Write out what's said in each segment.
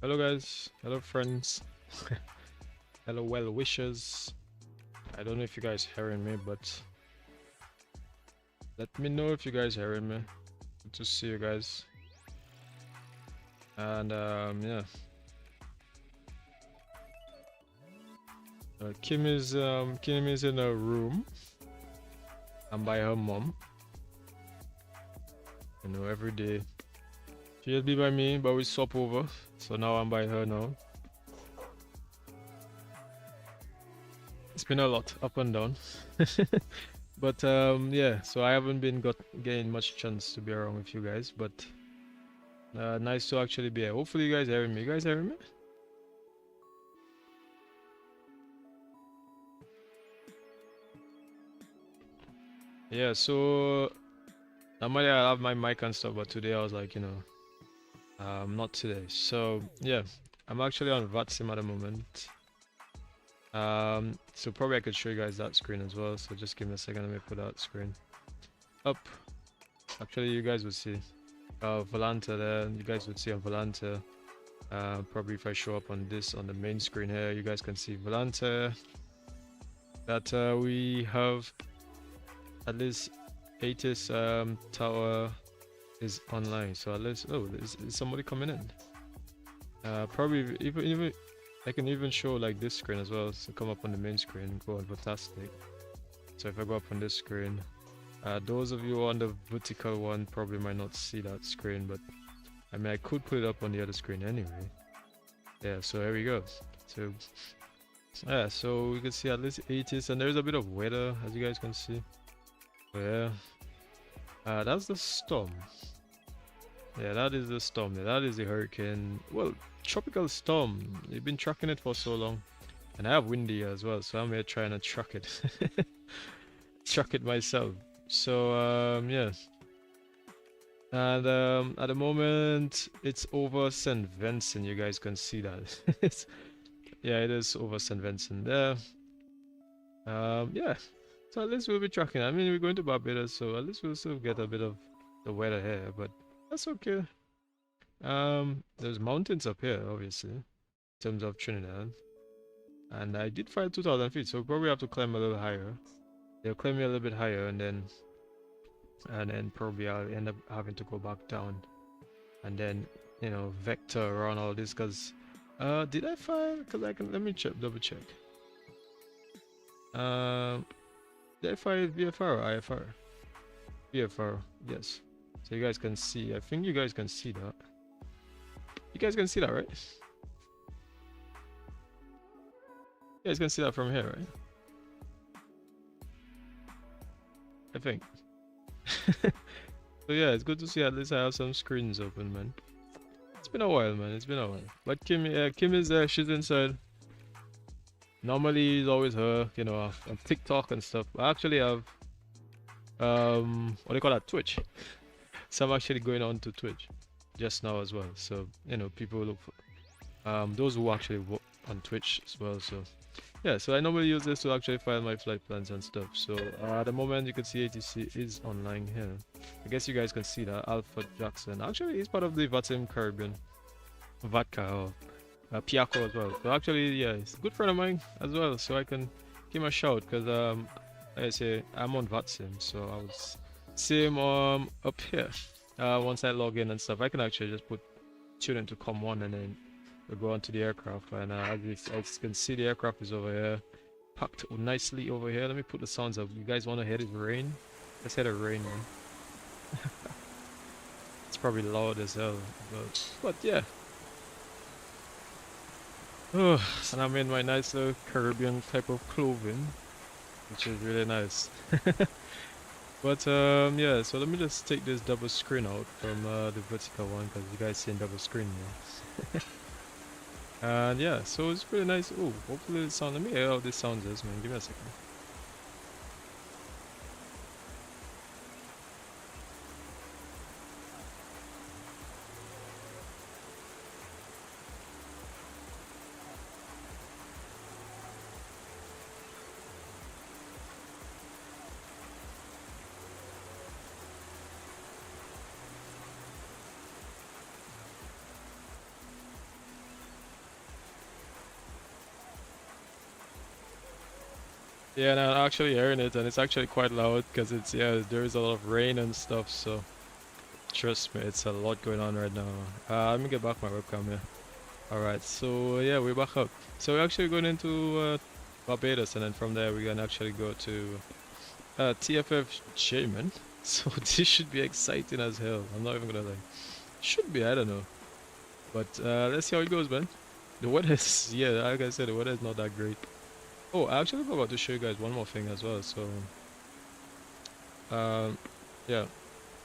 Hello guys, hello friends, hello well wishers. I don't know if you guys hearing me, but let me know if you guys hearing me. Good to see you guys. And yeah, Kim is in a room. I'm by her mom. You know, every day she'll be by me, but we swap over. So now I'm by her now. It's been a lot up and down. But yeah, so I haven't been getting much chance to be around with you guys, but nice to actually be here. Hopefully you guys hearing me. You guys hearing me? Yeah, so normally I have my mic and stuff, but today I was like, you know, not today. So yeah, I'm actually on VATSIM at the moment. So probably I could show you guys that screen as well. So just give me a second. Let me put that screen up. Actually, you guys will see Volanta there. You guys would see on Volanta. Probably if I show up on this on the main screen here, you guys can see Volanta. That we have at least 80s tower is online. So at least is somebody coming in? Probably even I can even show like this screen as well. So come up on the main screen, go on fantastic. So if I go up on this screen, those of you on the vertical one probably might not see that screen, but I mean I could put it up on the other screen anyway. Yeah, so here we go. So yeah, so we can see at least 80s, and there's a bit of weather as you guys can see. So yeah, that's the storm. Yeah, that is the storm. That is the hurricane. Well, tropical storm. You've been tracking it for so long, and I have windy as well, so I'm here trying to track it, track it myself. So yeah, and at the moment it's over St. Vincent. You guys can see that. Yeah, it is over St. Vincent there. Yeah, so at least we'll be tracking. I mean, we're going to Barbados, so at least we'll still get a bit of the weather here, but that's okay. There's mountains up here, obviously, in terms of Trinidad. And I did file 2,000 feet, so we'll probably have to climb a little higher. They'll climb me a little bit higher, and then probably I'll end up having to go back down. And then, you know, vector around all this, because, did I file? Because I can, let me check, double check. Did I file VFR or IFR? VFR, yes. So you guys can see, I think you guys can see that. You guys can see that, right? You guys can see that from here, right? I think. So yeah, it's good to see at least I have some screens open, man. It's been a while, man. It's been a while. But Kim is there. She's inside. Normally, it's always her, you know, on TikTok and stuff. I actually have, what do you call that? Twitch. So I'm actually going on to Twitch just now as well. So, you know, people look for, those who actually work on Twitch as well. So, yeah, so I normally use this to actually file my flight plans and stuff. So, at the moment, you can see ATC is online here. I guess you guys can see that. Alpha Jackson. Actually, he's part of the VATSIM Caribbean. VATCA or PIARCO as well. So actually, yeah, he's a good friend of mine as well. So I can give him a shout because like I say, I'm on VATSIM, so I was see him up here. Once I log in and stuff, I can actually just put tune into COM1 and then we'll go onto the aircraft. And as you can see, the aircraft is over here, packed nicely over here. Let me put the sounds up. You guys want to hear the rain? Let's hear the rain, man. It's probably loud as hell, but yeah. Oh, and I'm in my nice little Caribbean type of clothing, which is really nice. But yeah, so let me just take this double screen out from the vertical one because you guys see double screen now. And yeah, so it's pretty nice. Oh, hopefully the sound. Let me hear how this sounds is, man. Give me a second. Yeah, and I'm actually hearing it, and it's actually quite loud because it's, yeah, there is a lot of rain and stuff. So trust me, it's a lot going on right now. Let me get back my webcam here. All right, so yeah, we're back up. So we're actually going into Barbados, and then from there we're gonna actually go to TFF Shaman. So this should be exciting as hell. I'm not even gonna lie. Should be, I don't know. But let's see how it goes, man. The weather is, yeah, like I said, the weather is not that great. Oh, I actually forgot to show you guys one more thing as well. So, yeah,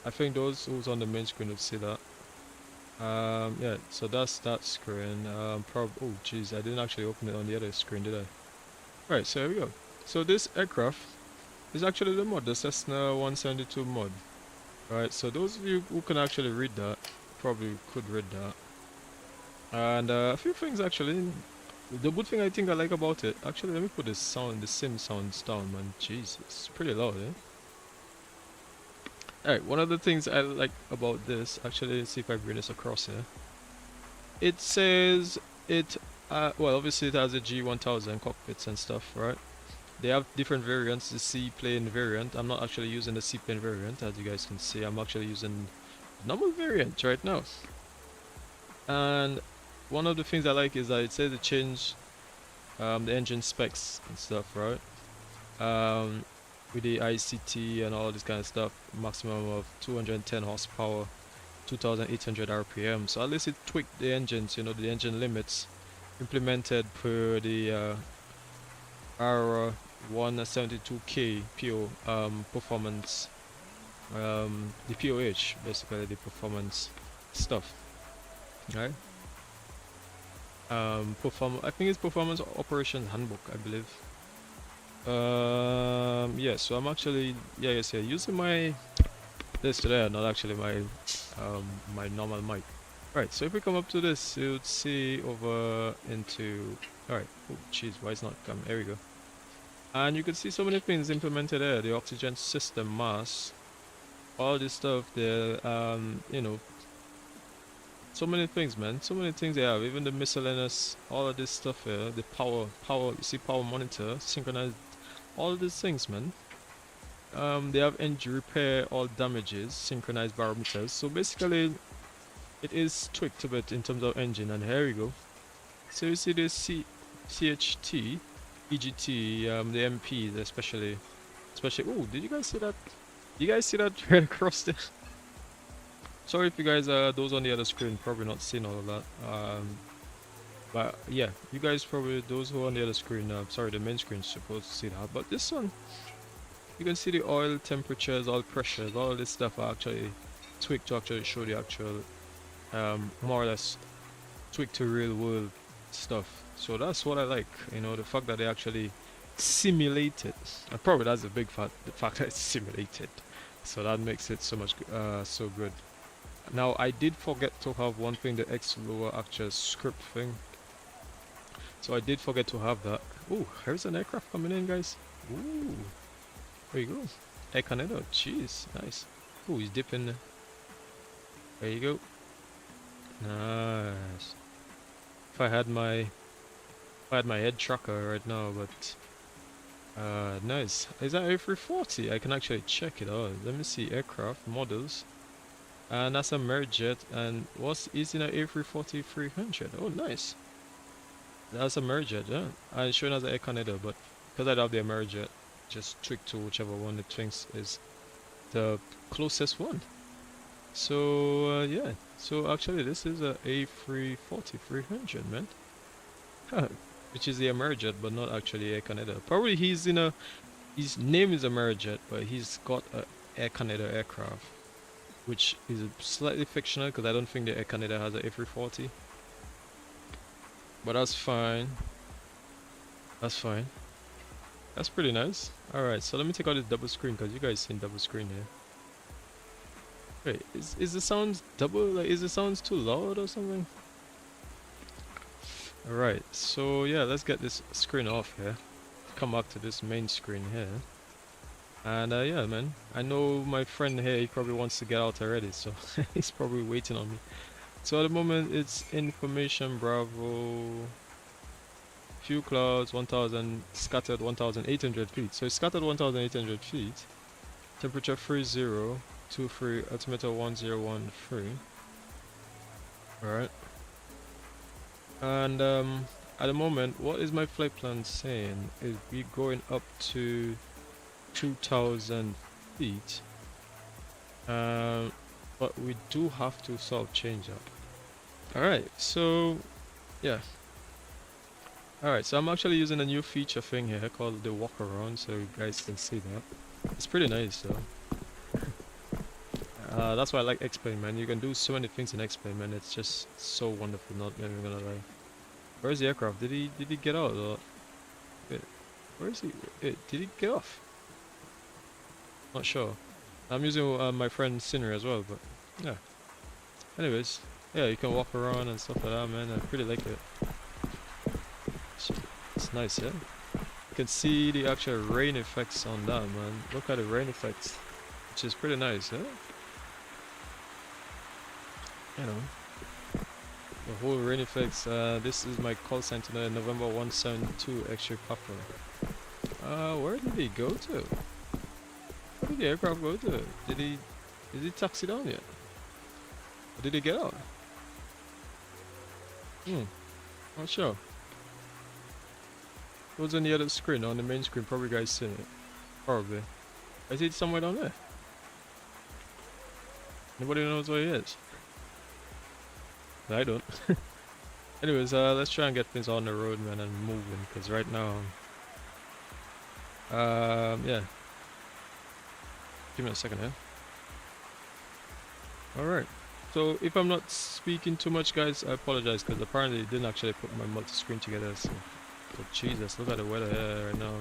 I think those who's on the main screen will see that. Yeah, so that's that screen. Oh, jeez, I didn't actually open it on the other screen, did I? Right, so here we go. So this aircraft is actually the mod, the Cessna 172 mod. Right, so those of you who can actually read that, probably could read that. And a few things actually. The good thing I think I like about it, actually, let me put the sound, the sim sounds down, man. Jesus, it's pretty loud, eh? Alright, one of the things I like about this, actually, let's see if I bring this across here. It says it, well, obviously it has a G1000 cockpits and stuff, right? They have different variants, the seaplane variant. I'm not actually using the seaplane variant, as you guys can see. I'm actually using the normal variant right now. And one of the things I like is that it says it changed the engine specs and stuff, right? With the ICT and all this kind of stuff, maximum of 210 horsepower, 2800 RPM. So at least it tweaked the engines, you know, the engine limits implemented per the our 172K PO performance, the POH, basically the performance stuff, right? I think it's Performance Operations Handbook, I believe. Yeah, so I'm actually, yes, yeah, using my this today, not actually my normal mic. Right, so if we come up to this, you'd see over into, alright, oh jeez, why is not coming, there we go. And you can see so many things implemented there, the oxygen system, mass, all this stuff there, you know, so many things, man, so many things they have, even the miscellaneous, all of this stuff here, the power, you see power monitor, synchronized, all of these things, man. They have engine repair all damages, synchronized barometers. So basically, it is tweaked a bit in terms of engine. And here we go. So you see this CHT, EGT, the MPs especially. Oh, did you guys see that? You guys see that right across there? Sorry if you guys those on the other screen probably not seeing all of that. But yeah, you guys probably, those who are on the other screen, sorry, the main screen is supposed to see that. But this one, you can see the oil temperatures, oil pressures, all this stuff are actually tweaked to actually show the actual, more or less tweaked to real world stuff. So that's what I like, you know, the fact that they actually simulate it. And probably that's a big fact, the fact that it's simulated. So that makes it so much, so good. Now I did forget to have one thing, the X lower actual script thing. So I did forget to have that. Ooh, here's an aircraft coming in, guys. Ooh. There you go. Air Canada, jeez, nice. Oh, he's dipping. There you go. Nice. If I had my head tracker right now, but nice. Is that A340? I can actually check it out. Let me see aircraft models. And that's a Merjet. And what's is in an A340 300? Oh, nice. That's a Merjet, yeah. And it's showing as an Air Canada, but because I don't have the Merjet, just tweak to whichever one it thinks is the closest one. So yeah, so actually this is a A340 300, man. Which is the Amerijet, but not actually Air Canada. Probably he's in a, his name is Amerijet, but he's got a Air Canada aircraft, which is slightly fictional because I don't think the Air Canada has a A340. But that's fine. That's fine. That's pretty nice. Alright, so let me take out this double screen because you guys seen double screen here. Wait, is the sound double? Like, is the sounds too loud or something? Alright, so yeah, let's get this screen off here. Come back to this main screen here. And yeah, man, I know my friend here, he probably wants to get out already, so he's probably waiting on me. So at the moment, it's information Bravo few clouds, 1000 scattered 1800 feet. So it's scattered 1800 feet. Temperature 30, 23, altimeter 1013. Alright. And at the moment, what is my flight plan saying? Is we going up to 2000 feet. But we do have to sort of change up. Alright, so yeah. Alright, so I'm actually using a new feature thing here called the walk around, so you guys can see that. It's pretty nice though. That's why I like Xplane, man. You can do so many things in Xplane, man. It's just so wonderful, not even gonna lie. Where's the aircraft? Did he get out or wait, where is he? Wait, did he get off? Not sure. I'm using my friend Sinner as well, but yeah. Anyways, yeah, you can walk around and stuff like that, man. I pretty like it. It's nice, yeah. You can see the actual rain effects on that, man. Look at the rain effects, which is pretty nice, yeah. You know, the whole rain effects. This is my call sign to the November 172 X-ray Papa. Where did he go to? Where did the aircraft go to? Did he taxi down yet? Or did he get out? Not sure. It was on the other screen, on the main screen. Probably guys seen it. Probably. Is he somewhere down there? Nobody knows where he is. I don't. Anyways, let's try and get things on the road, man, and moving. Because right now, yeah. Give me a second here. Alright. So if I'm not speaking too much, guys, I apologize because apparently it didn't actually put my multi-screen together. So, but Jesus, look at the weather here right now,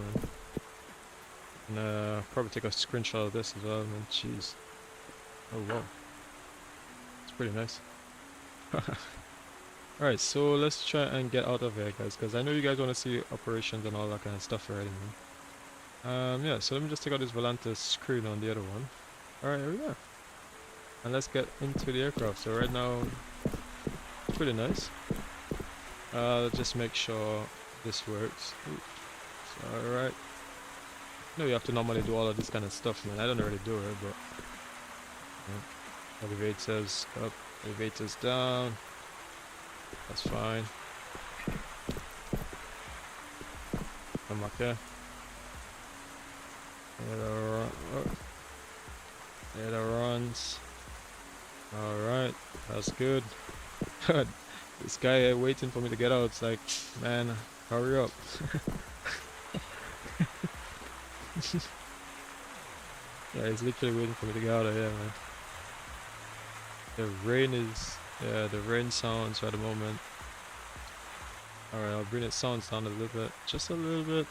man. And probably take a screenshot of this as well, man. Jeez. Oh wow. It's pretty nice. Alright, so let's try and get out of here, guys, because I know you guys want to see operations and all that kind of stuff already, man. Yeah, so let me just take out this Volanta screen on the other one. Alright, here we go. And let's get into the aircraft. So right now, it's pretty nice. Just make sure this works. Alright. You know you have to normally do all of this kind of stuff, man. I don't really do it, but elevators up, elevators down. That's fine. Come back there. There it runs. Alright, that's good. This guy here waiting for me to get out. It's like, man, hurry up. Yeah, he's literally waiting for me to get out of here, man. The rain is, yeah, the rain sounds at the moment. Alright, I'll bring it sounds down a little bit, just a little bit.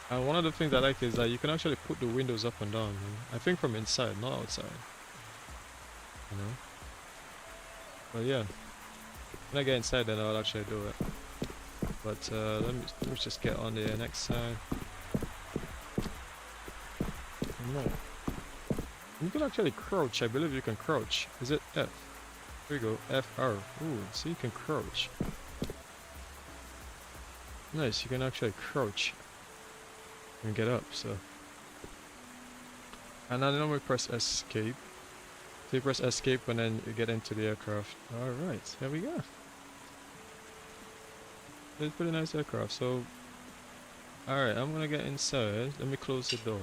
And one of the things I like is that you can actually put the windows up and down, man. I think from inside, not outside. You know? But yeah, when I get inside then I'll actually do it. But let me just get on the next side. No. You can actually crouch, I believe you can crouch. Is it F? There we go, FR. Ooh, so you can crouch. Nice, you can actually crouch and get up, so. And then we press escape. So you press escape and then you get into the aircraft. Alright, there we go. It's a pretty nice aircraft, so. Alright, I'm gonna get inside. Let me close the door.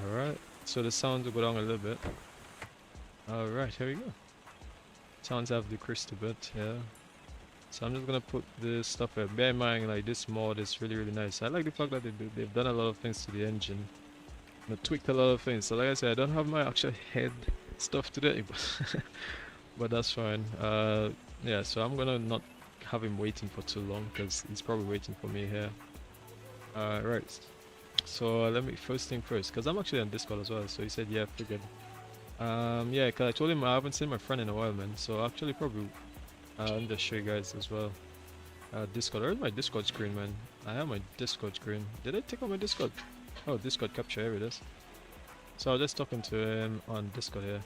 Alright, so the sounds will go down a little bit. Alright, here we go. Sounds have decreased a bit, yeah. So I'm just gonna put this stuff here. Bear in mind, like, this mod is really nice. I like the fact that they've done a lot of things to the engine. They tweaked a lot of things. So like I said, I don't have my actual head stuff today, but that's fine. Yeah, so I'm gonna not have him waiting for too long because he's probably waiting for me here. Right. So let me first thing first, because I'm actually on Discord as well. So he said, yeah, figured. Yeah, because I told him I haven't seen my friend in a while, man. So actually probably let me just show you guys as well. Discord. Where's my Discord screen, man? I have my Discord screen. Did I take out my Discord? Oh, Discord capture, here it is. So I was just talking to him on Discord here.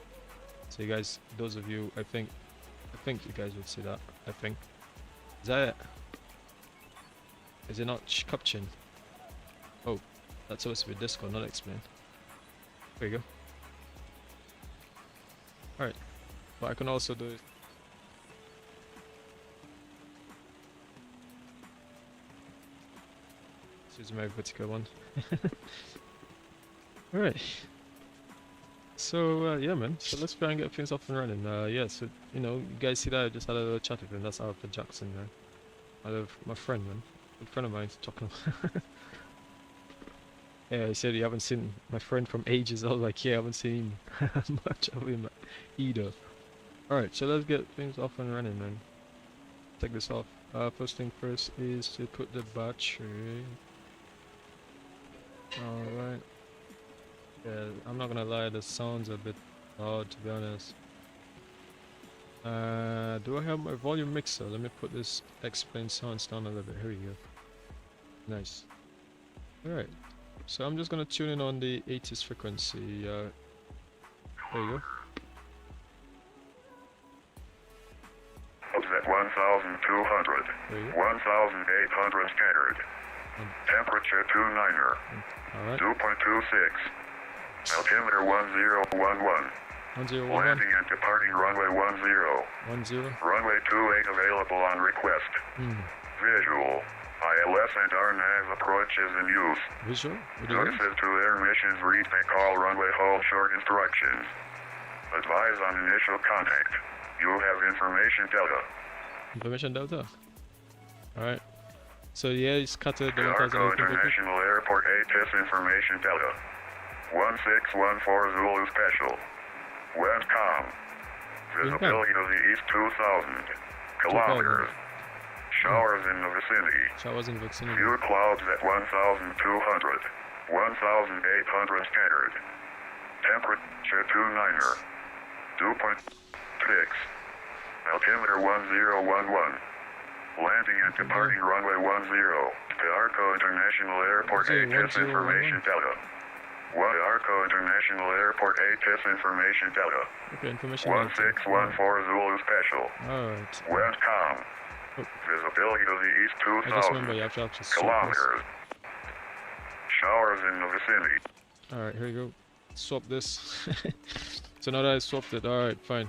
So you guys, those of you, I think you guys would see that. I think. Is that it? Is it not Caption? Oh, that's supposed to be Discord, not Xplane. There you go. Alright, but I can also do it. This is my vertical one. Alright. So, yeah, man. So let's try and get things off and running. Yeah, so, you know, you guys see that? I just had a little chat with him. That's Arthur Jackson, man. I love my friend, man. Good friend of mine talking. Yeah, he said you haven't seen my friend from ages. I was like, yeah, I haven't seen much of him either. Alright, so let's get things off and running, man. Take this off. First thing first is to put the battery. Alright. Yeah, I'm not gonna lie, the sound's a bit loud, to be honest. Do I have my volume mixer? Let me put this Xplane sounds down a little bit. Here we go. Nice. Alright. So I'm just gonna tune in on the 80s frequency. There you go. At 1,200. 1,800 scattered. Temperature 29er. Alright. 2.26. Altimeter 1011. 1011. Landing and departing runway 10. 10. Runway 28 available on request. Visual. ILS and RNAV approach is in use. Visual? What do you mean? Notices to air missions read may call runway hold short instructions. Advise on initial contact. You have information delta. Information delta. Alright. So yeah, he's cut it. PIARCO International Airport ATIS information delta. 1614 Zulu Special. Westcom. Visibility to the east 2,000 kilometers. Showers in the vicinity. Showers in the vicinity. Few clouds at 1,200. 1,800 scattered. Temperature 29er. 2.6. Altimeter 1011. Landing and departing runway 10. PIARCO International Airport ATIS information delta. PIARCO International Airport ATIS information delta. Okay, information 1614 Zulu Special. Alright. Westcom. Visibility to the east 2,000 I just remember you have to kilometers. Showers in the vicinity. Alright, here we go. Swap this. So now that I swapped it, alright, fine.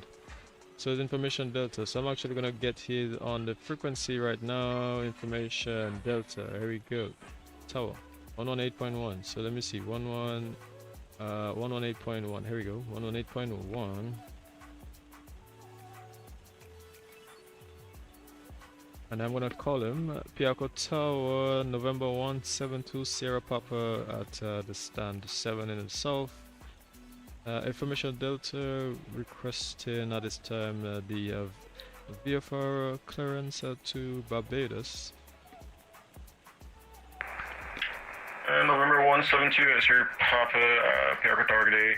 So it's information delta. So I'm actually gonna get here on the frequency right now. Information delta. Here we go. Tower 118.1. So let me see. 118.1. Here we go. 118.1. And I'm gonna call him PIARCO Tower November 172 Sierra Papa at the stand 7 in the south. Information delta requesting at this time the VFR clearance to Barbados. November 172 is your Papa PIARCO Tower today.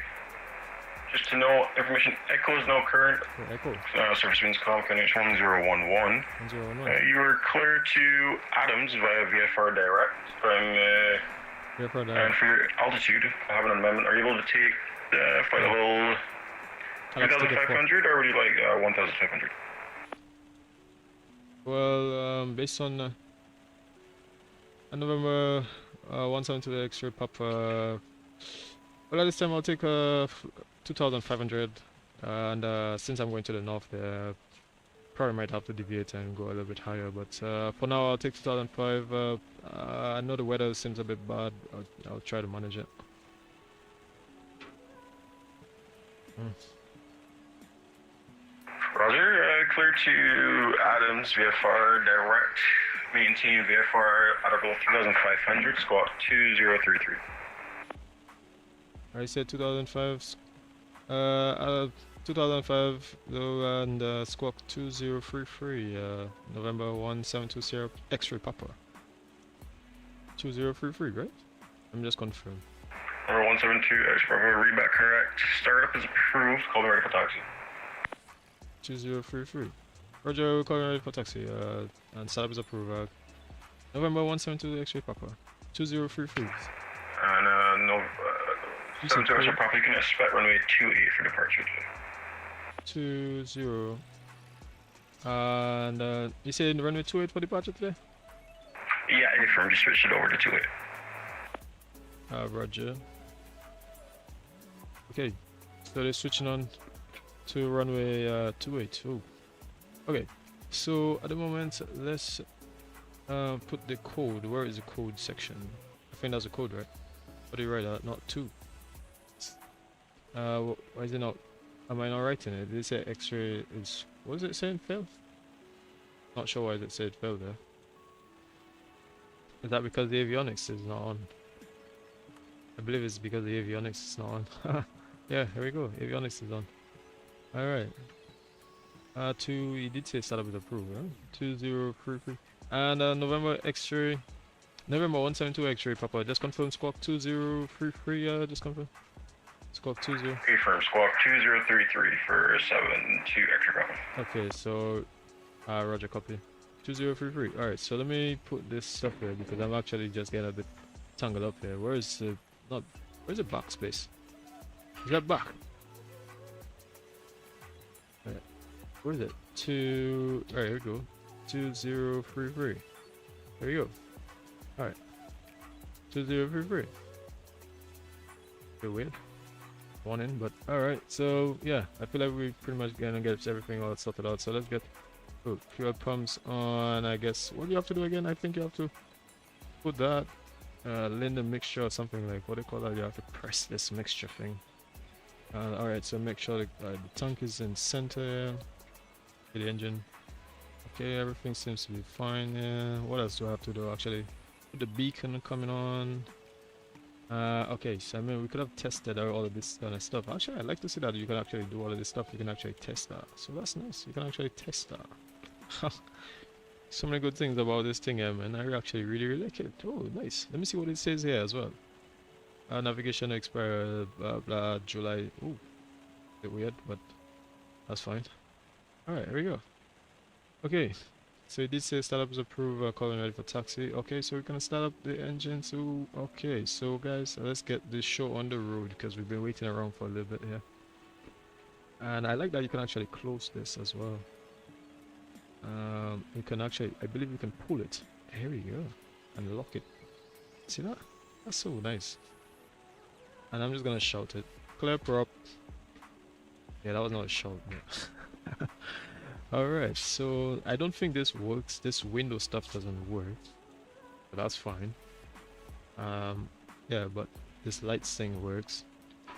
Just to know, information Echo is now current. Oh, Echo. Surface winds calm connection 1011. 1011. You were clear to Adams via VFR direct from VFR direct. and for your altitude, I have an amendment. Are you able to take the flight level 2,500 or would you like 1,500? Well, based on November 172 X-ray Papa. Well, at this time I'll take 2,500, and since I'm going to the north there, probably might have to deviate and go a little bit higher, but for now I'll take 2005. I know the weather seems a bit bad. I'll try to manage it. Roger, clear to Adams VFR direct, maintain VFR at about 3,500, squawk 2033. I said 2005, 2005 though, and squawk 2033, November 172 Sierra X-ray Papa. 2033, right? Let me just confirm. Number 172 X-ray Papa, read back correct. Startup is approved, call me ready for taxi. 2033. Roger, call me ready for taxi, and startup is approved. November 172 X-ray Papa. 2033. And no, 72 X-ray Papa, you can expect runway 28 for departure today. 20. And you said runway 28 for departure today? Yeah, affirm. Just switch it over to 28. Roger. Okay, so they're switching on to runway 28. Oh. Okay, so at the moment, let's put the code. Where is the code section? I think that's a code, right? What do you write that? Not 2. Why is it not? Am I not writing it? Did it say X-ray is? What is it saying? Failed? Not sure why it said failed there. Is that because the avionics is not on? I believe it's because the avionics is not on. Yeah, here we go. Avionics is on. Alright. You did say startup is approved, right? 2033. And November X-ray. November 172 X-ray, Papa. Just confirm squawk 2033. Just confirm. Squawk 20. Affirm. Squawk 2033 for 72 extra copy. Okay, so Roger, copy. 2033. Alright, so let me put this stuff here because I'm actually just getting a bit tangled up here. Where's the where's the backspace? Is that back? Right. Where is it? Alright, here we go. 2033. There you go. Alright. 2033. Bit weird. One in, but alright, so yeah, I feel like we pretty much gonna get everything all sorted out. So let's get fuel pumps on. I guess what do you have to do again? I think you have to put that Linda mixture or something, like what do you call that? You have to press this mixture thing. Alright, so make sure the tank is in center. The engine. Okay, everything seems to be fine. What else do I have to do? Actually, put the beacon coming on. Okay, so I mean we could have tested all of this kind of stuff. Actually, I'd like to see that you can actually do all of this stuff. You can actually test that. So that's nice. You can actually test that. So many good things about this thing, man. I actually really like it. Oh, nice. Let me see what it says here as well. Navigation expire blah blah July. Oh, bit weird, but that's fine. Alright, here we go. Okay, so it did say startup is approved, calling ready for taxi. Okay, so we're gonna start up the engine. So okay, so guys, let's get this show on the road because we've been waiting around for a little bit here. And I like that you can actually close this as well. You can actually, I believe you can pull it. Here we go, and lock it. See that? That's so nice. And I'm just gonna shout it. Clear prop. Yeah, that was not a shout. No. Alright, so I don't think this works. This window stuff doesn't work. But that's fine. Yeah, but this lights thing works.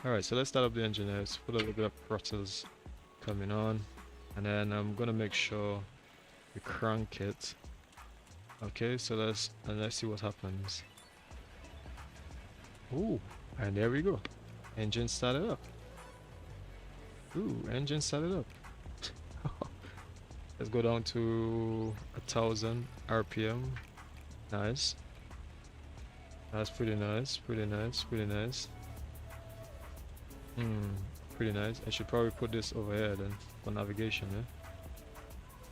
Alright, so let's start up the engine now. Let's put a little bit of throttles coming on. And then I'm gonna make sure we crank it. Okay, so let's see what happens. Ooh, and there we go. Engine started up. Ooh, engine started up. Let's go down to 1000 RPM. Nice. That's pretty nice, pretty nice, pretty nice. Pretty nice. I should probably put this over here then for navigation, eh?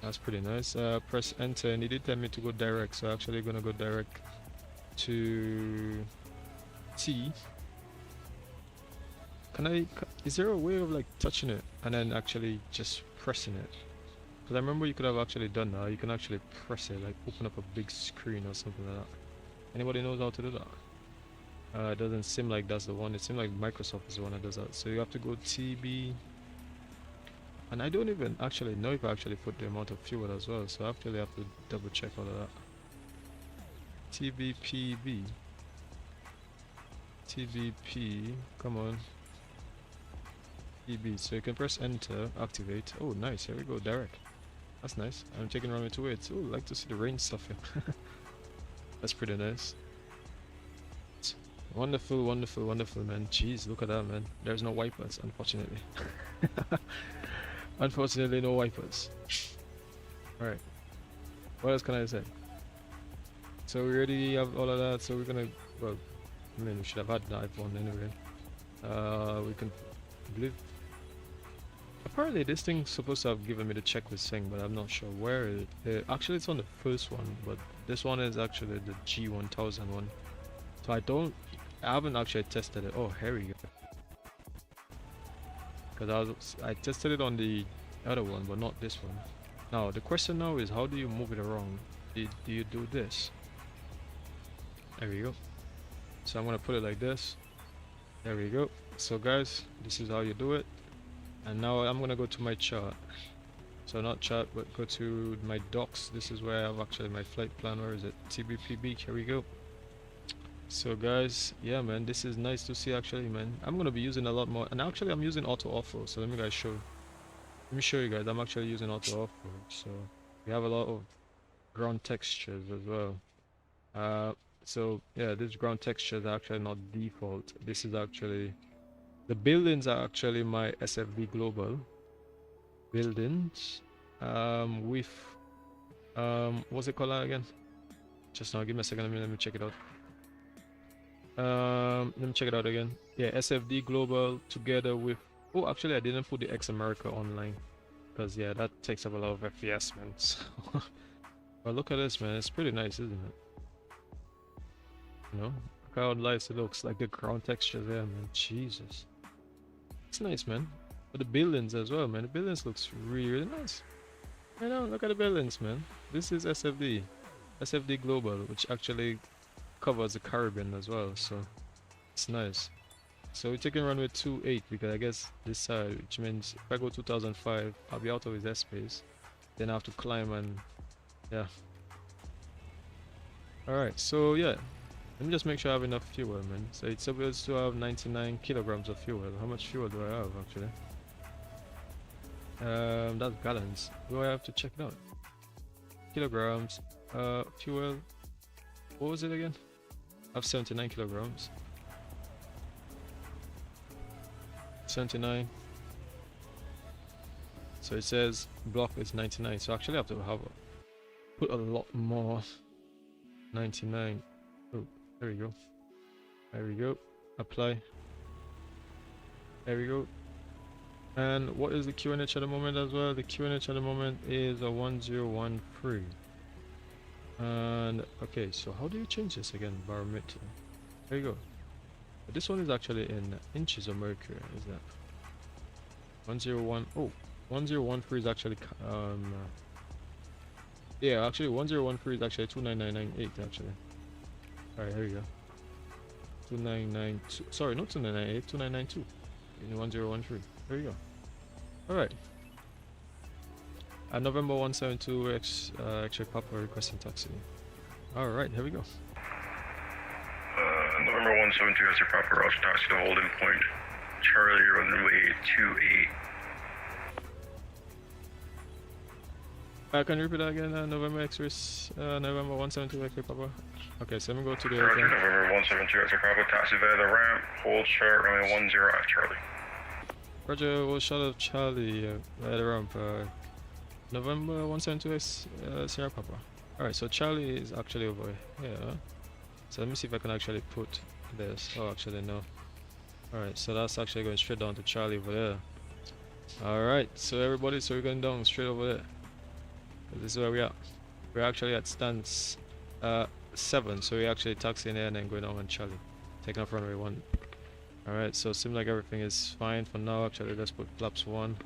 That's pretty nice. Press enter and it did tell me to go direct, so I'm actually gonna go direct to T. Is there a way of like touching it and then actually just pressing it? Because I remember you could have actually done that. You can actually press it, like open up a big screen or something like that. Anybody knows how to do that? It doesn't seem like that's the one. It seems like Microsoft is the one that does that. So you have to go TB. And I don't even actually know if I actually put the amount of fuel as well. So I actually have to double check all of that. TBPB. TBP. Come on. TB. So you can press enter, activate. Oh, nice. Here we go. Direct. That's nice. I'm taking runway 28. Oh, I like to see the range stuff here. That's pretty nice. Wonderful, wonderful, wonderful, man. Jeez, look at that, man. There's no wipers, unfortunately. Unfortunately, no wipers. Alright. What else can I say? So we already have all of that, so we're gonna, well, I mean, we should have had that one anyway. We can, I believe, apparently this thing's supposed to have given me the checklist thing, but I'm not sure where it, actually it's on the first one, but this one is actually the G1000 one. So I haven't actually tested it. Oh, here we go. Because I tested it on the other one, but not this one. Now the question now is, how do you move it around? Do you do this? There we go. So I'm gonna put it like this. There we go. So guys, this is how you do it. And now I'm gonna go to my chart. So not chart, but go to my docs. This is where I have actually my flight plan. Where is it? TBPB. Here we go. So guys, yeah man, this is nice to see actually, man. I'm gonna be using a lot more, and actually I'm using AutoOrtho. So let me show you guys. I'm actually using AutoOrtho. So we have a lot of ground textures as well. So yeah, this ground textures are actually not default. This is actually, the buildings are actually my SFB global buildings. With what's it called again? Just now, give me a second. Let me check it out. Let me check it out again. Yeah, SFD global together with. Oh, actually, I didn't put the X America online because yeah, that takes up a lot of FPS, man. So, but look at this, man. It's pretty nice, isn't it? You know, look how nice it looks. Like the ground texture there, man. Jesus, it's nice, man. But the buildings as well, man. The buildings looks really, really nice. You know, look at the buildings, man. This is SFD global, which actually covers the Caribbean as well, so it's nice. So we're taking runway 28 because I guess this side, which means if I go 2005, I'll be out of his airspace. Then I have to climb and yeah. Alright, so yeah. Let me just make sure I have enough fuel, man. So it's supposed to have 99 kilograms of fuel. How much fuel do I have actually? That's gallons. Do I have to check it out? Kilograms, fuel. What was it again? I have 79 kilograms. 79. So it says block is 99. So actually I have to put a lot more. 99. Oh, there we go. There we go. Apply. There we go. And what is the QNH at the moment as well? The QNH at the moment is a 1013. And okay, so how do you change this again? Barometer. There you go. But this one is actually in inches of mercury, is that? 101. Oh, 1013 is actually yeah, actually 1013 is actually 29998 actually. Alright, here we go. 2992. Sorry, not 2998, 2992. In 1013. There you go. Alright. November 172 X-ray Papa requesting taxi. Alright, here we go. November 172 X-ray Papa Roger taxi to holding point. Charlie runway 28. Can you repeat that again? November X-rays, November 172 X-ray Papa. Okay, so let me go to the. Roger, November 172 X-ray Papa taxi via the ramp. Hold short runway 10 at Charlie. Roger, we'll shot of Charlie at the ramp. November 172 Sierra Papa. Alright, so Charlie is actually over here. So let me see if I can actually put this. Oh, actually, no. Alright, so that's actually going straight down to Charlie over there. Alright, so everybody, so we're going down straight over there. This is where we are. We're actually at stance 7, so we're actually taxiing there and then going on Charlie. Taking off runway 1. Alright, so it seems like everything is fine for now. Actually, let's put flaps 1.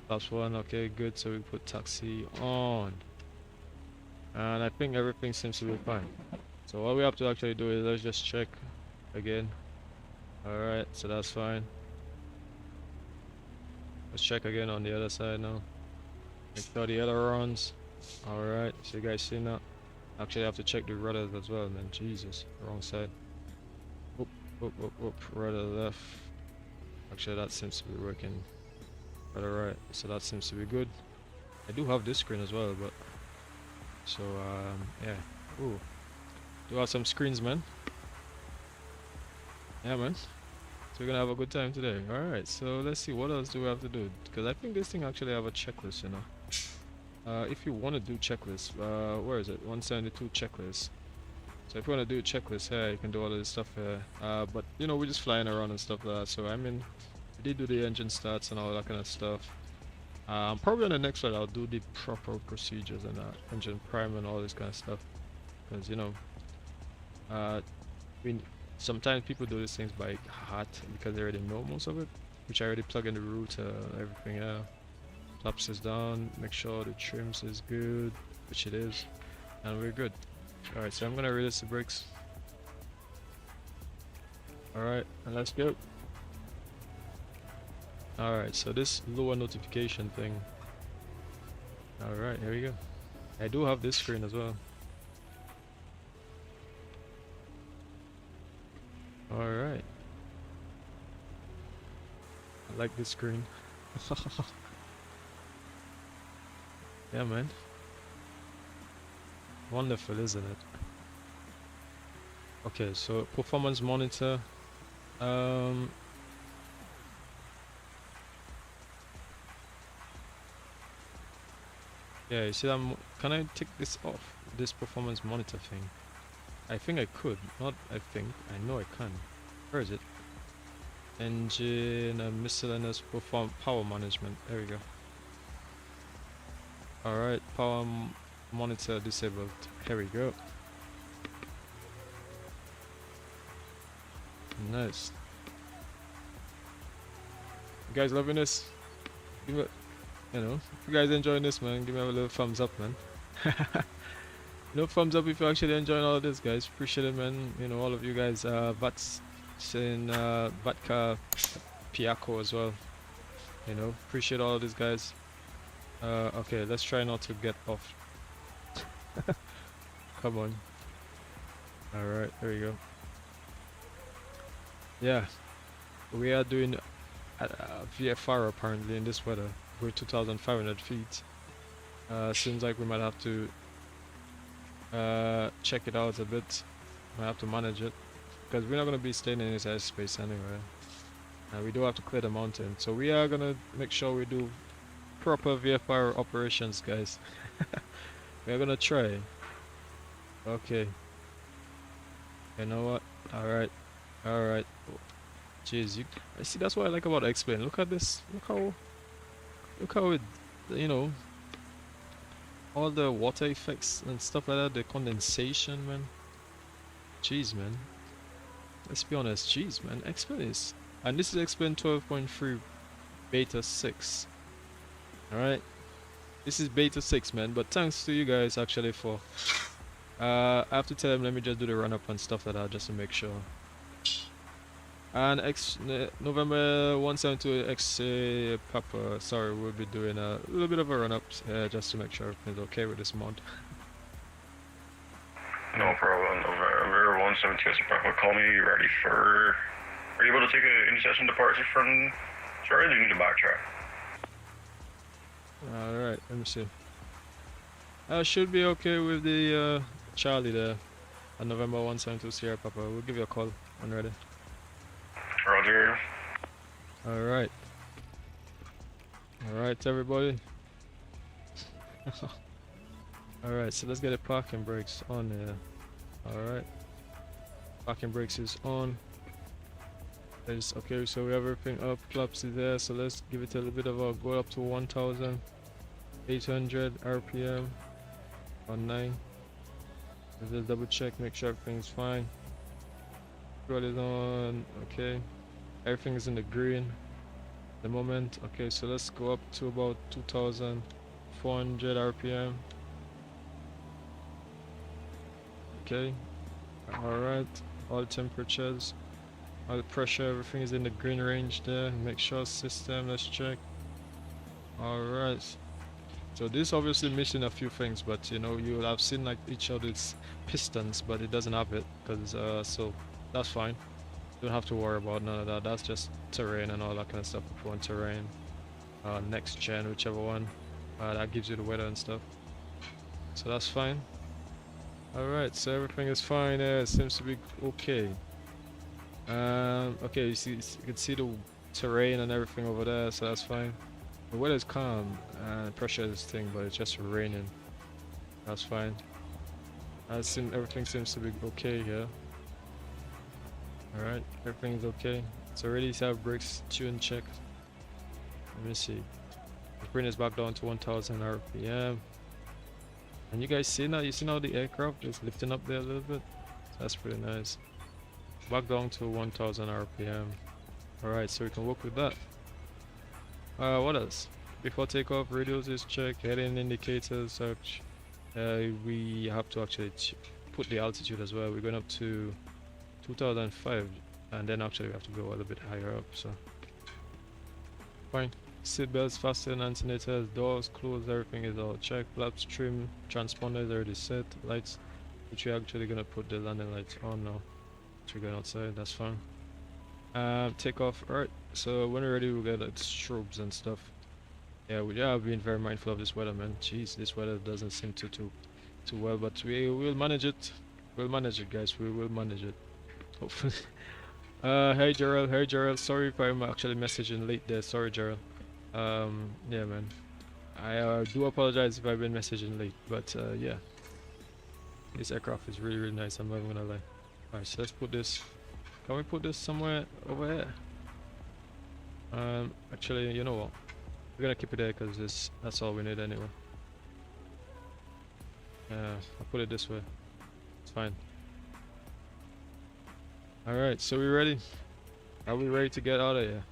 Flaps 1, okay, good. So we put taxi on. And I think everything seems to be fine. So what we have to actually do is let's just check again. Alright, so that's fine. Let's check again on the other side now. Make sure the other runs. Alright, so you guys see that? Actually I have to check the rudders as well, man. Jesus, wrong side. Whoop, whoop, whoop, whoop. Rudder left. Actually that seems to be working. Rudder right, so that seems to be good. I do have this screen as well, but so yeah. Ooh. Do have some screens, man. Yeah, man. So we're gonna have a good time today. Alright, so let's see what else do we have to do, because I think this thing actually have a checklist, you know. If you want to do checklist, where is it? 172 checklist. So if you want to do a checklist here, you can do all of this stuff here. But you know, we're just flying around and stuff like that. So I mean, I did do the engine starts and all that kind of stuff. Probably on the next slide I'll do the proper procedures and engine prime and all this kind of stuff, because you know, I mean, sometimes people do these things by heart because they already know most of it, which I already plug in the router and everything. Yeah. flaps is down, make sure the trims is good, which it is, and we're good. Alright, so I'm gonna release the brakes. Alright, and let's go. Alright, so this lower notification thing. Alright, here we go. I do have this screen as well. Alright. I like this screen. Yeah, man. Wonderful, isn't it? Okay, so performance monitor. Yeah, you see that? Can I take this off? This performance monitor thing? I think I could. Not I think. I know I can. Where is it? Engine and miscellaneous power management. There we go. Alright, power monitor disabled. Here we go. Nice. You guys loving this? Give me, you know, if you guys enjoying this, man, give me a little thumbs up, man. You know, thumbs up if you're actually enjoying all of this, guys. Appreciate it, man. You know, all of you guys, VATSIM, VATCA, PIARCO as well. You know, appreciate all of these guys. Okay, let's try not to get off. Come on. Alright, there we go. Yeah, we are doing VFR apparently in this weather. We're 2,500 feet. Seems like we might have to check it out a bit. Might have to manage it because we're not going to be staying in this airspace anyway. We do have to clear the mountain, so we are going to make sure we do proper VFR operations, guys. We're going to try. Okay. You know what? Alright. Alright. Jeez, I see, that's what I like about Xplane. Look at this. Look how it, you know, all the water effects and stuff like that, the condensation, man. Jeez, man. Let's be honest. Jeez, man. Xplane is, and this is Xplane 12.3 beta 6. Alright. This is beta 6, man. But thanks to you guys actually for I have to tell them, let me just do the run up and stuff like that just to make sure. And November 172 X Papa, sorry, we'll be doing a little bit of a run up just to make sure everything's okay with this mod. No problem. November 172 X Papa, call me ready for. Are you able to take an intersection departure from Charlie? Or do you need to backtrack? Alright, let me see. I should be okay with the Charlie there at November 172 Sierra Papa. We'll give you a call when ready. Roger. Alright. Alright, everybody. Alright, so let's get the parking brakes on here. Alright. Parking brakes is on. Okay, so we have everything up, flaps is there, so let's give it a little bit of a go up to 1,800 RPM on 9. Let's just double check, make sure everything's fine. Fuel is on, okay. Everything is in the green at the moment. Okay, so let's go up to about 2,400 RPM. Okay, alright, all temperatures, all the pressure, everything is in the green range there. Make sure system, let's check. Alright, so this obviously missing a few things, but you know, you'll have seen like each of these pistons, but it doesn't have it because so that's fine. Don't have to worry about none of that. That's just terrain and all that kind of stuff. If you want terrain, next gen, whichever one, that gives you the weather and stuff, so that's fine. Alright, so everything is fine there. It seems to be okay. Okay, you can see the terrain and everything over there, so that's fine. The weather is calm and pressure is thing, but it's just raining. That's fine. Everything seems to be okay here. Alright, everything is okay. So already have brakes tune check. Let me see. Let's bring this back down to 1,000 RPM. And you guys see now, you see now the aircraft is lifting up there a little bit. That's pretty nice. Back down to 1,000 RPM. Alright, so we can work with that. What else? before takeoff, radios is checked, heading indicators, such. We have to actually put the altitude as well. We're going up to 2005, and then actually we have to go a little bit higher up. So fine. Seat belts fastened, antennas, doors closed, everything is all checked. Flaps trim, transponders already set. Lights, which we're actually gonna put the landing lights on now. So we're going outside, that's fine. Take off. Alright, so when we're ready we'll get like strobes and stuff. Yeah, we are being very mindful of this weather, man. Jeez, this weather doesn't seem too well, but we will manage it. We'll manage it, guys. We will manage it, hopefully. Hey Gerald, sorry if I'm actually messaging late there. Sorry, Gerald. Yeah, man, I do apologize if I've been messaging late, but yeah, this aircraft is really nice, I'm not even gonna lie. Alright, so let's put this, can we put this somewhere over here? Actually, you know what, we're gonna keep it there because that's all we need anyway. Yeah, I'll put it this way, it's fine. Alright, so we ready? Are we ready to get out of here?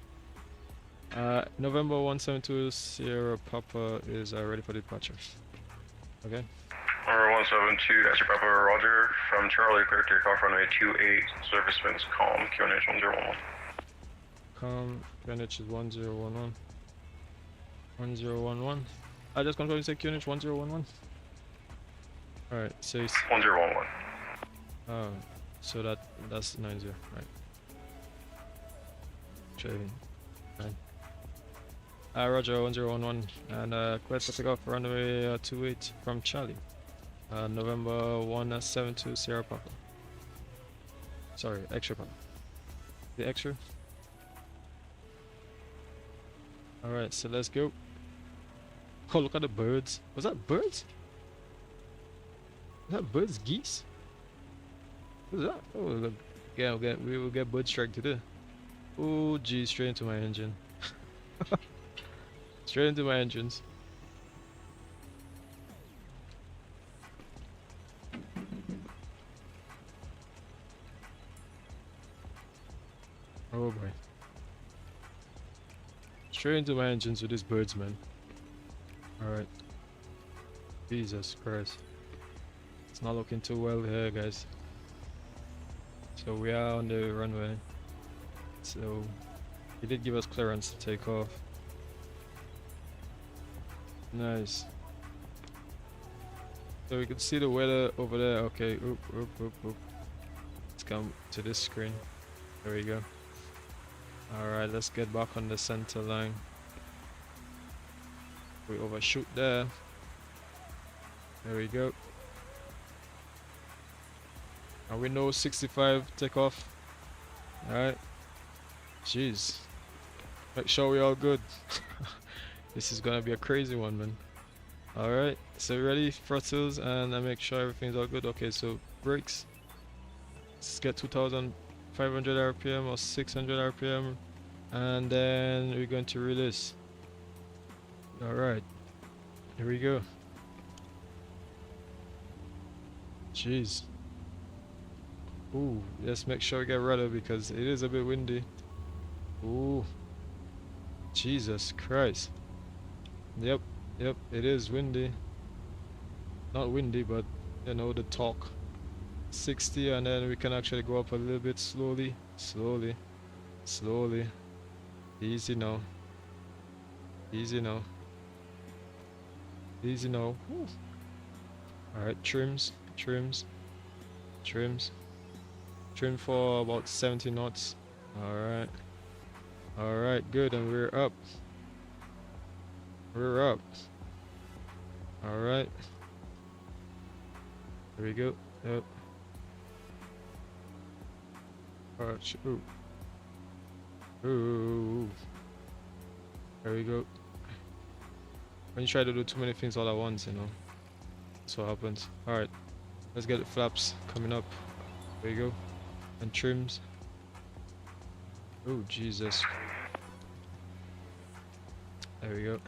November 172 Sierra Papa is ready for departure. Okay. Number 172, that's your Papa, Roger. From Charlie, clear to take off runway 28, service winds calm, QNH 1011. Calm, QNH is 1011. 1011. I just confirm you say QNH 1011? Alright, so it's 1011. So that's 90, right. Trading. Right. Roger 1011 and clear to take off runway 28 from Charlie. November 172 Sierra Papa. Sorry, extra Papa. The extra? Alright, so let's go. Oh, look at the birds. Was that birds? Was that birds? Geese? What's that? Oh, look. Yeah, we will get bird strike today. Oh, geez, straight into my engine. Straight into my engines. Oh boy. Straight into my engines with these birds, man. Alright. Jesus Christ. It's not looking too well here, guys. So we are on the runway. So he did give us clearance to take off. Nice. So we can see the weather over there. Okay, oop. Let's come to this screen. There we go. Alright, let's get back on the center line. We overshoot there. There we go. And we know 65 takeoff. Alright. Jeez. Make sure we're all good. This is gonna be a crazy one, man. Alright, so ready, throttles, and I make sure everything's all good. Okay, so brakes. Let's get 2500 RPM or 600 RPM, and then we're going to release. Alright, here we go. Jeez. Ooh, let's make sure we get rudder because it is a bit windy. Ooh. Jesus Christ. Yep, it is windy. Not windy, but you know, the torque. 60, and then we can actually go up a little bit slowly. Easy now. Alright, trims. Trim for about 70 knots. Alright, good, and we're up. Alright. There we go. Yep. Alright, ooh. There we go. When you try to do too many things all at once, you know, that's what happens. Alright, let's get the flaps coming up. There you go. And trims. Oh, Jesus. There we go.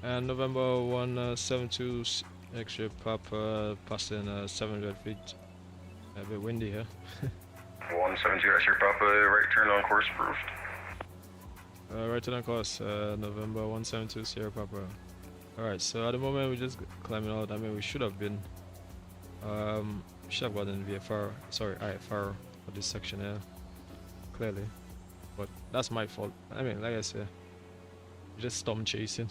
And November 172 extra Papa passing 700 feet. A bit windy here. 172 extra Papa, right turn on course approved. Right on course, November 172 Sierra Papa. Alright, so at the moment we're just climbing out. I mean, we should have been, should have gotten VFR, sorry, IFR for this section here, clearly. But that's my fault. I mean, like I said, just storm chasing.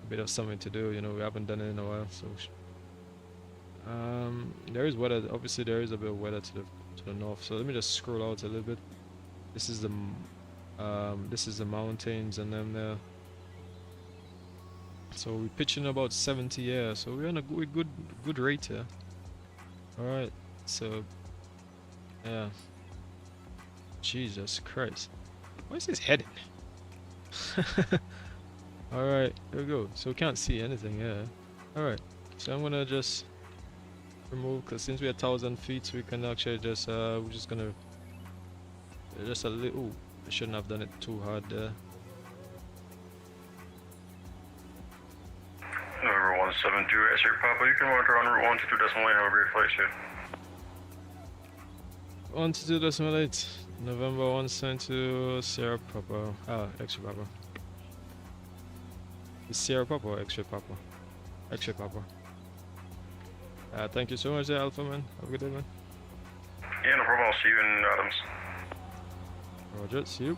A bit of something to do, you know, we haven't done it in a while, so. There is weather, obviously there is a bit of weather to the north, so let me just scroll out a little bit. This is the mountains and them there. So we're pitching about 70, yeah, so we're on a good rate here. Alright, so yeah. Jesus Christ. Where's this heading? Alright, here we go. So we can't see anything, yeah. Alright, so I'm gonna just remove, because since we're 1,000 feet, we can actually just we're just gonna just a little. Ooh, I shouldn't have done it too hard there. November 172 SR Papa, you can monitor on route 122.9 over your flight shift. 122.8 November 172 Sierra Papa. Ah, X-ray Papa. Is Sierra Papa or X-ray Papa? X-ray Papa. Thank you so much, Alpha man. Have a good day, man. Yeah, no problem. I'll see you in Adams. Roger, see you.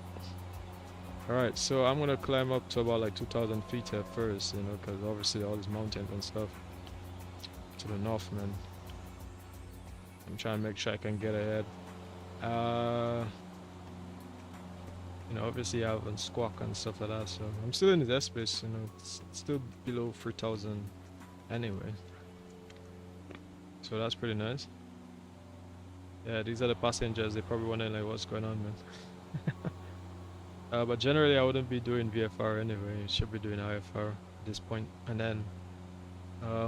Alright, so I'm gonna climb up to about like 2,000 feet at first, you know, because obviously all these mountains and stuff to the north, man. I'm trying to make sure I can get ahead. You know, obviously I have squawk and stuff like that, so I'm still in the airspace, you know, it's still below 3,000 anyway. So that's pretty nice. Yeah, these are the passengers, they probably wondering like what's going on, man. But generally I wouldn't be doing VFR anyway, should be doing IFR at this point. And then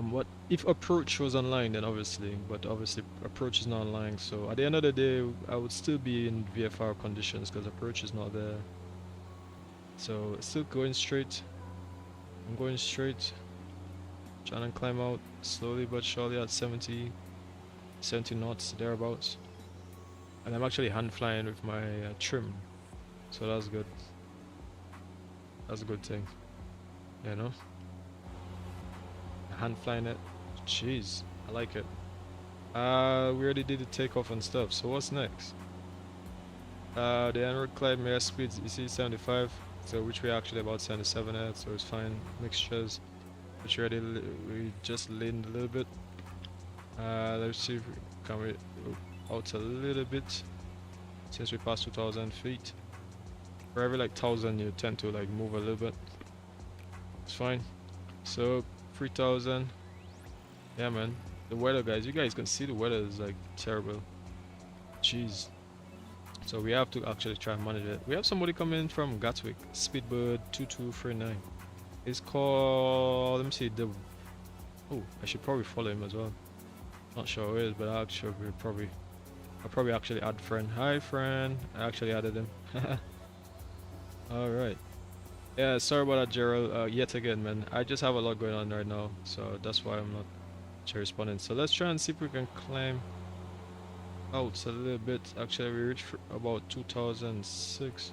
what if approach was online, then obviously, but obviously approach is not online, so at the end of the day I would still be in VFR conditions because approach is not there. So still going straight. I'm going straight, trying to climb out slowly but surely at 70 knots thereabouts. And I'm actually hand flying with my trim, so that's good. That's a good thing, you know. Hand flying it, jeez, I like it. We already did the takeoff and stuff, so what's next? The en-route climb airspeed, you see 75, so which we're actually about 77 at, so it's fine. Mixtures, which we just leaned a little bit. Let's see if we can out a little bit since we passed 2,000 feet. For every like 1,000 you tend to like move a little bit. It's fine. So 3,000. Yeah, man. The weather, guys, you guys can see the weather is like terrible. Jeez. So we have to actually try and manage it. We have somebody coming in from Gatwick, Speedbird 2239. It's called, let me see, oh, I should probably follow him as well. Not sure who it is, but I'll probably actually add friend. Hi friend, I actually added him. Alright. Yeah, sorry about that, Gerald. Yet again, man, I just have a lot going on right now, so that's why I'm not responding. So let's try and see if we can climb out a little bit. Actually, we reached about 2006.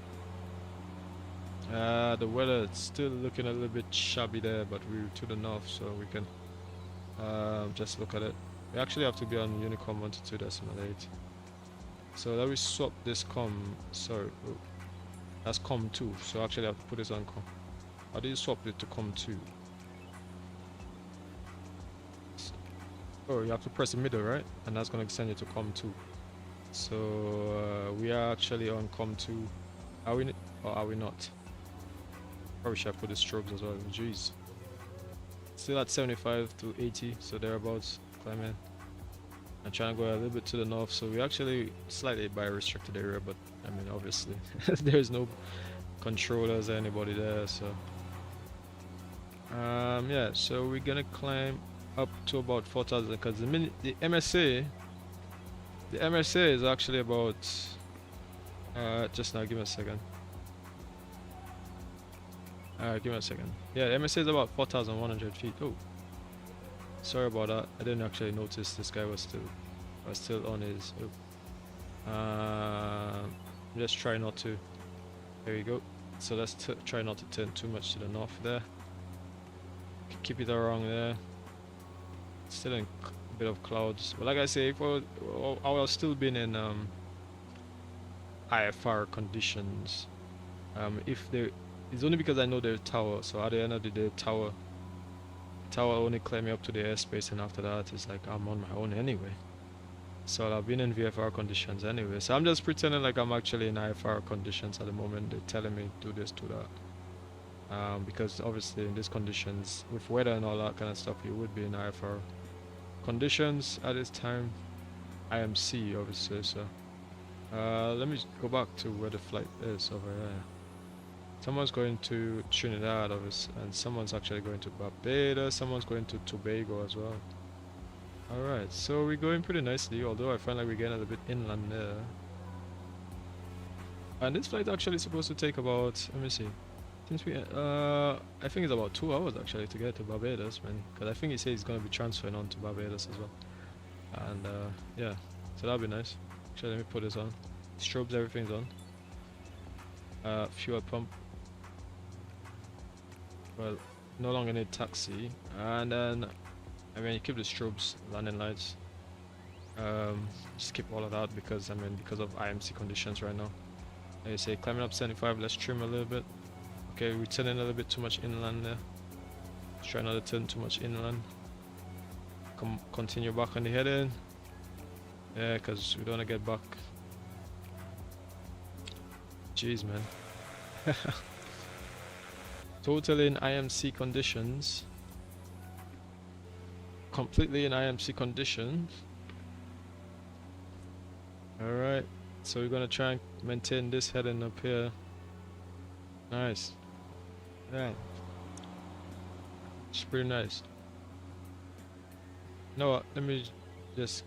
The weather is still looking a little bit shabby there, but we're to the north, so we can just look at it. We actually have to be on Unicom 122.8. So let me swap this sorry, oh, that's COM 2, so actually I have to put this on COM. How do you swap it to COM 2? Oh, you have to press the middle, right? And that's going to send you to COM 2. So we are actually on COM 2. Are we, or are we not? Probably should have put the strobes as well. Jeez. Still at 75 to 80, so thereabouts, climbing. I'm trying to go a little bit to the north, so we actually slightly by a restricted area, but I mean obviously there's no controllers or anybody there, so yeah, so we're gonna climb up to about 4,000 because the MSA is actually about just now, give me a second. Give me a second. Yeah, the MSA is about 4,100 feet. Oh, sorry about that. I didn't actually notice this guy was still on his. Oh. Just try not to. There you go. So let's try not to turn too much to the north there. Keep it around there. Still in a bit of clouds, but like I say, if I was still been in IFR conditions. If there, it's only because I know there's tower. So at the end of the day, tower only clear me up to the airspace, and after that, it's like I'm on my own anyway. So I've been in VFR conditions anyway. So I'm just pretending like I'm actually in IFR conditions at the moment. They're telling me do this, do that. Because obviously in these conditions, with weather and all that kind of stuff, you would be in IFR conditions at this time. IMC obviously. So let me go back to where the flight is over here. Someone's going to Trinidad obviously, and someone's actually going to Barbados. Someone's going to Tobago as well. Alright, so we're going pretty nicely, although I find like we're getting a little bit inland there. And this flight actually supposed to take about, let me see, since we I think it's about 2 hours actually to get to Barbados, man, because I think he says he's going to be transferring on to Barbados as well. And yeah, so that'll be nice. Actually, let me put this on. Strobes, everything's on. Fuel pump, well, no longer need taxi. And then I mean, you keep the strobes, landing lights, just keep all of that because I mean, because of IMC conditions right now. Like I say, climbing up 75, let's trim a little bit. Okay, we're turning a little bit too much inland there. Let's try not to turn too much inland. Continue back on the heading. Yeah, because we don't want to get back. Jeez, man. Totally in IMC conditions. Completely in IMC conditions. Alright, so we're gonna try and maintain this heading up here. Nice. Yeah, it's pretty nice. You know what, let me just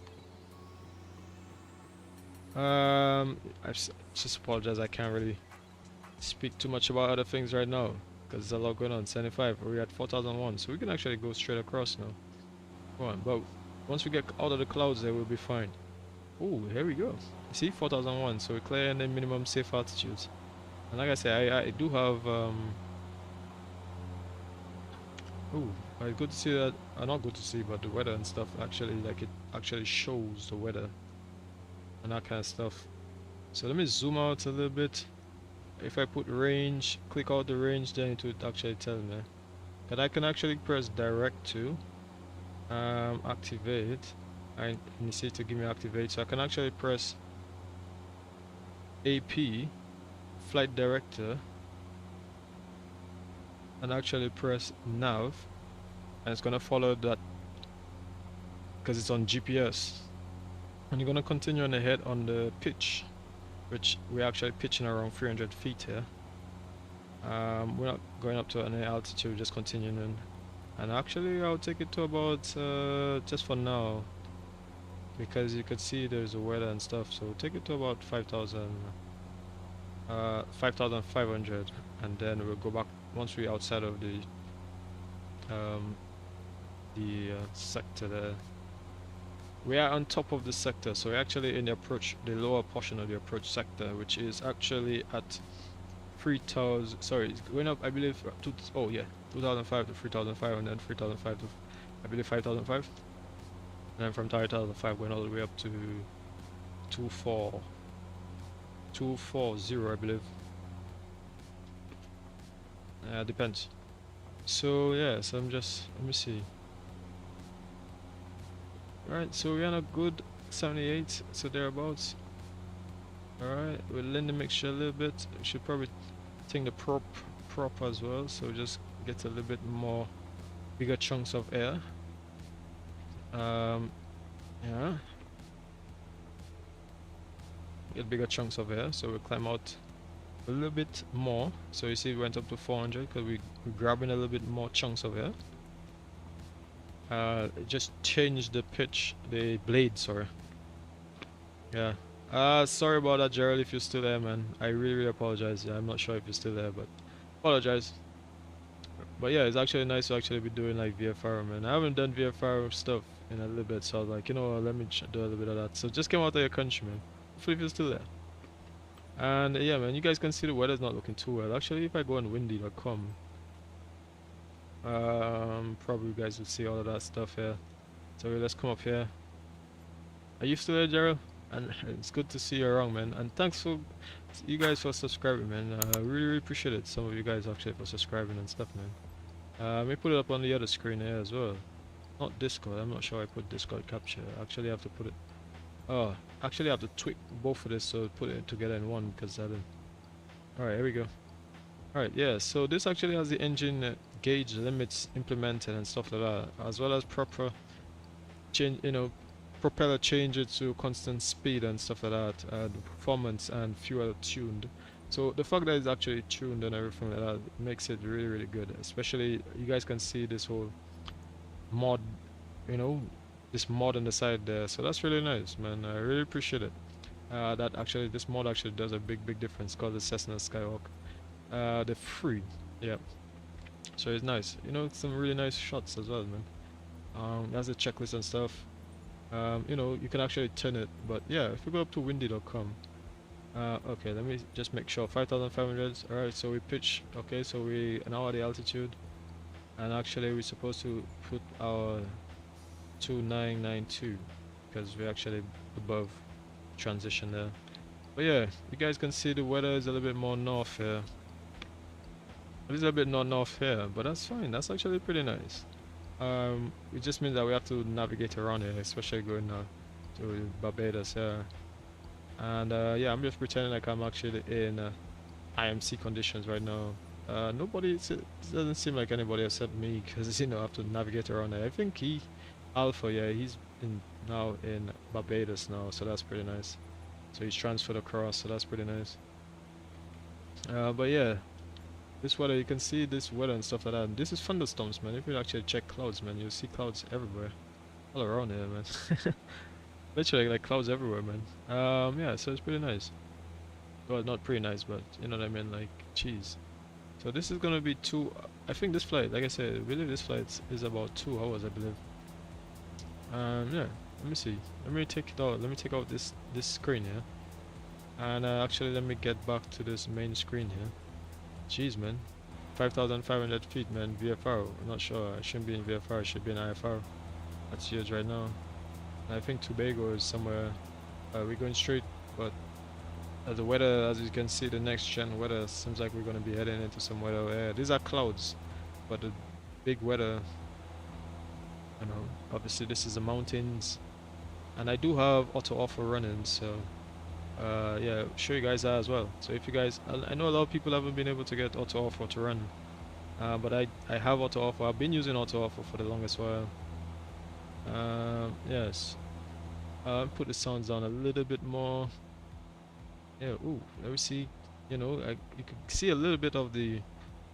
I just apologize, I can't really speak too much about other things right now because there's a lot going on. 75, we're at 4001, so we can actually go straight across now. Go on, but once we get out of the clouds there, we'll be fine. Oh, here we go. See, 4001, so we're clearing the minimum safe altitudes. And like I say, I do have oh, it's good to see that. Not good to see, but the weather and stuff actually, like, it actually shows the weather and that kind of stuff. So let me zoom out a little bit. If I put range, click out the range, then it would actually tell me. But I can actually press direct to activate, and you see to give me activate. So I can actually press AP flight director and actually press nav, and it's gonna follow that because it's on GPS. And you're gonna continue on ahead on the pitch, which we're actually pitching around 300 feet here. We're not going up to any altitude, just continuing. And actually I'll take it to about just for now, because you could see there's a weather and stuff, so take it to about 5,500, and then we'll go back once we're outside of the sector there. We are on top of the sector, so we're actually in the approach, the lower portion of the approach sector, which is actually at 3,000. Sorry, it's going up, I believe. 2005 to 3,005, and then 3,005 to, I believe, 5,005, and then from 5,005 going all the way up to 240, I believe. Depends. So yeah, so I'm just, let me see. Alright, so we're on a good 78, so thereabouts. Alright, we'll lean the mixture a little bit. We should probably take the prop as well, so just get a little bit more bigger chunks of air. Yeah, get bigger chunks of air, so we'll climb out a little bit more. So you see we went up to 400 because we're grabbing a little bit more chunks of air. Just change the pitch, the blade, sorry. Yeah. Sorry about that, Gerald, if you're still there, man. I really apologize. Yeah, I'm not sure if you're still there, but apologize. But yeah, it's actually nice to actually be doing like VFR, man. I haven't done VFR stuff in a little bit, so I was like, you know what, let me do a little bit of that. So just came out of your country, man. Hopefully if you're still there. And yeah, man, you guys can see the weather's not looking too well. Actually, if I go on windy.com, probably you guys will see all of that stuff here. So let's come up here. Are you still there, Gerald? And it's good to see you around, man. And thanks for you guys for subscribing, man. Really, really appreciate it. Some of you guys actually for subscribing and stuff, man. Let me put it up on the other screen here as well. Not Discord. I'm not sure I put Discord capture. Actually, I have to put it. Oh, actually, I have to tweak both of this so put it together in one because I didn't. All right, here we go. All right, yeah. So this actually has the engine gauge limits implemented and stuff like that, as well as proper change. Propeller changer to constant speed and stuff like that, the performance and fuel tuned. So the fact that it's actually tuned and everything like that makes it really, really good. Especially you guys can see this whole mod, this mod on the side there. So that's really nice, man. I really appreciate it. That actually this mod actually does a big, big difference. Called the Cessna Skyhawk. The free, yeah. So it's nice. Some really nice shots as well, man. That's the checklist and stuff. You can actually turn it, but yeah, if we go up to windy.com, okay, let me just make sure 5,500. All right, so we pitch. Okay, so we now at the altitude, and actually we're supposed to put our 2992 because we're actually above transition there. But yeah, you guys can see the weather is a little bit more north here. A little bit not north here, but that's fine. That's actually pretty nice. It just means that we have to navigate around here, especially going to Barbados here. And yeah, I'm just pretending like I'm actually in IMC conditions right now. Nobody, it doesn't seem like anybody except me, because I have to navigate around there. I think Alpha, yeah, he's now in Barbados now, so that's pretty nice. So he's transferred across, so that's pretty nice. But yeah. This weather, you can see this weather and stuff like that. And this is thunderstorms, man. If you actually check clouds, man, you'll see clouds everywhere. All around here, man. Literally, like clouds everywhere, man. Yeah, so it's pretty nice. Well, not pretty nice, but you know what I mean, like, cheese. So this is gonna be I think this flight, like I said, I believe this flight is about 2 hours, I believe. Yeah, let me see. Let me take it out. Let me take out this screen here. And actually, let me get back to this main screen here. Jeez, man. 5,500 feet, man. VFR. I'm not sure. I shouldn't be in VFR. I should be in IFR. That's huge right now. And I think Tobago is somewhere. We're going straight, but the weather, as you can see, the next gen weather seems like we're going to be heading into some weather. These are clouds, but the big weather, obviously this is the mountains. And I do have AutoOrtho running, so yeah, show you guys that as well. So if you guys, I know a lot of people haven't been able to get AutoOrtho to run, but I have AutoOrtho. I've been using AutoOrtho for the longest while. Yes, put the sounds down a little bit more. Yeah, ooh, let me see. You can see a little bit of the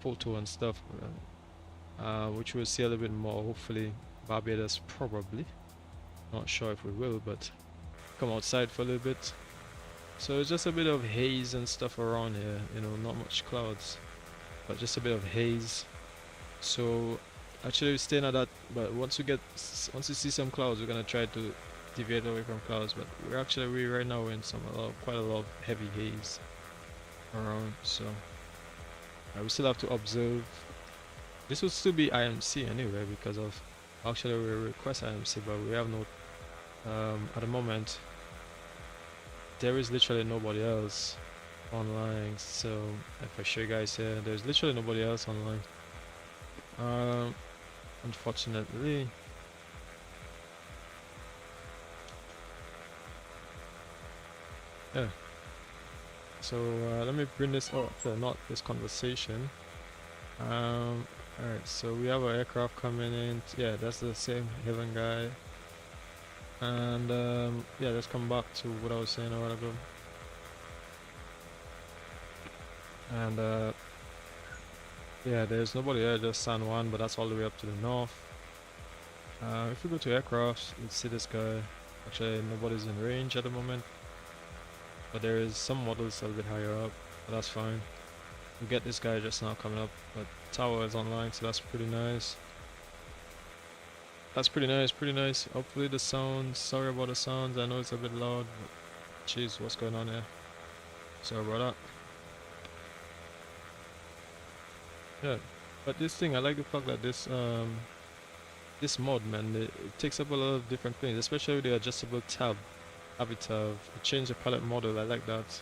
photo and stuff, which we'll see a little bit more. Hopefully, Barbados probably. Not sure if we will, but come outside for a little bit. So it's just a bit of haze and stuff around here, not much clouds, but just a bit of haze. So actually we're staying at that, but once you see some clouds, we're gonna try to deviate away from clouds. But we right now in quite a lot of heavy haze around. So we still have to observe. This will still be IMC anyway because of actually we request IMC, but we have no at the moment. There is literally nobody else online, so if I show you guys here, there's literally nobody else online. Unfortunately. Yeah. So let me bring this up, not this conversation. Alright, so we have our aircraft coming in. Yeah, that's the same Heaven guy. And yeah, let's come back to what I was saying a while ago. And yeah, there's nobody there, just San Juan, but that's all the way up to the north. If we go to aircraft, you'll see this guy. Actually, nobody's in range at the moment, but there is some models a little bit higher up, but that's fine. We get this guy just now coming up, but tower is online, so that's pretty nice. That's pretty nice. Hopefully the sounds, sorry about the sounds, I know it's a bit loud, but jeez, what's going on here? Sorry about that. Yeah, but this thing, I like the fact that this mod, man, it takes up a lot of different things, especially with the adjustable tab. Change the palette model. I like that.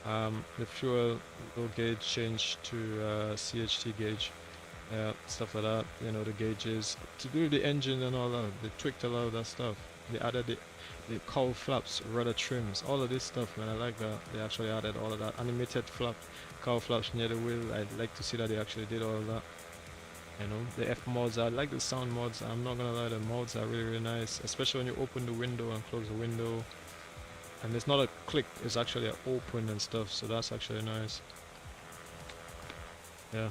The fuel low gauge changed to CHT gauge. Yeah, stuff like that. You know, the gauges to do with the engine and all that. They tweaked a lot of that stuff. They added the cowl flaps, rudder trims, all of this stuff, man. I like that. They actually added all of that animated cowl flaps near the wheel. I'd like to see that they actually did all of that. You know, the F mods. I like the sound mods. I'm not gonna lie, the mods are really nice, especially when you open the window and close the window. And it's not a click; it's actually an open and stuff. So that's actually nice. Yeah.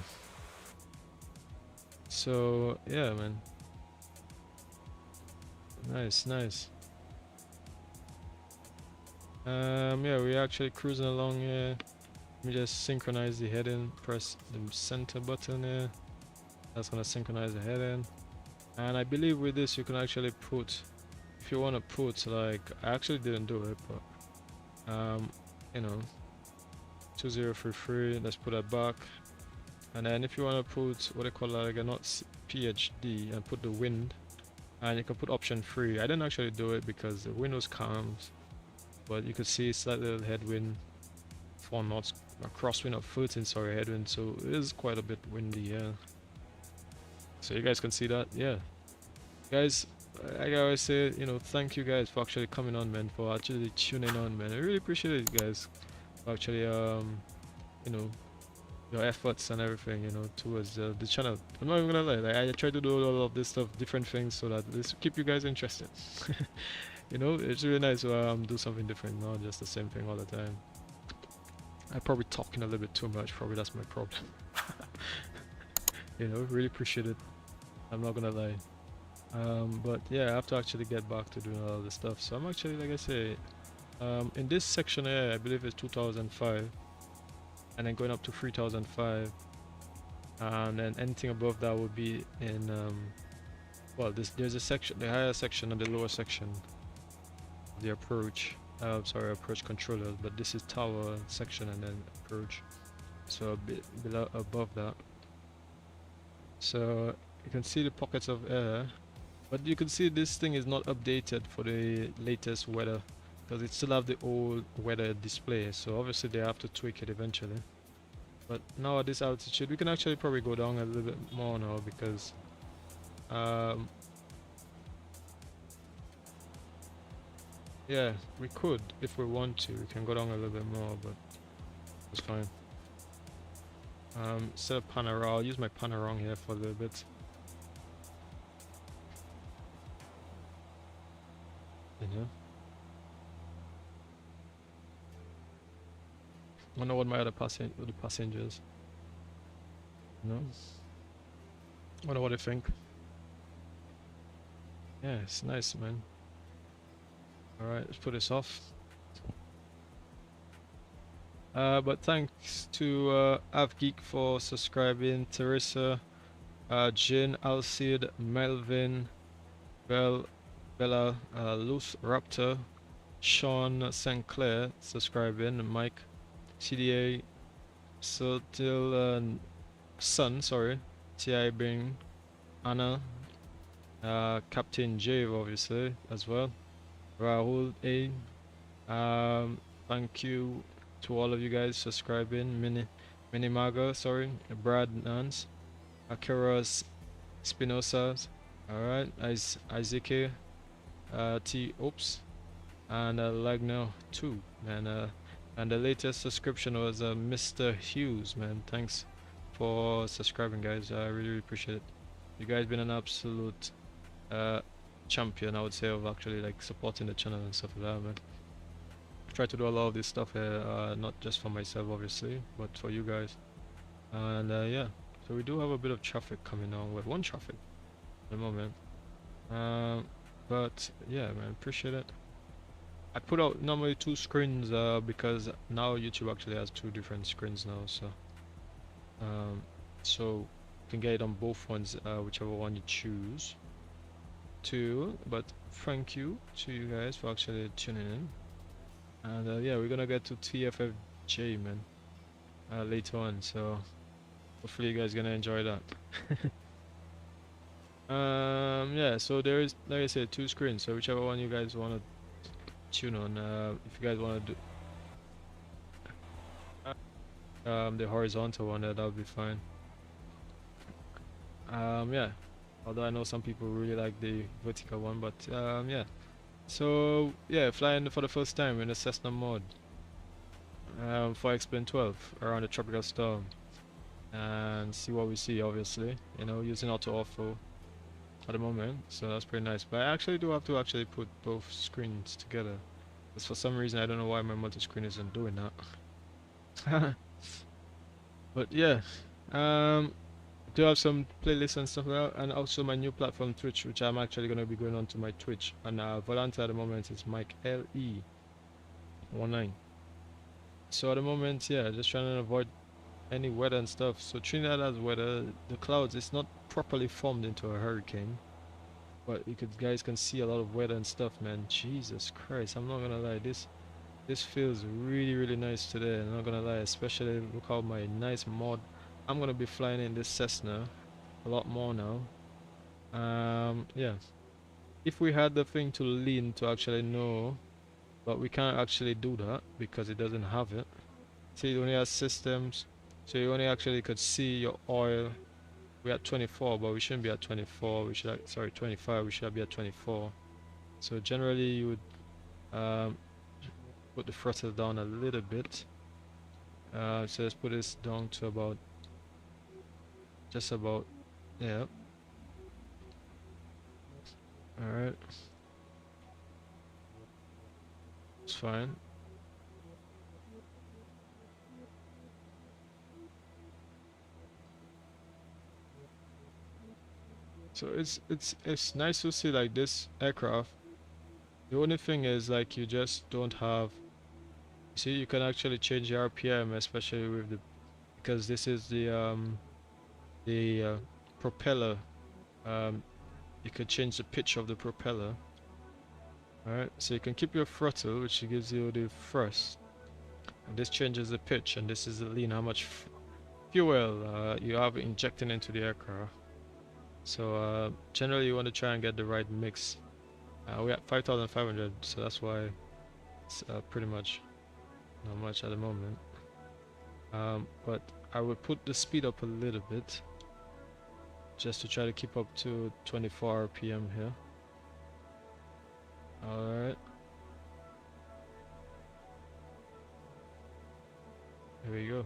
So yeah, man. Nice. Yeah, we're actually cruising along here. Let me just synchronize the heading. Press the center button here. That's gonna synchronize the heading. And I believe with this you can actually put, if you want to put, like, I actually didn't do it, but you know, 2033. Let's put that back. And then if you want to put what they call like a not PhD and put the wind, and you can put option 3. I didn't actually do it because the wind was calm, but you could see slight little headwind, 4 knots, a crosswind of 13, sorry, headwind, so it is quite a bit windy. Yeah, so you guys can see that. Yeah, guys, like I always say, you know, thank you guys for actually coming on, man, for actually tuning on, man. I really appreciate it, guys, for actually you know, your efforts and everything, you know, towards the channel. I'm not even gonna lie, like, I try to do all of this stuff, different things, so that this keep you guys interested. You know, it's really nice to do something different, not just the same thing all the time. I'm probably talking a little bit too much, probably that's my problem. You know, really appreciate it, I'm not gonna lie. But yeah, I have to actually get back to doing all this stuff, so I'm actually, like I say, in this section here, I believe it's 2005, and then going up to 3005, and then anything above that would be in well, there's a section, the higher section and the lower section, the approach, approach controller, but this is tower section and then approach, so a bit below, above that. So you can see the pockets of air, but you can see this thing is not updated for the latest weather, because it still have the old weather display, so obviously they have to tweak it eventually. But now at this altitude we can actually probably go down a little bit more now, because yeah, we could, if we want to, we can go down a little bit more, but it's fine. Set up pan around, I'll use my pan around here for a little bit. You know, wonder what my other passengers, you know, wonder what they think. Yeah, it's nice, man. Alright, let's put this off. But thanks to AvGeek for subscribing, Teresa, Jin, Alcid, Melvin, Bella, Luce Raptor, Sean St. Clair subscribing, Mike, CDA, Sotil Sun, sorry, TI Bing, Anna, Captain Jave obviously as well, Rahul A. Thank you to all of you guys subscribing, Mini Maga, sorry, Brad Nance, Akira's Spinosa's, alright, Isaac, T Oops, and Lagno 2, man. And the latest subscription was Mr. Hughes, man. Thanks for subscribing, guys. I really appreciate it. You guys been an absolute champion, I would say, of actually like supporting the channel and stuff like that, man. I try to do a lot of this stuff here, not just for myself obviously, but for you guys. And yeah, so we do have a bit of traffic coming on, with one traffic at the moment, but yeah, man, appreciate it. I put out normally 2 screens because now YouTube actually has 2 different screens now, so you can get it on both ones, whichever one you choose to. But thank you to you guys for actually tuning in, and yeah, we're gonna get to J, man, later on. So hopefully you guys gonna enjoy that. Yeah, so there is, like I said, 2 screens, so whichever one you guys want to tune on. If you guys want to do the horizontal one, that'll be fine. Yeah, although I know some people really like the vertical one, but yeah. So yeah, flying for the first time in a Cessna Mod for Xplane 12 around the tropical storm, and see what we see. Obviously, you know, using AutoOrtho at the moment, so that's pretty nice. But I actually do have to actually put both screens together, because for some reason I don't know why my multi-screen isn't doing that. But yeah, do have some playlists and stuff like that, and also my new platform Twitch, which I'm actually going to be going on to my Twitch. And Volanta at the moment is MikeLE19. So at the moment, yeah, just trying to avoid any weather and stuff. So Trinidad's weather, the clouds, it's not properly formed into a hurricane, but you guys can see a lot of weather and stuff, man. Jesus Christ, I'm not gonna lie, this feels really nice today. I'm not gonna lie, especially look how my nice mod. I'm gonna be flying in this Cessna a lot more now. Yeah, if we had the thing to lean to actually know, but we can't actually do that because it doesn't have it. See, it only has systems, so you only actually could see your oil. We're at 24, but we shouldn't be at 24. We should, sorry, 25. We should be at 24. So generally, you would put the throttle down a little bit. So let's put this down to about, just about, yeah. All right, it's fine. So it's nice to see like this aircraft. The only thing is like you just don't have. See, you can actually change the RPM, especially with the, because this is the propeller. You could change the pitch of the propeller. Alright, so you can keep your throttle, which gives you the thrust, and this changes the pitch, and this is the lean, how much fuel you have injecting into the aircraft. So generally you want to try and get the right mix. We're at 5,500, so that's why it's pretty much not much at the moment. But I would put the speed up a little bit, just to try to keep up to 24 RPM here. Alright. There we go.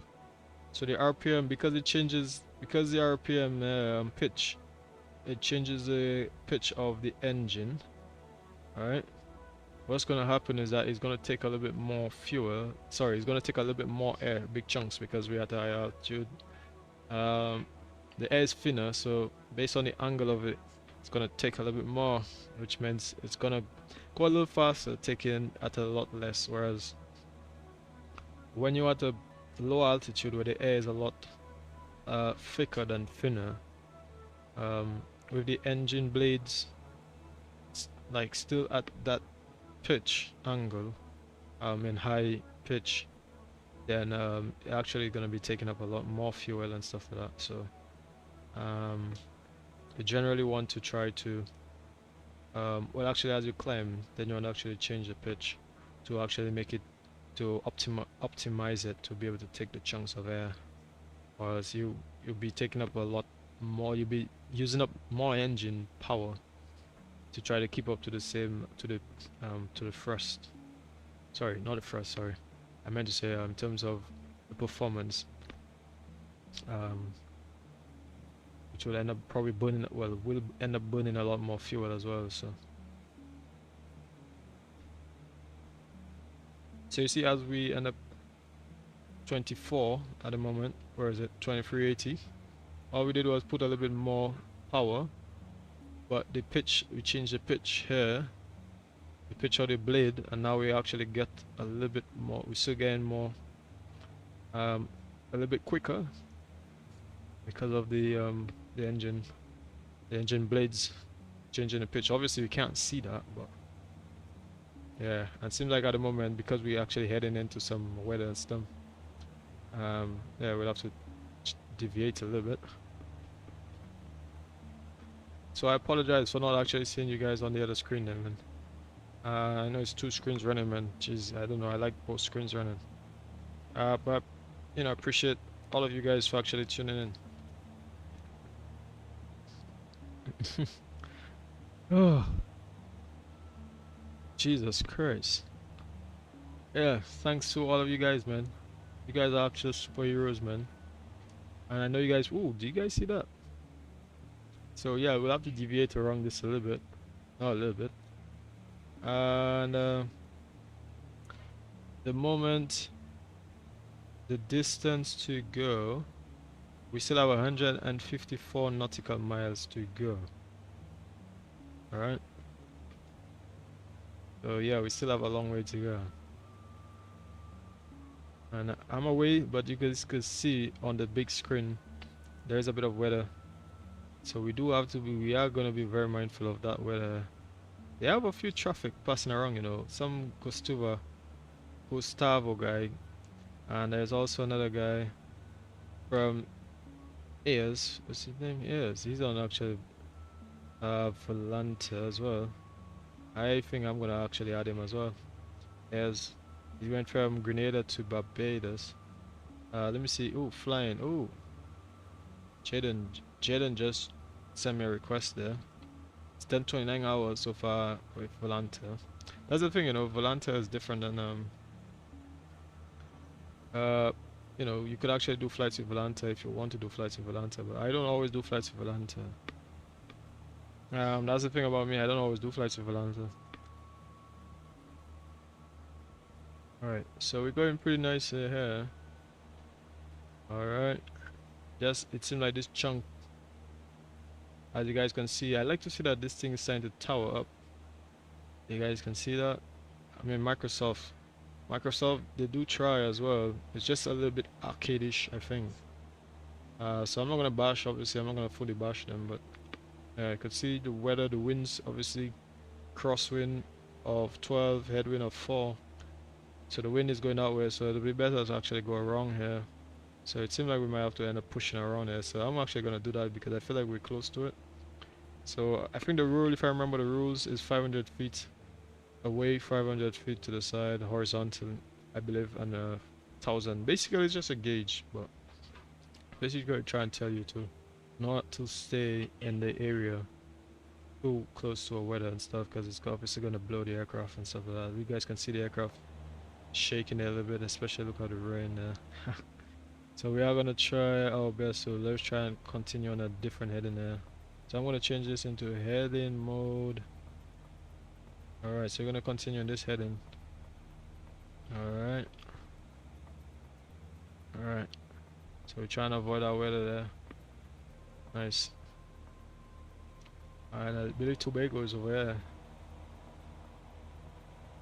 So the RPM, because it changes, because the RPM pitch, it changes the pitch of the engine. Alright. What's gonna happen is that it's gonna take a little bit more fuel. Sorry, it's gonna take a little bit more air, big chunks, because we're at high altitude. The air is thinner, so based on the angle of it, it's gonna take a little bit more, which means it's gonna go a little faster, taking at a lot less. Whereas when you're at a low altitude where the air is a lot thicker than thinner, with the engine blades like still at that pitch angle, in high pitch, then actually gonna be taking up a lot more fuel and stuff like that. So you generally want to try to well, actually, as you climb, then you want to actually change the pitch to actually make it, to optimize it to be able to take the chunks of air, or else you'll be taking up a lot more, you'll be using up more engine power to try to keep up to the same, to the thrust. Sorry, not the thrust, sorry, I meant to say in terms of the performance, which will end up probably burning, well, will end up burning a lot more fuel as well. So you see, as we end up 24 at the moment, where is it, 2380, all we did was put a little bit more power, but the pitch, we changed the pitch here, the pitch of the blade, and now we actually get a little bit more, we're still getting more, a little bit quicker, because of the engine blades changing the pitch. Obviously we can't see that, but yeah, and it seems like at the moment, because we're actually heading into some weather and stuff, Yeah, we'll have to deviate a little bit. So I apologize for not actually seeing you guys on the other screen then, man. I know it's 2 screens running, man. Jeez, I don't know. I like both screens running. But you know, I appreciate all of you guys for actually tuning in. Oh, Jesus Christ. Yeah, thanks to all of you guys, man. You guys are actual superheroes, man. And I know you guys. Ooh, do you guys see that? So yeah, we'll have to deviate around this a little bit. Not a little bit. And the moment, the distance to go, we still have 154 nautical miles to go. Alright. So yeah, we still have a long way to go. And I'm away, but you guys could see on the big screen there's a bit of weather. So we do have to be, we are going to be very mindful of that weather. They have a few traffic passing around, you know, some Gustavo guy, and there's also another guy from Ayers. What's his name? Ayers. He's on actually Volanta as well. I think I'm gonna actually add him as well. Ayers. He went from Grenada to Barbados. Let me see. Oh, flying. Oh, Jaden just sent me a request there. It's done 29 hours so far with Volanta. That's the thing, you know, Volanta is different than you know, you could actually do flights with Volanta if you want to do flights with Volanta, but I don't always do flights with Volanta. That's the thing about me, I don't always do flights with Volanta. Alright, so we're going pretty nice here. Alright. Yes, it seems like this chunk, as you guys can see, I like to see that this thing is starting to tower up. You guys can see that. I mean, Microsoft, they do try as well. It's just a little bit arcade-ish, I think. So I'm not gonna bash, obviously I'm not gonna fully bash them, but I could see the weather, the winds, obviously crosswind of 12, headwind of 4. So the wind is going that way, so it'll be better to actually go around here. So it seems like we might have to end up pushing around here. So I'm actually gonna do that because I feel like we're close to it. So I think the rule, if I remember the rules, is 500 feet away, 500 feet to the side, horizontal, I believe, and 1,000. Basically, it's just a gauge, but basically try and tell you to not to stay in the area too close to a weather and stuff, because it's obviously gonna blow the aircraft and stuff like that. You guys can see the aircraft shaking a little bit, especially look at the rain there. So we are gonna try our best. So let's try and continue on a different heading there. So I'm gonna change this into heading mode. Alright, so we're gonna continue in this heading. Alright. Alright. So we're trying to avoid our weather there. Nice. Alright, I believe Tobago is over there. Is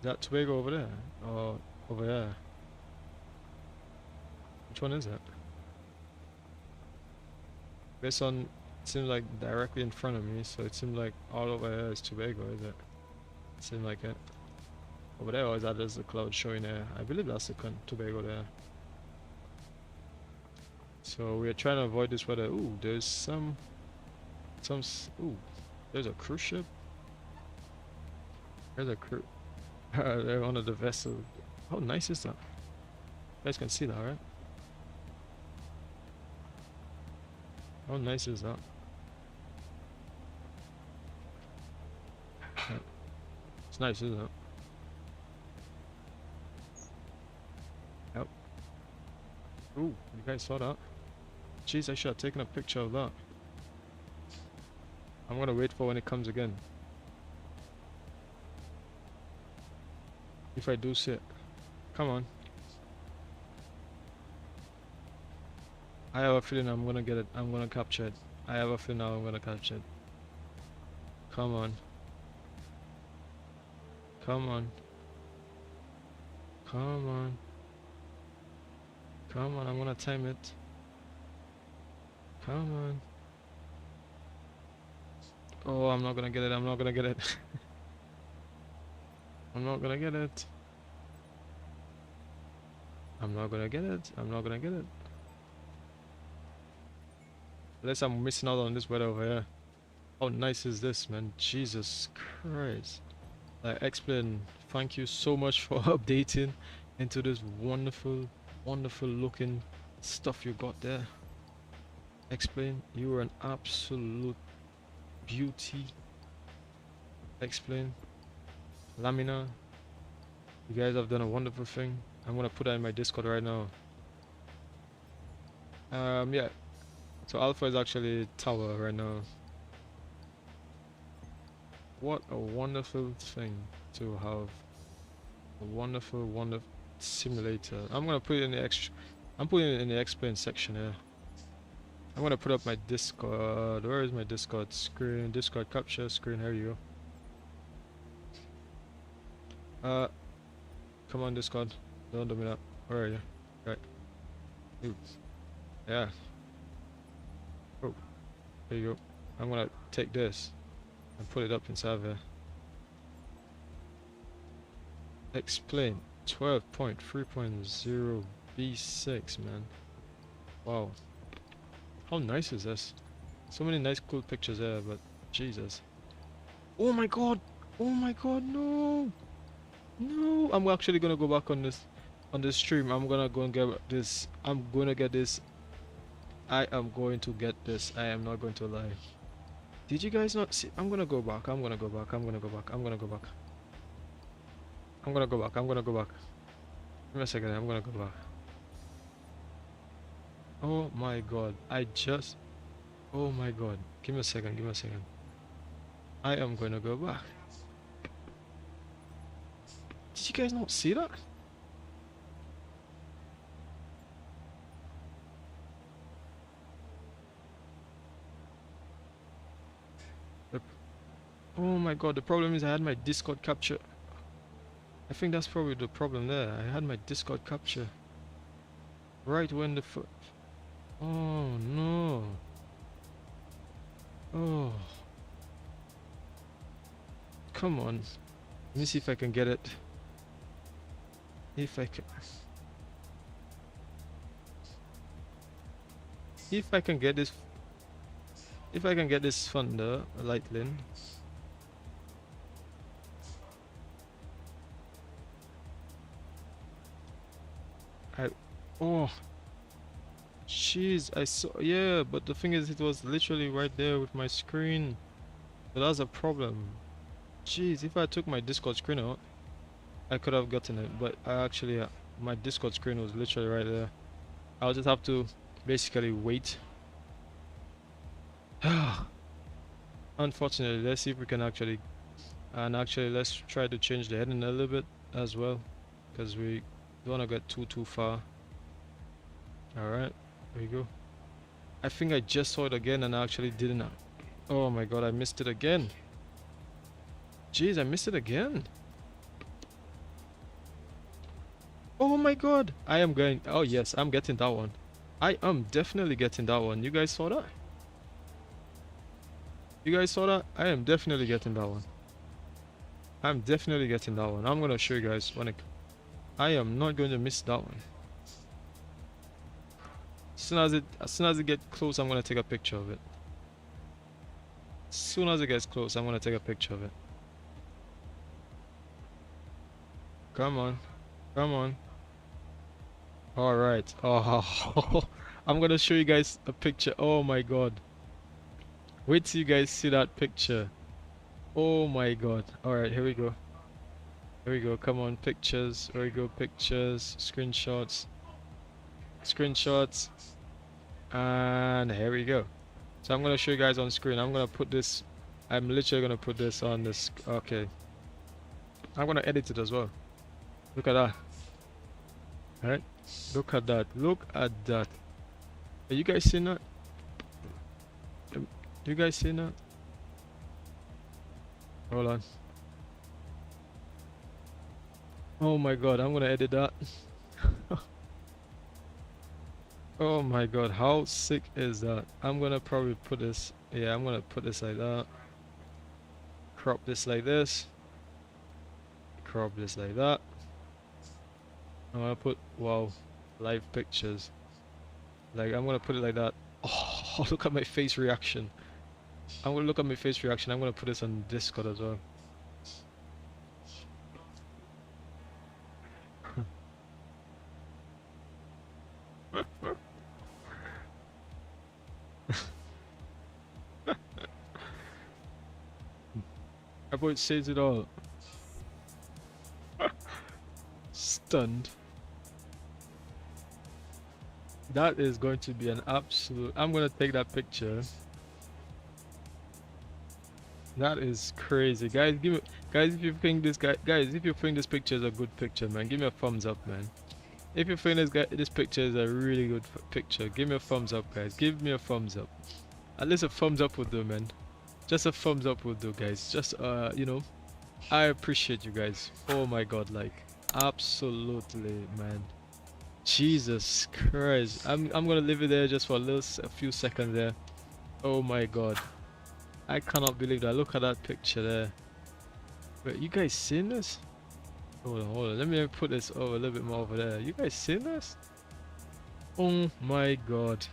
that Tobago over there? Or over there? Which one is that? This one seems like directly in front of me, so it seems like all over here is Tobago, is it? It seems like it. Over there, or is that just the cloud showing there? I believe that's the Tobago there. So we are trying to avoid this weather. Ooh, there's some. Ooh, there's a cruise ship. There's a cruise. They're on the vessel. How nice is that? You guys can see that, right? How nice is that? It's nice, isn't it? Yep. Ooh, you guys saw that? Jeez, I should have taken a picture of that. I'm gonna wait for when it comes again. If I do see it. Come on. I have a feeling I'm gonna get it. I'm gonna capture it. I have a feeling now I'm gonna capture it. Come on. Come on. Come on. Come on, I'm gonna time it. Come on. Oh, I'm not gonna get it. I'm not gonna get it. I'm not gonna get it. I'm not gonna get it. I'm not gonna get it. Unless I'm missing out on this weather over here. How nice is this, man? Jesus Christ. Like, Xplane, thank you so much for updating into this wonderful, wonderful looking stuff you got there. Xplane, you are an absolute beauty. Xplane, Lamina, you guys have done a wonderful thing. I'm gonna put that in my Discord right now. Yeah. So Alpha is actually tower right now. What a wonderful thing to have. A wonderful, wonderful simulator. I'm gonna put it in the I'm putting it in the Xplane section here. I'm gonna put up my Discord. Where is my Discord screen? Discord capture screen. Here you go. Come on, Discord. Don't do me that. Where are you? Right. Ooh. Yeah. Oh. There you go. I'm gonna take this and put it up inside there. Xplane 12.3.0 B6, man. Wow. How nice is this? So many nice cool pictures there, but Jesus. Oh my god! Oh my god, no! No! I'm actually gonna go back on this stream. I'm gonna go and get this. I'm gonna get this. I am going to get this. I am not going to lie. Did you guys not see? I'm gonna go back. I'm gonna go back. I'm gonna go back. I'm gonna go back. I'm gonna go back. I'm gonna go back. Give me a second. I'm gonna go back. Oh my god. Oh my god. Give me a second. Give me a second. I am gonna go back. Did you guys not see that? Oh my god, the problem is I had my Discord capture. I think that's probably the problem there. I had my Discord capture. Right when the oh no. Oh. Come on. Let me see if I can get it. If I can get this, if I can get this Thunder Lightning. Oh jeez, I saw, yeah, but the thing is it was literally right there with my screen. But that's a problem. Jeez, if I took my Discord screen out, I could have gotten it, but I actually my Discord screen was literally right there. I'll just have to basically wait. Unfortunately, let's see if we can actually, and actually let's try to change the heading a little bit as well, because we don't want to get too far. Alright, there you go. I think I just saw it again and I actually didn't. Oh my god, I missed it again. Jeez, I missed it again. Oh my god, I am going. Oh yes, I'm getting that one. I am definitely getting that one. You guys saw that? You guys saw that? I am definitely getting that one. I'm definitely getting that one. I'm gonna show you guys when I am not going to miss that one. As soon as it gets close, I'm gonna take a picture of it. As soon as it gets close, I'm gonna take a picture of it. Come on, come on. All right. Oh, I'm gonna show you guys a picture. Oh my god. Wait till you guys see that picture. Oh my god. All right, here we go. Here we go. Come on, pictures. Here we go. Pictures, screenshots. Screenshots, and here we go. So I'm gonna show you guys on screen. I'm gonna put this, I'm literally gonna put this on this. Okay, I'm gonna edit it as well. Look at that. All right, look at that. Look at that. Are you guys seeing that? You guys seeing that? Hold on. Oh my god, I'm gonna edit that. Oh my god, how sick is that? I'm gonna probably put this, yeah, I'm gonna put this like that. Crop this like this. Crop this like that. I'm gonna put wow, live pictures. Like I'm gonna put it like that. Oh, look at my face reaction. I'm gonna look at my face reaction. I'm gonna put this on Discord as well. How about it says it all? Stunned. That is going to be an absolute. I'm gonna take that picture. That is crazy, guys. Give me, guys, if you think this guys, if you think this picture is a good picture, man, give me a thumbs up, man. If you think this picture is a really good picture, give me a thumbs up, guys. Give me a thumbs up. At least a thumbs up would do, man. Just a thumbs up would do, guys. Just you know, I appreciate you guys. Oh my God, like absolutely, man. Jesus Christ. I'm gonna leave it there just for a few seconds there. Oh my God. I cannot believe that. Look at that picture there. Wait, you guys seen this? Hold on. Let me put this over a little bit more over there. You guys seen this? Oh my God.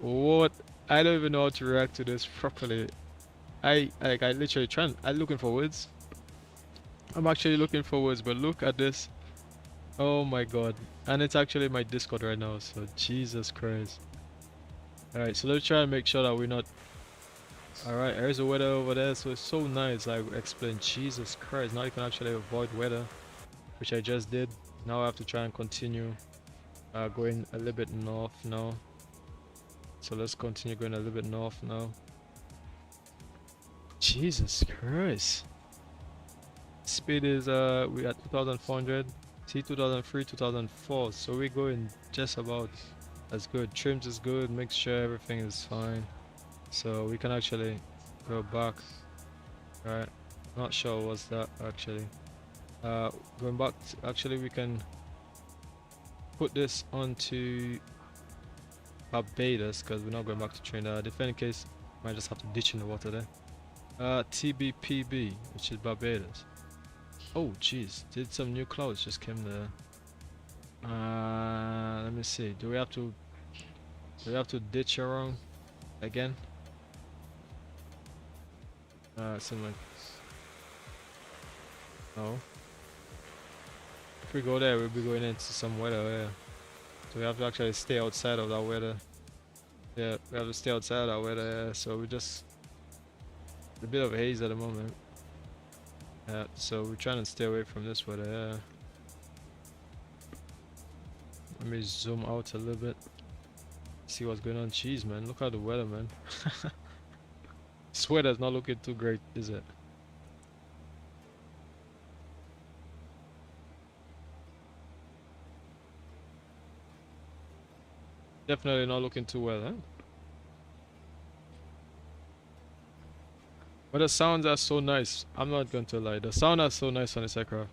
What? I don't even know how to react to this properly. I literally I'm looking for words. I'm actually looking for words, but look at this. Oh my God. And it's actually my Discord right now, so Jesus Christ. Alright, so let's try and make sure that we're not. Alright, there's the weather over there, so it's so nice. Like explain, Jesus Christ. Now you can actually avoid weather, which I just did. Now I have to try and continue going a little bit north now. So let's continue going a little bit north now. Jesus Christ. Speed is we at 2400. See 2003, 2004. So we're going just about as good. Trims is good. Make sure everything is fine. So we can actually go back. Right. Not sure what's that actually. Going back. Actually, we can put this onto Barbados because we're not going back to Trinidad. If any case, might just have to ditch in the water there. TBPB, which is Barbados. Oh jeez, did some new clouds just came there. Let me see. Do we have to ditch around again? Something like no. If we go there, we'll be going into some weather. Yeah. So we have to actually stay outside of that weather. Yeah, we have to stay outside of that weather. Yeah. So we just a bit of a haze at the moment. Yeah, so we're trying to stay away from this weather. Yeah. Let me zoom out a little bit. See what's going on. Jeez, man, look at the weather, man. This weather's not looking too great, is it? Definitely not looking too well, huh? But the sounds are so nice. I'm not going to lie. The sound are so nice on this aircraft.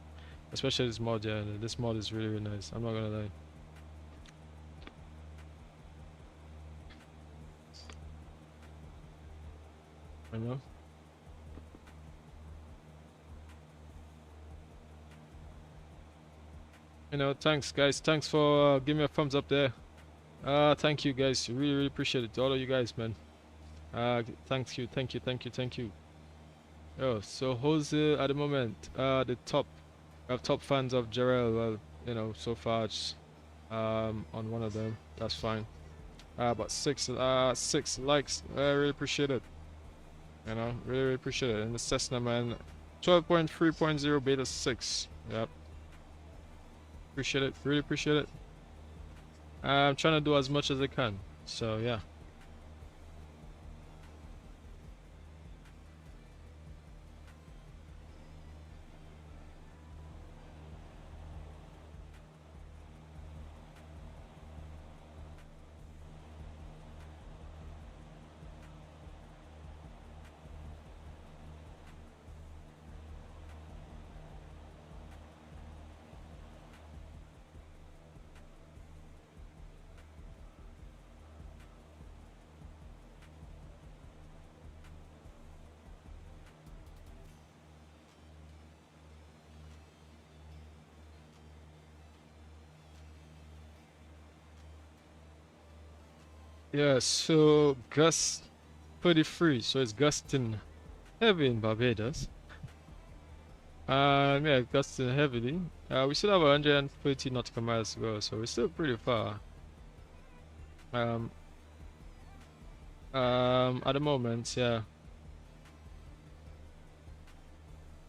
Especially this mod, yeah. This mod is really, really nice. I'm not gonna lie. I know. You know, thanks guys. Thanks for giving me a thumbs up there. Thank you guys. Really, really appreciate it. All of you guys, man. Thank you. Oh, so who's at the moment? The top. We have top fans of Jarrell. Well, you know, so far it's on one of them. That's fine. But six likes. I really appreciate it. You know, really, really appreciate it. And the Cessna, man, 12.3.0 beta 6. Yep. Appreciate it. Really appreciate it. I'm trying to do as much as I can. So yeah. Yeah, so gust 33, so it's gusting heavy in Barbados. Yeah, gusting heavily. We still have 130 nautical miles to go, so we're still pretty far. Um, at the moment, yeah.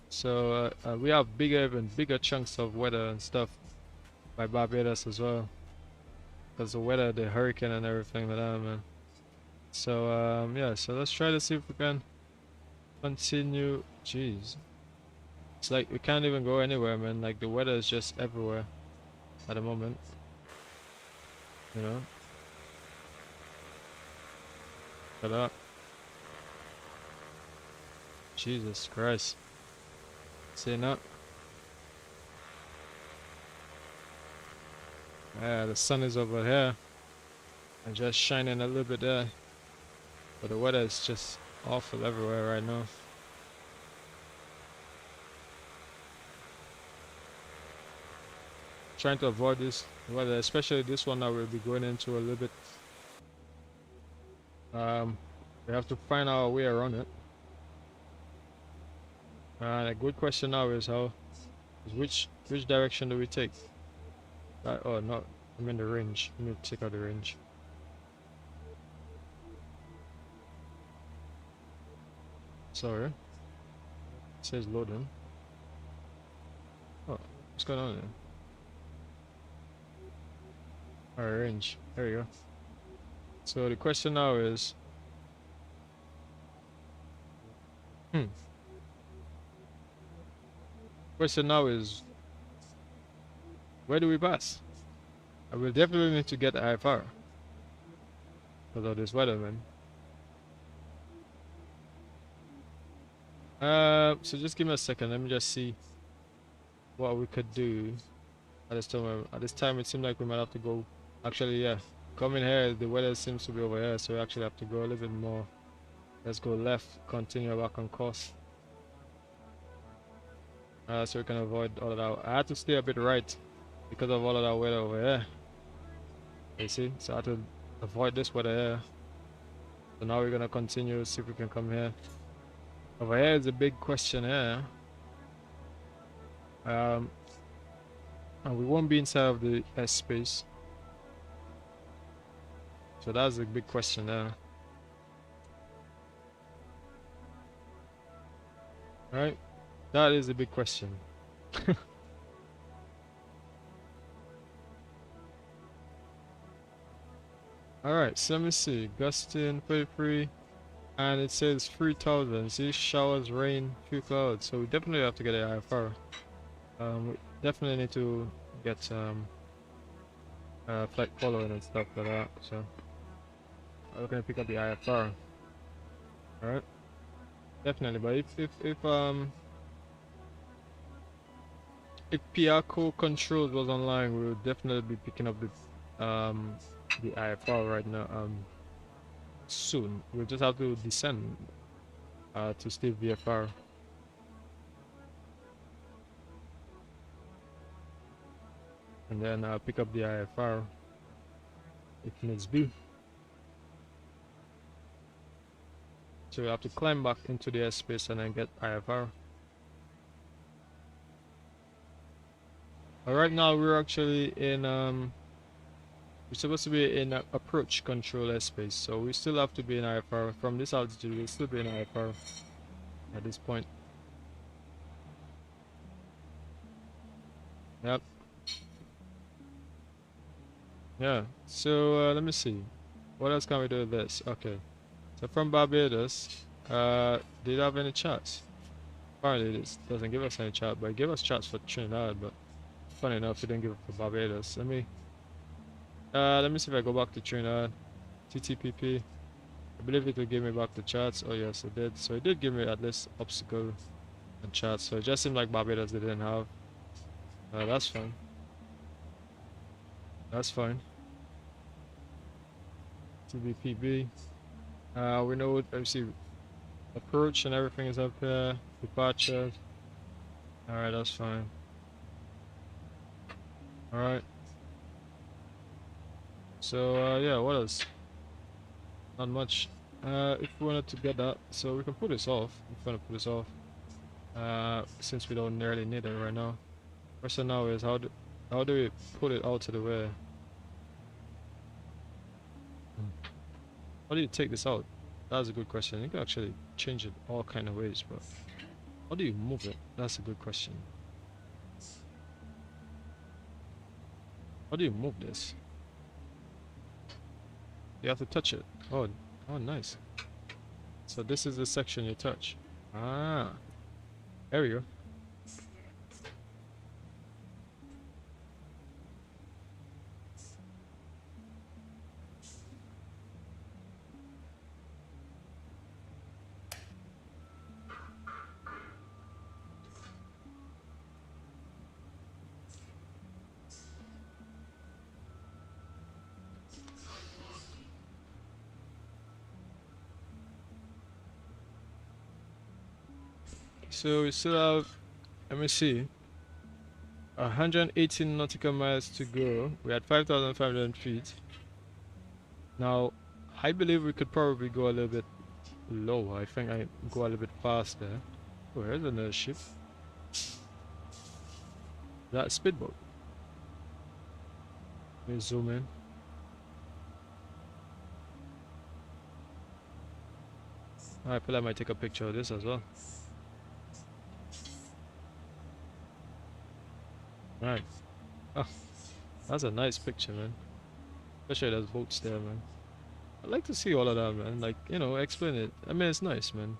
So we have even bigger chunks of weather and stuff by Barbados as well, because the weather, the hurricane and everything like that, man. So yeah, so let's try to see if we can continue. Jeez, it's like we can't even go anywhere, man. Like the weather is just everywhere at the moment, you know. Shut up. Jesus Christ. See now? Yeah, the sun is over here and just shining a little bit there. But the weather is just awful everywhere right now. Trying to avoid this weather, especially this one that we'll be going into a little bit. We have to find our way around it. A good question now is which direction do we take? Oh no, I'm in the range. Let me check out the range. Sorry. It says loading. Oh, what's going on there? Alright, range. There you go. So the question now is question now is where do we pass? I will definitely need to get IFR because of this weather, man. So just give me a second. Let me just see what we could do at this time. At this time, it seemed like we might have to go. Actually, yeah, coming here, the weather seems to be over here, so we actually have to go a little bit more. Let's go left, continue back on course. So we can avoid all of that. I had to stay a bit right because of all of that weather over here. You see, so I had to avoid this weather here. So now we're gonna continue, see if we can come here. Over here is a big question here. And we won't be inside of the airspace. So that's a big question there. Right? That is a big question. Alright, so let me see. Gustin 33. And it says 3000. See, showers, rain, few clouds. So we definitely have to get an IFR. We definitely need to get flight following and stuff like that. So we're gonna pick up the IFR. Alright. Definitely, but if PIARCO controls was online, we would definitely be picking up the IFR right now soon. We'll just have to descend to Steve VFR. And then pick up the IFR if needs be. So we have to climb back into the airspace and then get IFR. Right now we're actually in we're supposed to be in approach control airspace, so we still have to be in IFR. From this altitude we'll still be in IFR at this point. Yep. Yeah, so let me see. What else can we do with this? Okay. So from Barbados, did it have any chats? Apparently this doesn't give us any chat, but it gave us chats for Trinidad, but funny enough it didn't give it for Barbados. Let me see if I go back to Trinidad. TTPP. I believe it will give me back the chats. Oh yes it did. So it did give me at least obstacle and chats. So it just seemed like Barbados they didn't have. That's fine. That's fine. TBPB. We know let me see. Approach and everything is up here. Departure. Alright, that's fine. Alright. So yeah, what else? Not much. If we wanted to get that, so we can put this off. If we want to put this off, since we don't really need it right now. Question now is how do we put it out of the way? How do you take this out? That's a good question. You can actually change it all kind of ways, but how do you move it? That's a good question. How do you move this? You have to touch it. Oh, nice. So this is the section you touch. Ah, there we go. So we still have, let me see, 118 nautical miles to go. We're at 5,500 feet. Now, I believe we could probably go a little bit lower. I think I go a little bit faster. Oh, here's another ship. That speedboat. Let me zoom in. I feel I might take a picture of this as well. Right. Oh, that's a nice picture, man. Especially those boats there, man. I'd like to see all of that, man. Like, you know, explain it. I mean, it's nice, man.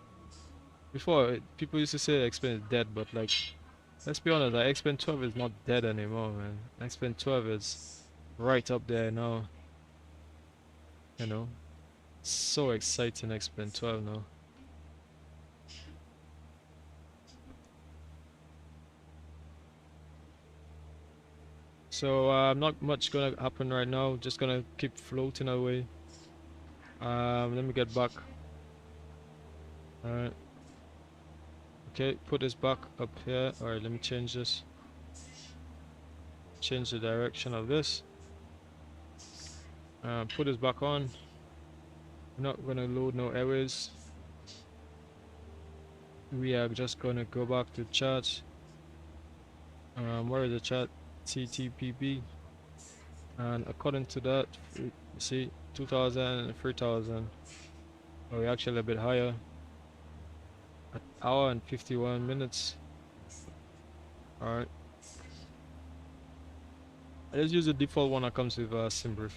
Before, people used to say Xplane is dead, but like, let's be honest, like, Xplane 12 is not dead anymore, man. Xplane 12 is right up there now. You know, so exciting, Xplane 12 now. So not much gonna happen right now. Just gonna keep floating away. Let me get back. All right. Okay, put this back up here. All right, let me change this. Change the direction of this. Put this back on. We're not gonna load no airways. We are just gonna go back to chat. Where is the chat? TTPP. And according to that, you see 2,000 and 3,000. Oh, we're actually a bit higher. An hour and 51 minutes. Alright. I just use the default one that comes with SimBrief.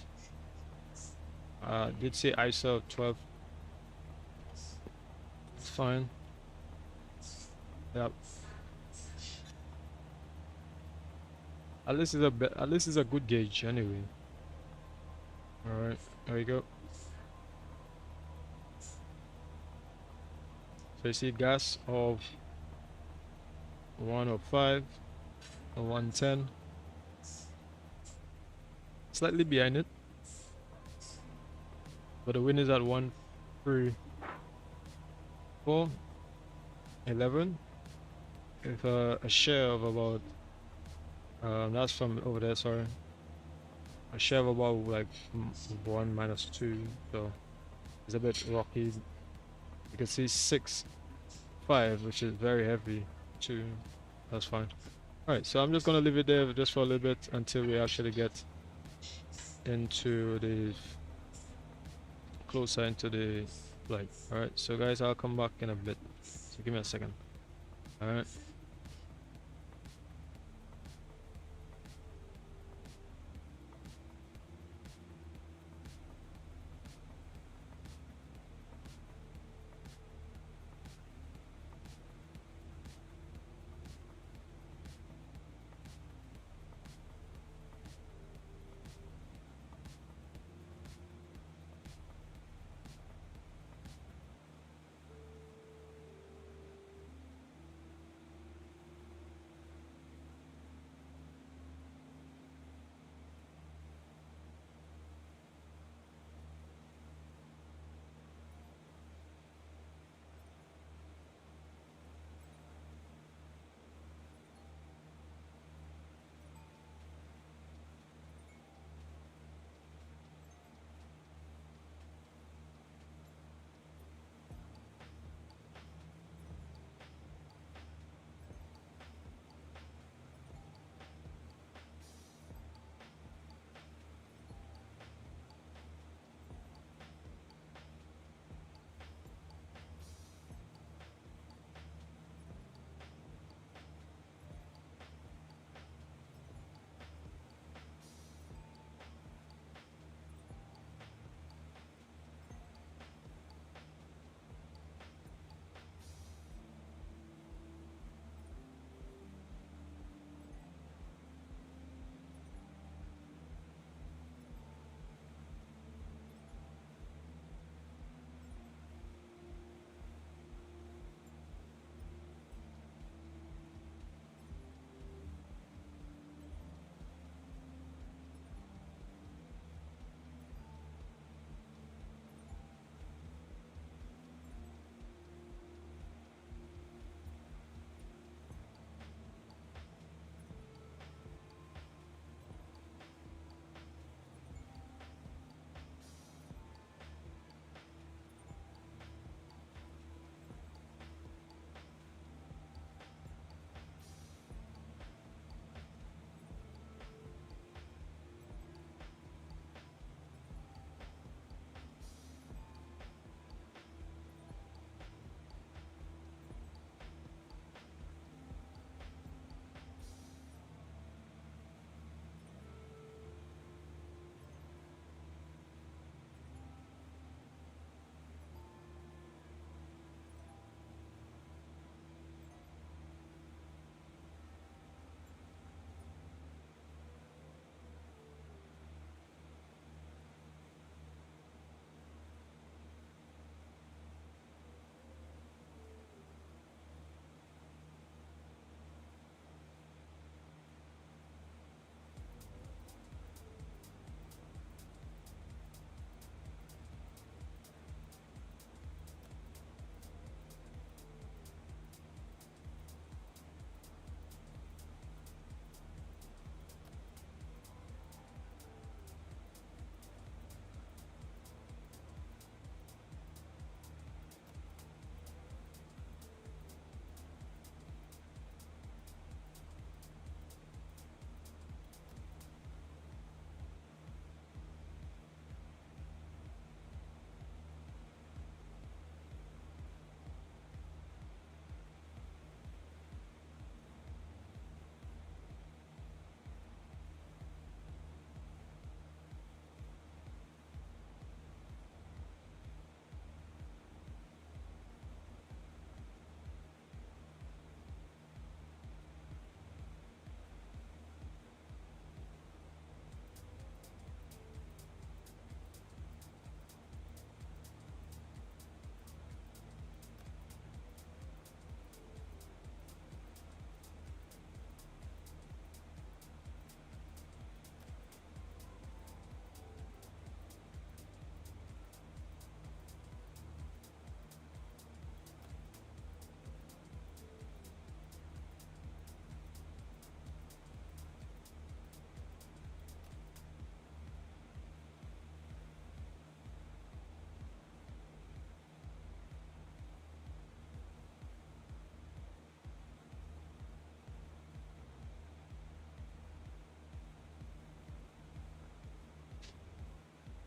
Did say ISO 12. It's fine. Yep. At least it's a good gauge anyway. Alright, there you go. So you see gas of 105 and 110. Slightly behind it. But the wind is at 134, 11. With a share of about that's from over there, sorry. A share of about like 1 minus 2, so it's a bit rocky. You can see 6, 5, which is very heavy. 2, that's fine. Alright, so I'm just gonna leave it there just for a little bit until we actually get into the closer into the flight. Alright, so guys, I'll come back in a bit. So give me a second. Alright.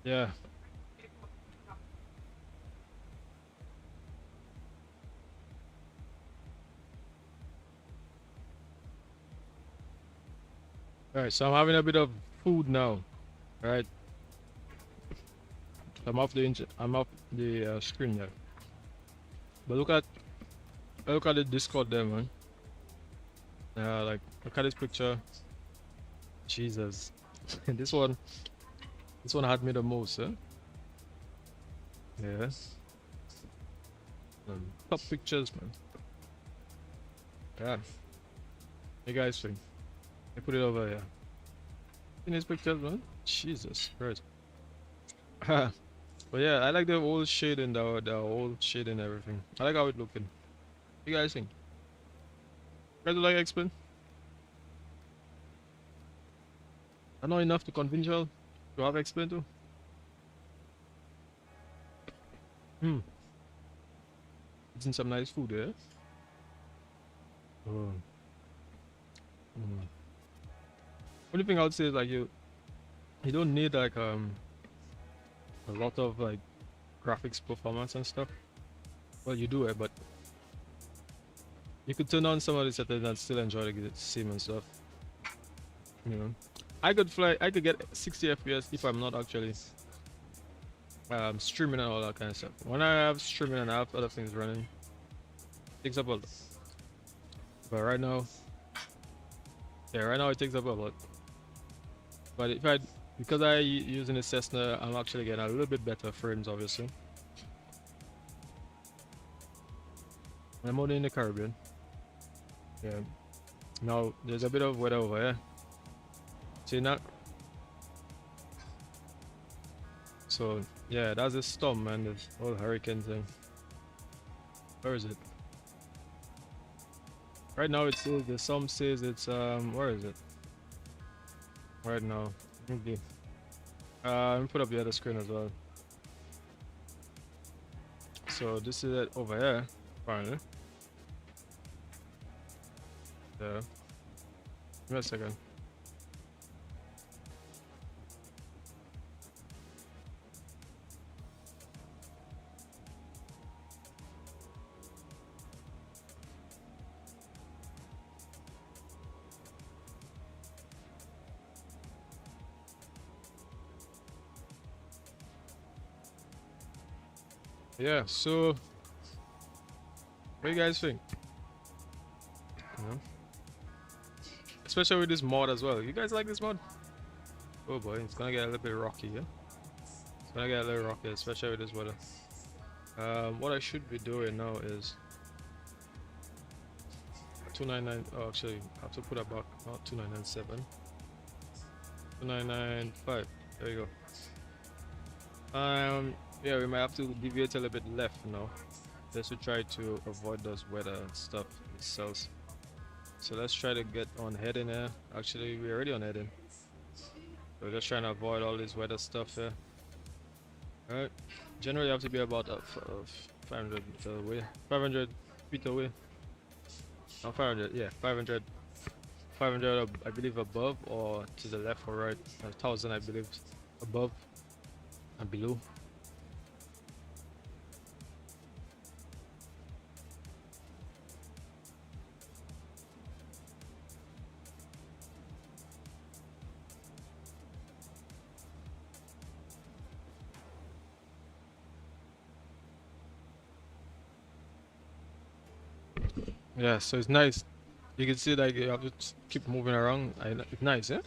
Yeah. All right, so I'm having a bit of food now. All right, I'm off the screen there. But look at the Discord there, man. Like look at this picture. Jesus, this one had me the most, eh? Yeah. Top pictures, man. Yeah. Hey guys, think. I put it over here. In these pictures, man. Jesus Christ. But yeah, I like the old shading, the old shading, everything. I like how it looking. You guys think? You guys like Xplane? I know enough to convince you to have Xplane too. Eating some nice food there. Oh. Only thing I would say is like you don't need like a lot of like graphics performance and stuff. Well, you do it, but you could turn on some of the settings and still enjoy the sim and stuff. You know, I could get 60 FPS if I'm not actually streaming and all that kind of stuff. When I have streaming and I have other things running, it takes up a lot. But right now, yeah, right now it takes up a lot. But because I using the Cessna, I'm actually getting a little bit better frames, obviously. I'm only in the Caribbean. Yeah. Now there's a bit of weather over here. See that? So yeah, that's a storm, man. This whole hurricane thing. Where is it? Right now it says the some says it's where is it? Right now. Okay. Let me put up the other screen as well. So this is it over here, finally. Yeah. Give me a second. Yeah, so what do you guys think? Especially with this mod as well. You guys like this mod? Oh boy, it's gonna get a little bit rocky, yeah? It's gonna get a little rocky, especially with this weather. What I should be doing now is 299. Oh, actually, I have to put that back. Not 2997. 2995. There you go. Yeah, we might have to deviate a little bit left now, just to try to avoid those weather stuff itself. So let's try to get on heading here. Actually, we're already on heading. We're just trying to avoid all this weather stuff here. Alright. Generally, you have to be about 500 away. 500 feet away. No, 500. Yeah, 500. 500, I believe, above or to the left or right. 1,000, I believe, above and below. Yeah, so it's nice. You can see like you have to keep moving around. It's nice, yeah?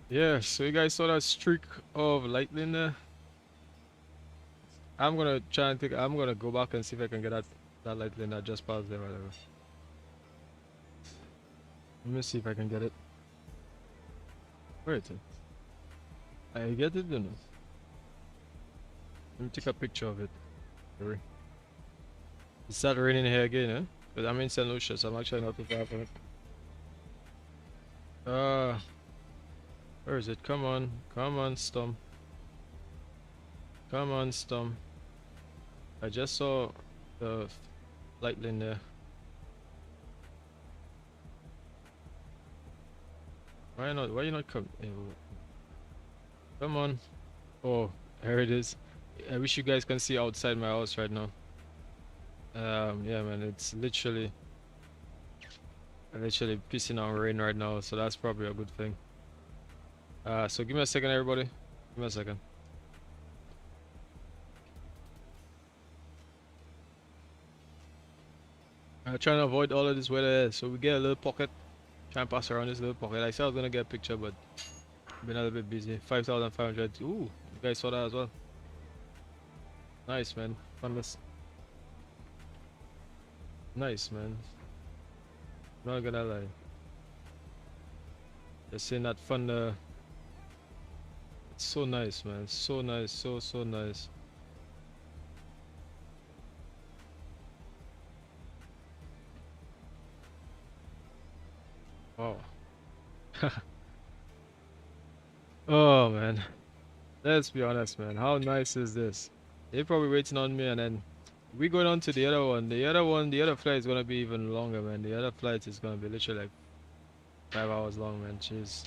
Yeah, so you guys saw that streak of lightning there? I'm gonna try and take. I'm gonna go back and see if I can get that lightning that just passed there, whatever. Let me see if I can get it. Where is it? I get it, you know. Let me take a picture of it. Hurry. It started raining here again, eh? But I'm in St. Lucia, so I'm actually not too far from it. Where is it? Come on, Storm. Come on, Storm. I just saw the light lane there. Why not? Why you not come? Come on. Oh, here it is. I wish you guys can see outside my house right now. Yeah, man, it's literally pissing on rain right now, so that's probably a good thing. So give me a second, everybody. Give me a second. I'm trying to avoid all of this weather, so we get a little pocket. Try and pass around this little pocket. I said I was gonna get a picture, but been a little bit busy. 5,500. Ooh, you guys saw that as well. Nice, man. Fundus. Nice, man. Not gonna lie. Just seeing that thunder. It's so nice, man. So nice. So nice. Wow. Oh, man. Let's be honest, man. How nice is this? They're probably waiting on me, and then we going on to the other one. The other flight is gonna be even longer, man. The other flight is gonna be literally like 5 hours long, man. Jeez.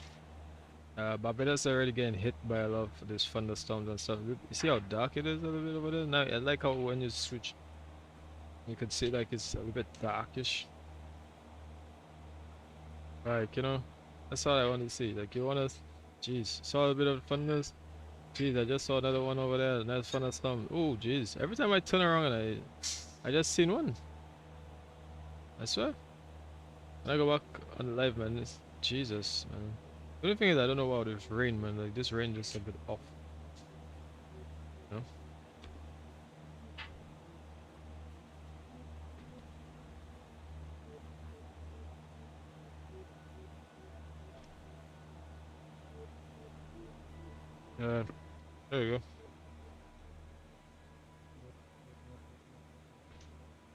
Barbados already getting hit by a lot of these thunderstorms and stuff. You see how dark it is a little bit over there? Now, I like how when you switch, you can see like it's a little bit darkish. Like, you know, that's all I want to see. Like, you want to, jeez, saw a bit of thunders. Jeez, I just saw another one over there. Another thunderstorm. Oh, jeez. Every time I turn around and I just seen one. I swear. When I go back on the live, man, it's Jesus, man. The only thing is I don't know about this rain, man. Like this rain just a bit off. You know? There you go.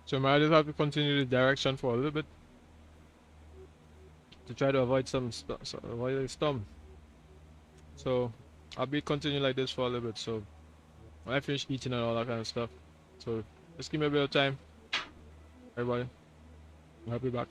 So I might just have to continue the direction for a little bit to try to avoid avoid a storm. So I'll be continuing like this for a little bit. So when I finish eating and all that kind of stuff. So just give me a bit of time, everybody. I'll be back.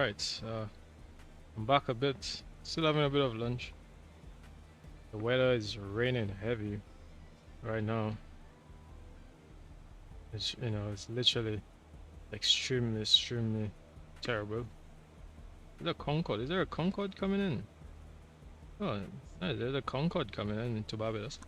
Alright, I'm back a bit. Still having a bit of lunch. The weather is raining heavy right now. It's, you know, it's literally extremely terrible. There's a Concorde. Is there a Concorde coming in? Oh, nice. There's a Concorde coming in to Barbados.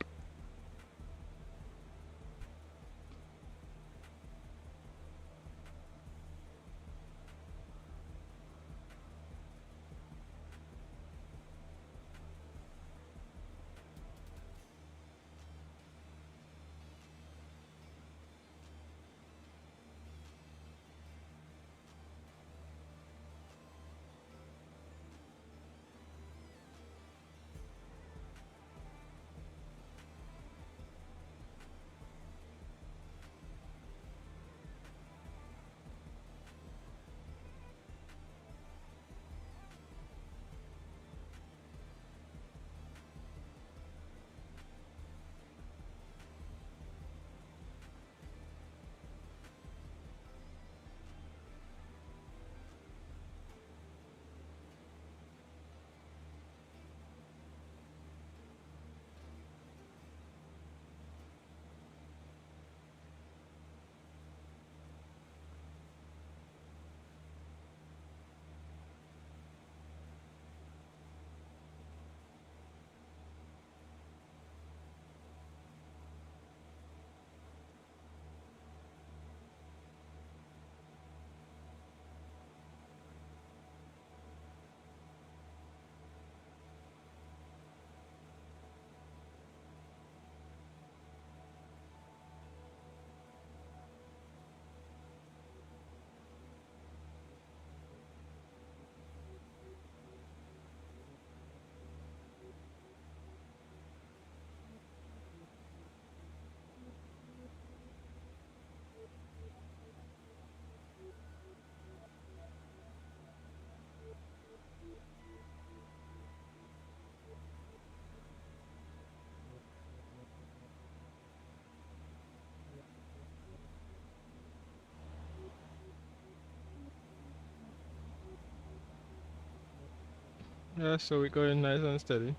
Yeah, so we're going nice and steady.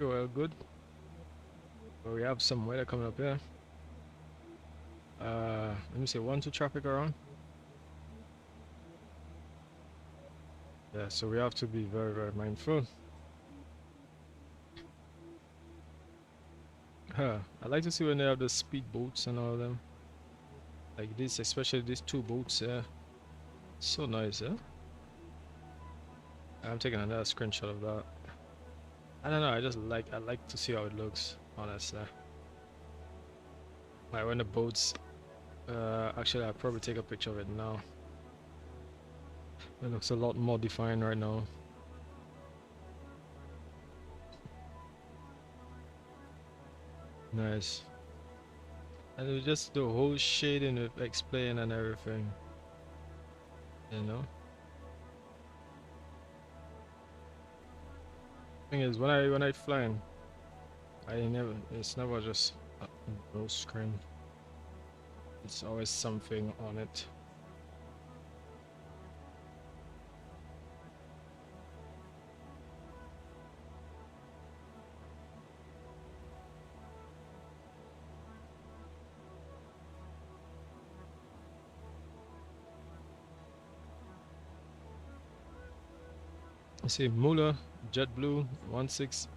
Well, good. Well, we have some weather coming up here. Let me see, 1-2 traffic around. Yeah, so we have to be very mindful. I like to see when they have the speed boats and all of them. Like this, especially these two boats here. So nice, yeah? I'm taking another screenshot of that. I don't know, I like to see how it looks, honestly. Like when the boats, actually I'll probably take a picture of it now. It looks a lot more defined right now. Nice. And it was just the whole shading with Xplane and everything. You know? Thing is, when I fly, it's never just a no screen. It's always something on it. I see Mula, JetBlue, 16.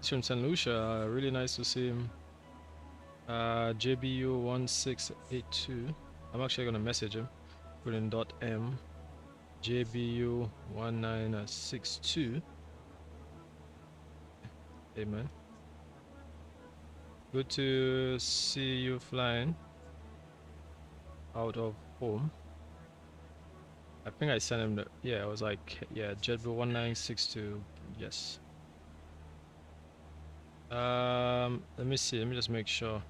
He's from St. Lucia. Really nice to see him. JBU 1682. I'm actually gonna message him. Put in .m. JBU 1962. Hey man. Good to see you flying out of home. I think I sent him the, yeah, it was like, yeah, JetBlue 1962, yes. Let me see, let me just make sure.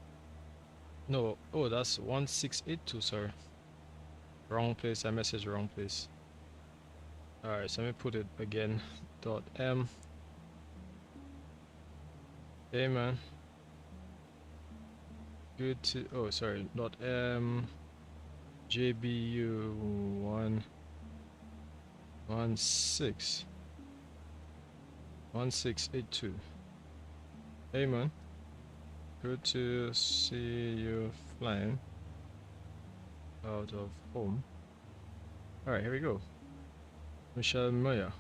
No, oh, that's 1682, sorry. Wrong place, I messaged wrong place. Alright, so let me put it again. .m. Hey man. Good to, oh sorry, .m. JBU 1682. Hey man, good to see you flying out of home. Alright, here we go. Michelle Moya.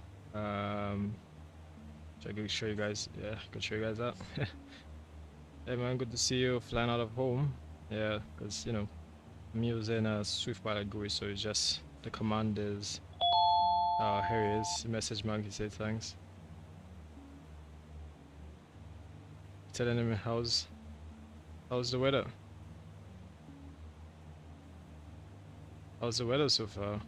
Should I go show you guys? Yeah, could show you guys that. Hey man, good to see you flying out of home. Yeah, because you know I'm using a Swift Pilot GUI, so it's just the command is here he is. Message monkey say thanks. Telling him how's the weather? How's the weather so far?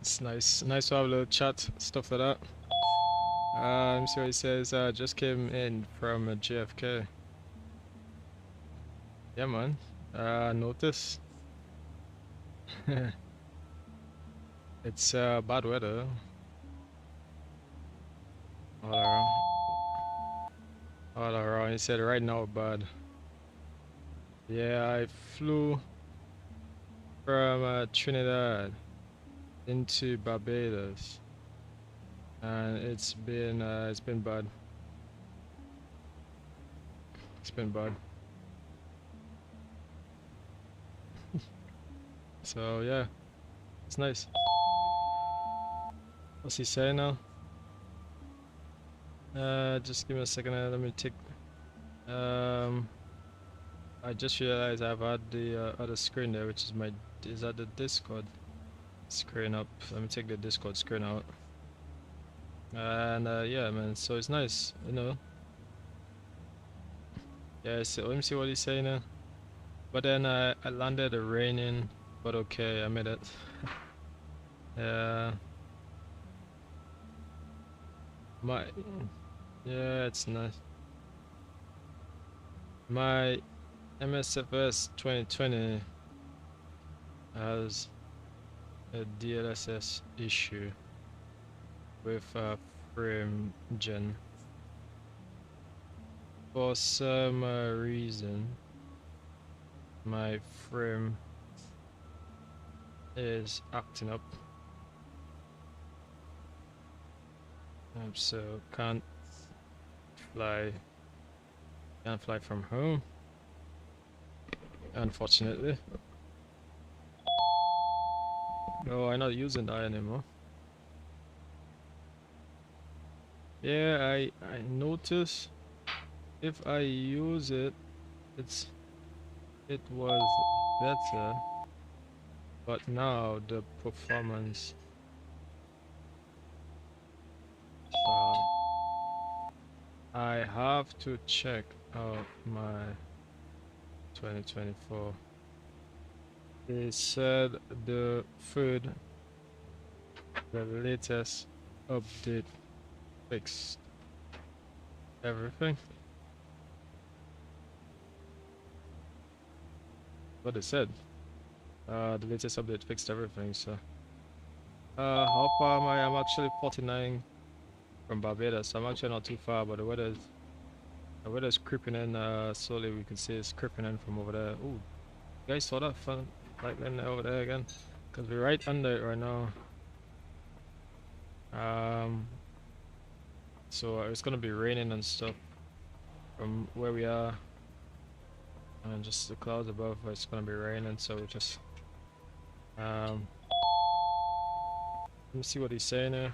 It's nice to have a little chat, stuff like that. Let me see what he says. Just came in from JFK. Yeah man, notice. It's bad weather all around. He said right now bad. Yeah, I flew from Trinidad into Barbados, and it's been bad. It's been bad. So yeah, it's nice. What's he saying now? Just give me a second. Let me take. I just realized I've had the other screen there, which is my. Is that the Discord screen up? Let me take the Discord screen out. And yeah, man. So it's nice, you know. Yeah. So let me see what he's saying now. But then I landed raining, but okay, I made it. Yeah. Yeah, it's nice. My MSFS 2020 has a DLSS issue with frame gen. For some reason, my frame is acting up. So can't fly from home, unfortunately. No, I'm not using that anymore. Yeah, I noticed if I use it, it was better, but now the performance I have to check out my 2024. They said the latest update fixed everything. What they said. The latest update fixed everything. So, how far am I? I'm actually 49 from Barbados. So I'm actually not too far, but the weather's creeping in. Slowly we can see it's creeping in from over there. Ooh, you guys saw that fun lightning over there again? Cause we're right under it right now. So it's gonna be raining and stuff from where we are, and just the clouds above. It's gonna be raining, so we just let me see what he's saying here.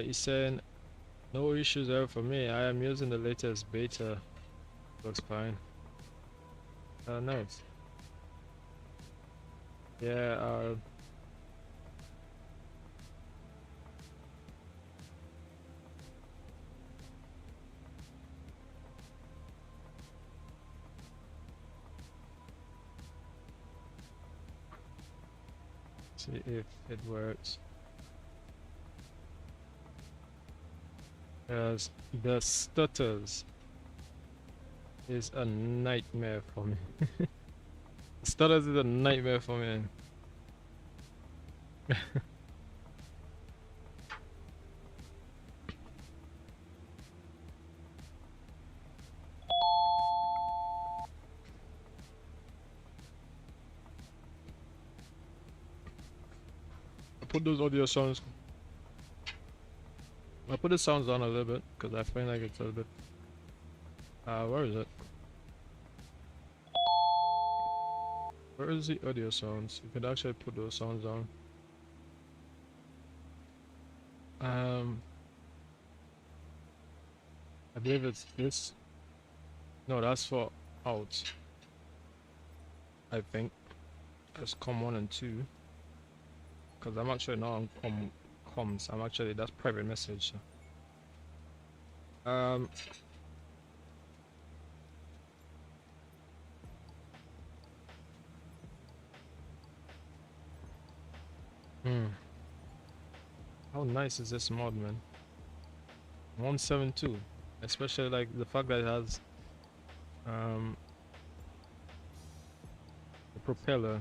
He's saying no issues there for me. I am using the latest beta. Looks fine. Nice. Yeah. See if it works. As the stutters is a nightmare for me. Stutters is a nightmare for me. put those audio sounds. I'll put the sounds on a little bit because I find like it's a little bit. Where is it? Where is the audio sounds? You could actually put those sounds on. I believe it's this. No, that's for out. I think that's COM 1 and 2. Because I'm actually not on comms. I'm actually, that's private message. So. How nice is this mod, man? 172, especially like the fact that it has a propeller,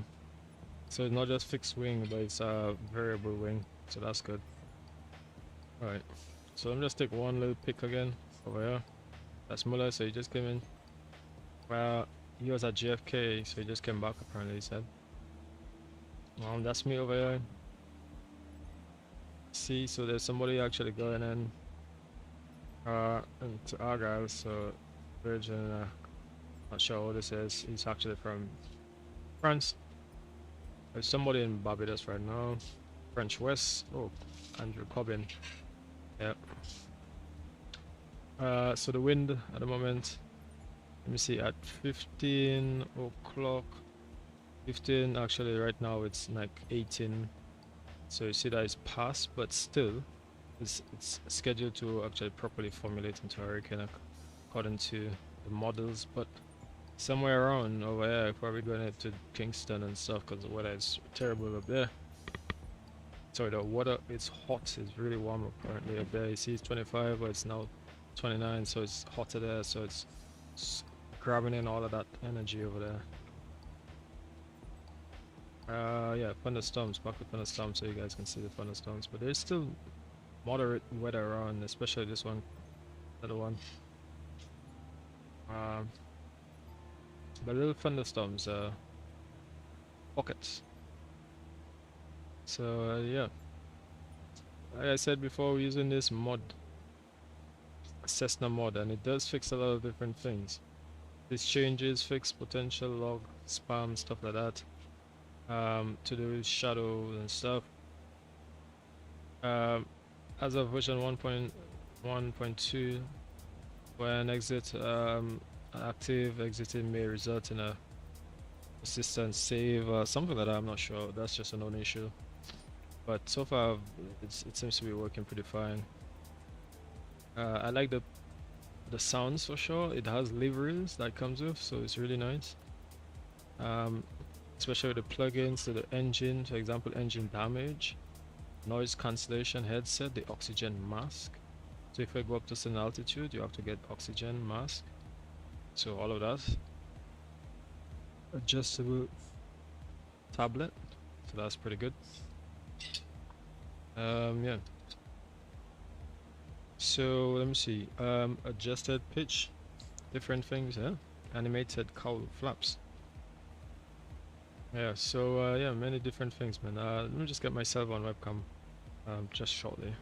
so it's not just fixed wing, but it's a variable wing, so that's good. All right, so let me just take one little pick again over here. That's Muller, so he just came in. Well, he was at JFK, so he just came back apparently, he said. That's me over here. See, so there's somebody actually going in into Argyle, so Virgin, not sure what this is. He's actually from France. There's somebody in Barbados right now. French West. Oh, Andrew Cobbin. Yep. So the wind at the moment, let me see, at 15 o'clock. 15, actually right now it's like 18. So you see that it's past, but still it's scheduled to actually properly formulate into a hurricane according to the models, but somewhere around over here, probably going to Kingston and stuff, because the weather is terrible up there. Sorry, the water, it's hot, it's really warm apparently up there. You see it's 25, but it's now 29, so it's hotter there, so it's grabbing in all of that energy over there. Yeah, thunderstorms, back to thunderstorms, so you guys can see the thunderstorms, but there's still moderate weather around, especially this one, another one. But little thunderstorms, pockets. So yeah, like I said before, we're using this mod, Cessna Mod, and it does fix a lot of different things. This changes, fix potential log spam, stuff like that. To do with shadows and stuff. As of version 1.1.2, when exit active, exiting may result in a persistent save or something like that. I'm not sure. That's just a known issue. But so far, it seems to be working pretty fine. I like the sounds for sure. It has liveries that comes with, so it's really nice. Especially with the plugins to the engine, for example, engine damage, noise cancellation headset, the oxygen mask. So if I go up to certain altitude, you have to get oxygen mask. So all of that. Adjustable tablet, so that's pretty good. Yeah. So let me see. Adjusted pitch, different things. Yeah. Animated cowl flaps. Yeah, so yeah, many different things, man. Let me just get myself on webcam just shortly.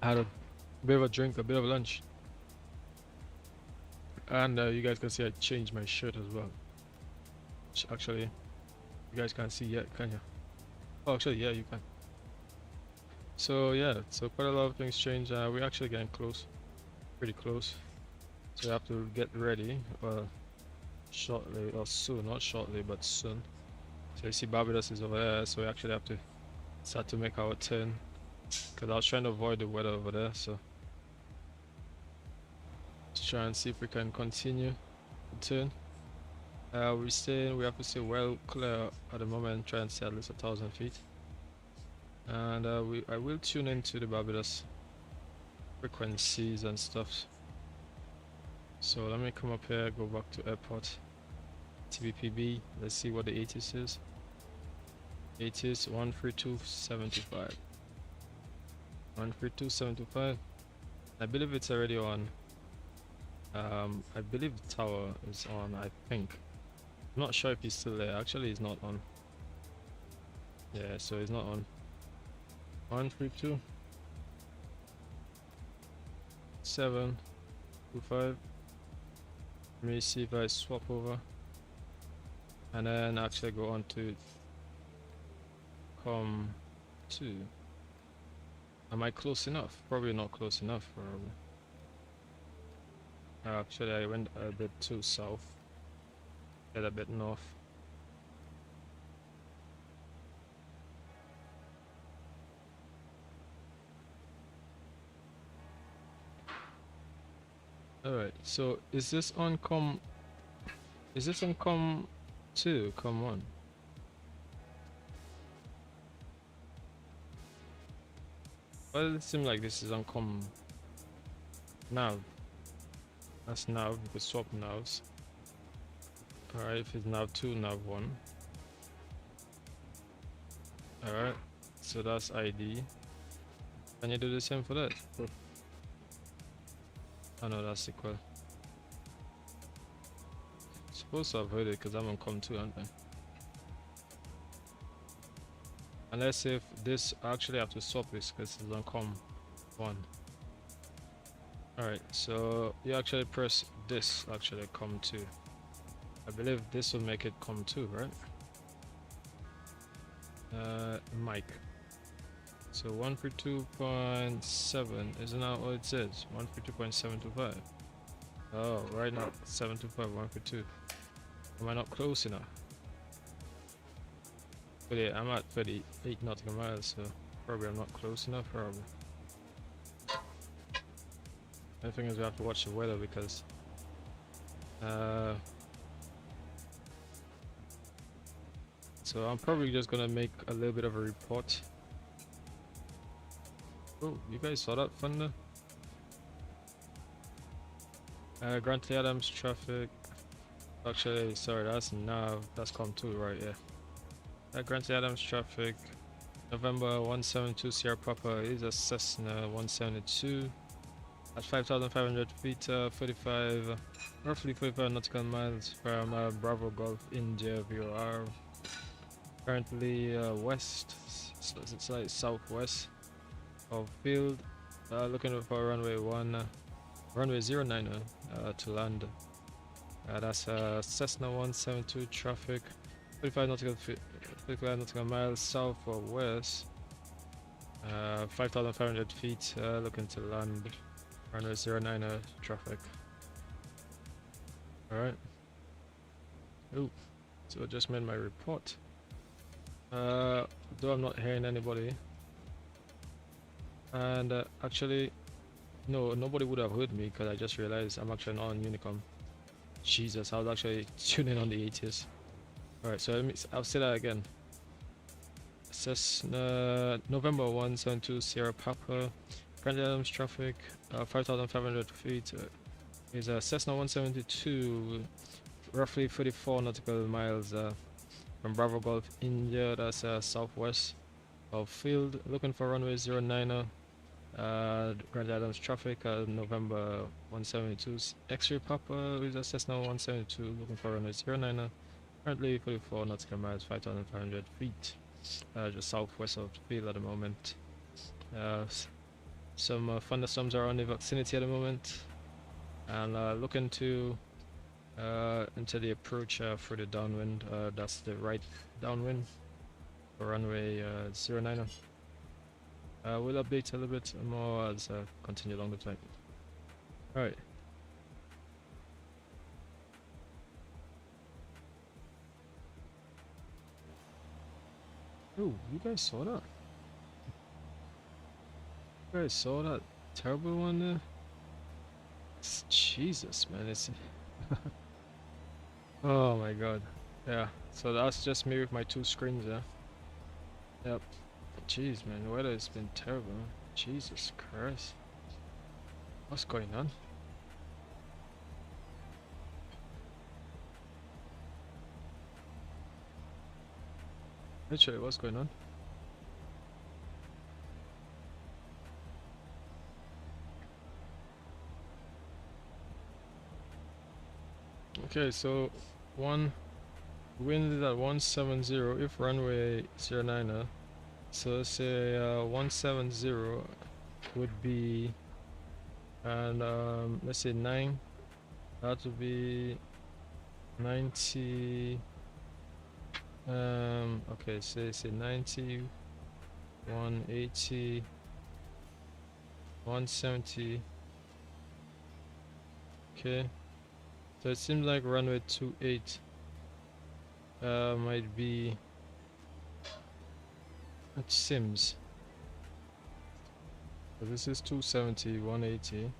I had a bit of a drink, a bit of lunch. And you guys can see I changed my shirt as well. Which actually, you guys can't see yet, can you? Oh, actually, yeah, you can. So yeah, so quite a lot of things change. We're actually getting close, pretty close. So we have to get ready shortly, or soon, not shortly, but soon. So you see Barbados is over there, so we actually have to start to make our turn. Because I was trying to avoid the weather over there, so let's try and see if we can continue the turn. We have to stay well clear at the moment, try and stay at least 1,000 feet. And I will tune into the Barbados frequencies and stuff. So let me come up here, go back to airport, TTPP. Let's see what the ATIS is. ATIS 13275. 13275. I believe it's already on I believe the tower is on, I think. I'm not sure if he's still there. Actually, he's not on. Yeah, so he's not on. 132 725. Let me see if I swap over and then actually go on to com 2. Am I close enough? Probably not close enough. Probably. Actually, I went a bit too south. Get a bit north. Alright, so is this on com 2, com 1? Why does it seem like this is on com nav? That's nav, we could swap navs. Alright, if it's nav 2, nav 1. Alright, so that's ID. Can you do the same for that? Oh no, that's equal. Supposed to have heard it because I'm on com 2, aren't I? Unless if this, I actually have to swap this because it's on com 1. Alright, so you actually press this, actually com 2. I believe this will make it com 2, right? Mike. So 132.7 isn't that what it says? 132.725. Oh, right now 725, 132. Am I not close enough? But yeah, I'm at 38 nautical miles, so probably I'm not close enough. Probably. The thing is, we have to watch the weather because so I'm probably just gonna make a little bit of a report. Oh, you guys saw that thunder? Grantley Adams traffic. Actually, sorry, that's nav. That's com 2, right? Yeah. Grantley Adams traffic. November 172 Sierra Papa is a Cessna 172 at 5,500 feet, 45, roughly 45 nautical miles from Bravo Gulf, India, VOR. Currently west, it's like southwest of field, looking for runway 09 to land. That's Cessna 172 traffic, 45 nautical miles south or west, 5,500 feet, looking to land. Runway 09 traffic. Alright. Ooh, so I just made my report. Though I'm not hearing anybody. And actually, no, nobody would have heard me because I just realized I'm actually not on Unicom. Jesus, I was actually tuning on the ATS. Alright, so I'll say that again. Cessna November 172 Sierra Papa. Grand Adams traffic, 5,500 feet. Is a Cessna 172, roughly 34 nautical miles from Bravo Gulf, India. That's southwest of field. Looking for runway 09. Grand Adams traffic, November 172. X-ray Papa is a Cessna 172, looking for runway 09. Currently 44 nautical miles, 5,500 feet. Just southwest of the field at the moment. Some thunderstorms are on the vicinity at the moment, and looking to into the approach for the downwind. That's the right downwind for runway 09. We'll update a little bit more as continue along the flight. All right. Oh, you guys saw that? You guys saw that terrible one there? Jesus, man, it's oh my god. Yeah, so that's just me with my two screens there. Yep. Jeez, man, the weather has been terrible. Jesus Christ. What's going on? Literally, what's going on? Okay, so wind is at 170 if runway 09. So let's say 170 would be, and let's say 9. That would be 90. Okay, say 90, 180, 170. Okay, so it seems like runway 28 might be, it seems. So this is 270, 180,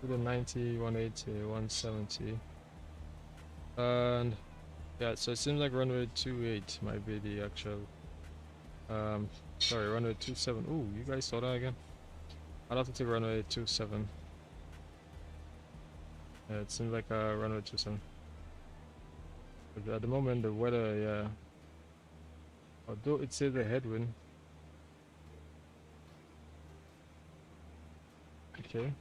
to the 90, 180, 170, and yeah, so it seems like runway 28 might be the actual, sorry, runway 27. Ooh, you guys saw that again? I'll have to take runway 27. Yeah, it seems like runway 27. But at the moment, the weather, yeah, although it says a headwind. Okay.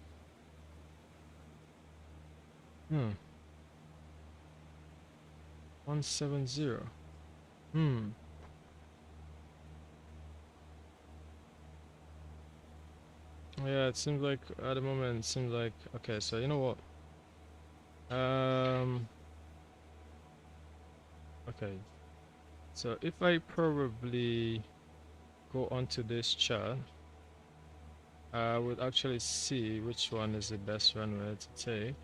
170. Yeah, it seems like at the moment, it seems like, okay, so you know what? Okay. So if I probably go onto this chart, I would actually see which one is the best runway to take.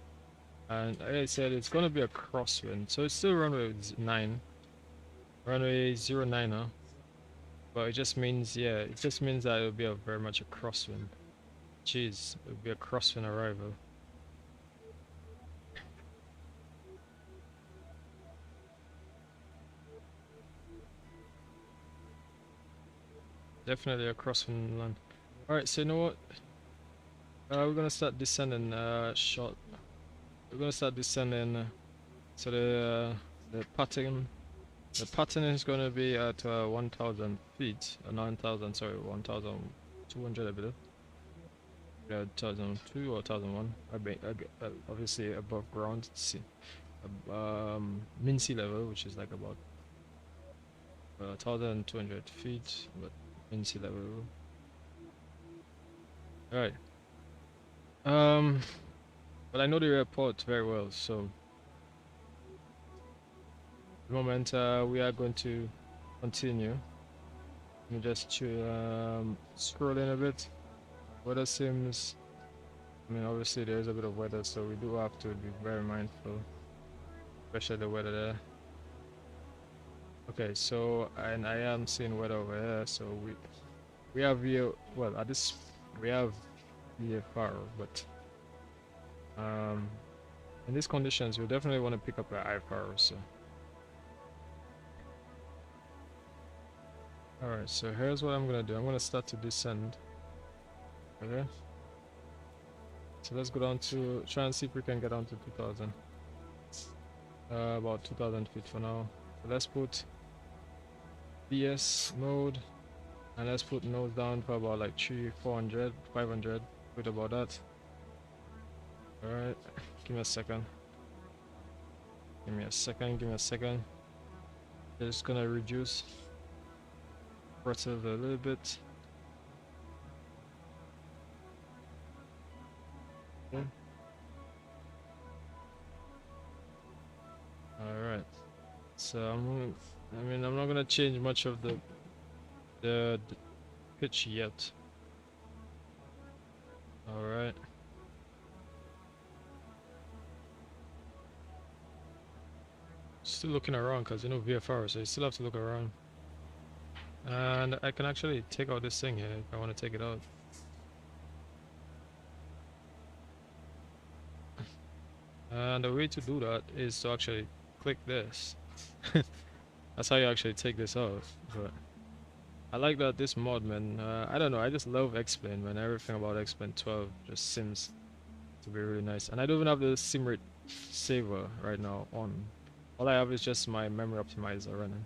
And like I said, it's gonna be a crosswind, so it's still runway 9, runway 09, but it just means, yeah, it just means that it'll be a very much a crosswind. Jeez, it'll be a crosswind arrival. Definitely a crosswind land. Alright, so you know what? We're gonna start descending short. We're gonna start descending. So the pattern is gonna be at 1,000 feet, 9,000. Sorry, 1,200, I believe. Yeah, 1,002 or 1,001. Obviously above ground. See, mean sea level, which is like about 1,200 feet, but mean sea level. All right. But I know the airport very well, so at the moment we are going to continue. Let me just scroll in a bit. Weather seems, I mean, obviously there is a bit of weather, so we do have to be very mindful, especially the weather there. Okay, so and I am seeing weather over here, so we have here, well, at this we have VFR, but in these conditions we definitely want to pick up an IFR. So alright, so here's what I'm gonna do. I'm gonna start to descend. Okay, so let's go down to try and see if we can get down to 2,000, about 2,000 feet for now. So let's put BS mode, and let's put nose down for about like 400, 500, with about that. Alright, give me a second. Give me a second. Just gonna reduce throttle a little bit. Okay. Alright. So I'm not gonna change much of the pitch yet. Alright. Still looking around because you know VFR, so you still have to look around. And I can actually take out this thing here if I want to take it out. And the way to do that is to actually click this. That's how you actually take this off. But I like that this mod, man. I don't know, I just love Xplane, man. Everything about Xplane 12 just seems to be really nice. And I don't even have the sim rate saver right now on. All I have is just my memory optimizer running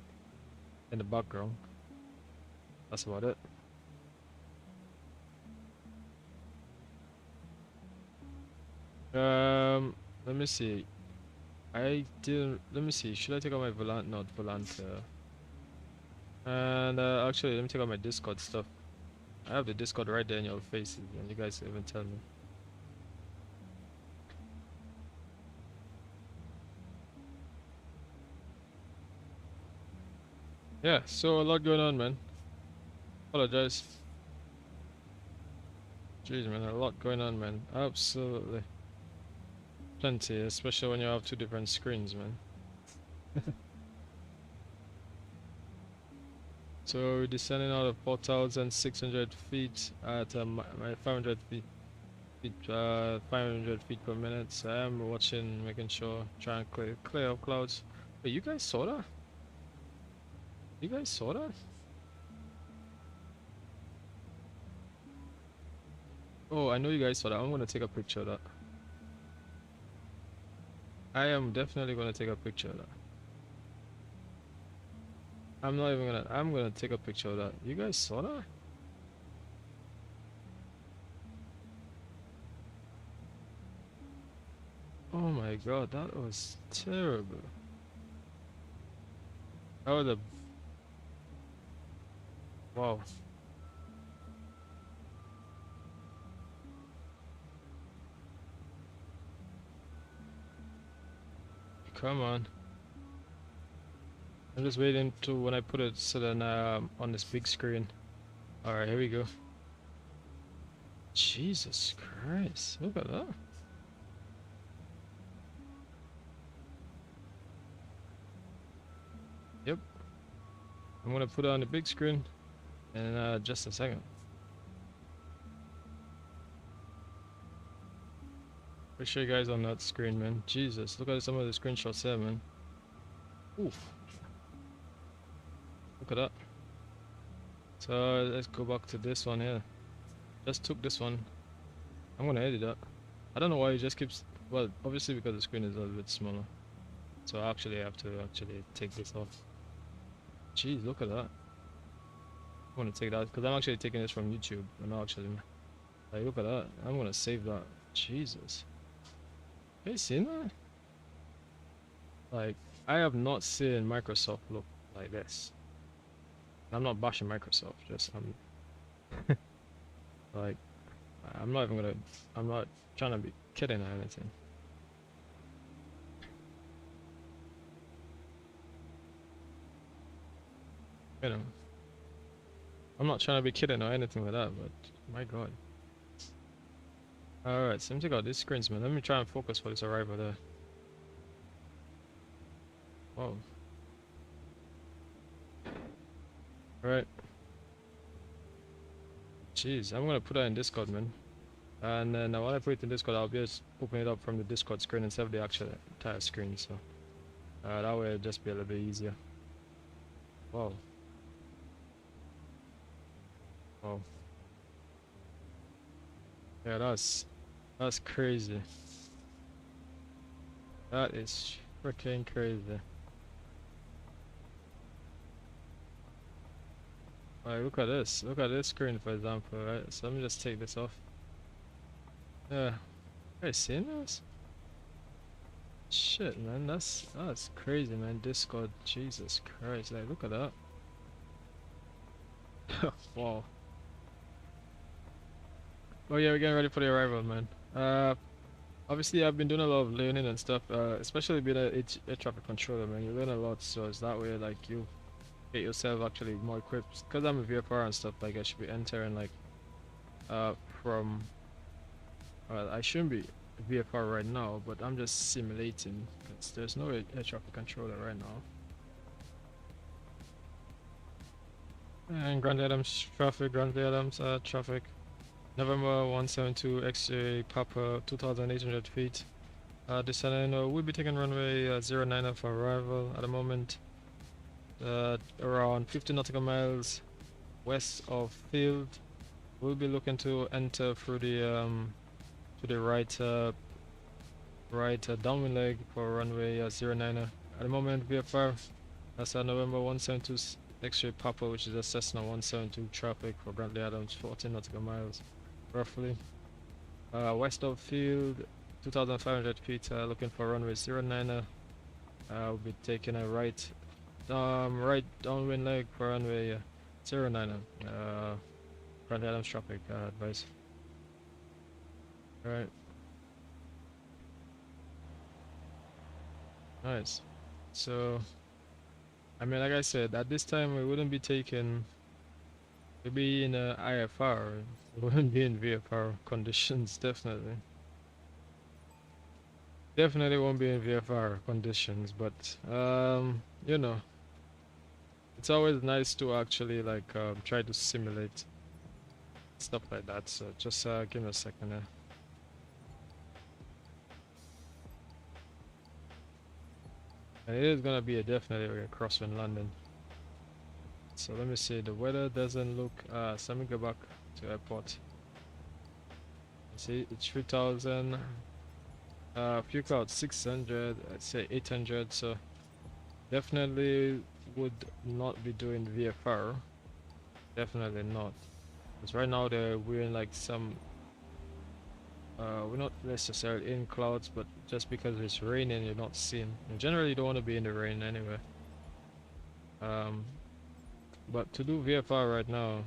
in the background. That's about it. Let me see. I didn't. Let me see. Should I take out my Volanta? Not Volanta. And actually, let me take out my Discord stuff. I have the Discord right there in your faces, and you guys even tell me. Yeah, so a lot going on, man. Apologize. Jeez, man, a lot going on, man. Absolutely. Plenty, especially when you have two different screens, man. So we're descending out of 4,600 feet at my 500 feet, 500 feet per minute. So I am watching, making sure, trying to clear up clouds. Wait, you guys saw that? You guys saw that? Oh, I know you guys saw that. I'm gonna take a picture of that. I am definitely gonna take a picture of that. I'm not even gonna. I'm gonna take a picture of that. You guys saw that? Oh my god, that was terrible. That was a. Wow. Come on. I'm just waiting to when I put it so then on this big screen. Alright, here we go. Jesus Christ, look at that. Yep. I'm gonna put it on the big screen in just a second. I'll show you guys on that screen, man. Jesus, look at some of the screenshots there, man. Oof. Look at that. So let's go back to this one here. Just took this one. I'm gonna edit that. I don't know why it just keeps. Well, obviously because the screen is a little bit smaller. So I actually have to take this off. Jeez, look at that. I'm gonna take that because I'm actually taking this from YouTube. I'm not actually. Like, look at that. I'm gonna save that. Jesus. Have you seen that? Like, I have not seen Microsoft look like this. I'm not bashing Microsoft, just like, I'm not even gonna, I'm not trying to be kidding or anything. You know, I'm not trying to be kidding or anything like that, but my god. Alright, so let me take out these screens, man. Let me try and focus for this arrival there. Whoa. Alright. Jeez, I'm gonna put that in Discord, man. And then when I put it in Discord, I'll be just open it up from the Discord screen instead of the actual entire screen, so that way it'll just be a little bit easier. Wow. Wow. Yeah, that's crazy. That is freaking crazy. Alright, look at this. Look at this screen, for example, right? So let me just take this off. Yeah. Hey, seen this? Shit, man, that's crazy, man. Discord, Jesus Christ, like, look at that. Wow. Oh yeah, we're getting ready for the arrival, man. Obviously I've been doing a lot of learning and stuff, especially being a air traffic controller, man. You learn a lot, so it's that way, like, you get yourself actually more equipped. Because I'm a VFR and stuff, like, I should be entering, like, from, well, I shouldn't be VFR right now, but I'm just simulating, because there's no air traffic controller right now. And Grand Adams traffic, traffic. November 172 X-ray Papa 2,800 feet. Descending, we'll be taking runway 09 for arrival at the moment. Around 50 nautical miles west of field. We'll be looking to enter through the to the right downwind leg for runway 09. At the moment, VFR. That's November 172 X-ray Papa, which is a Cessna 172 traffic for Grantley Adams, 14 nautical miles. Roughly west of field, 2,500 feet, looking for runway 09. I'll be taking a right downwind leg for runway 09. Front Adams traffic advice. Alright. Nice. So, I mean, like I said, at this time we wouldn't be taking, we'd be in IFR, we wouldn't be in VFR conditions, definitely. Definitely won't be in VFR conditions, but, you know, it's always nice to actually like try to simulate stuff like that. So just give me a second there. And it is gonna be a definitely a crosswind landing. So let me see, the weather doesn't look so let me go back to airport. See, it's 3000 few clouds 600, I'd say 800, so definitely would not be doing VFR. Definitely not. Because right now we're in like some we're not necessarily in clouds, but just because it's raining you're not seeing. And generally you don't want to be in the rain anyway. But to do VFR right now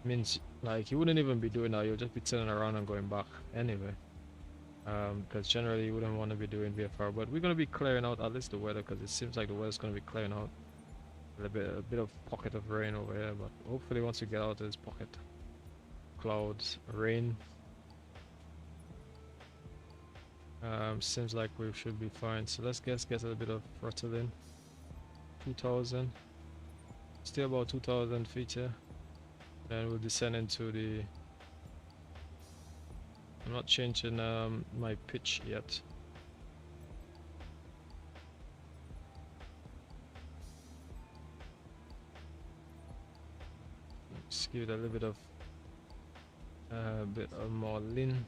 means like you wouldn't even be doing that, you'll just be turning around and going back anyway. Because generally you wouldn't want to be doing VFR, but we're going to be clearing out at least the weather, because it seems like the weather's going to be clearing out. A bit of pocket of rain over here, but hopefully once we get out of this pocket, clouds, rain, seems like we should be fine. So let's get a little bit of throttle in. 2000, still about 2000 feet here. Then we'll descend into the, I'm not changing my pitch yet. Just give it a little bit of more lean.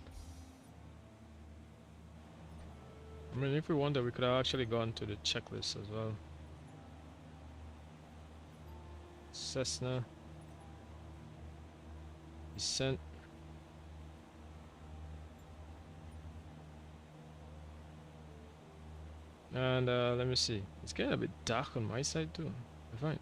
I mean, if we wanted, we could have actually gone to the checklist as well. Cessna descent. And let me see. It's getting a bit dark on my side too. Fine.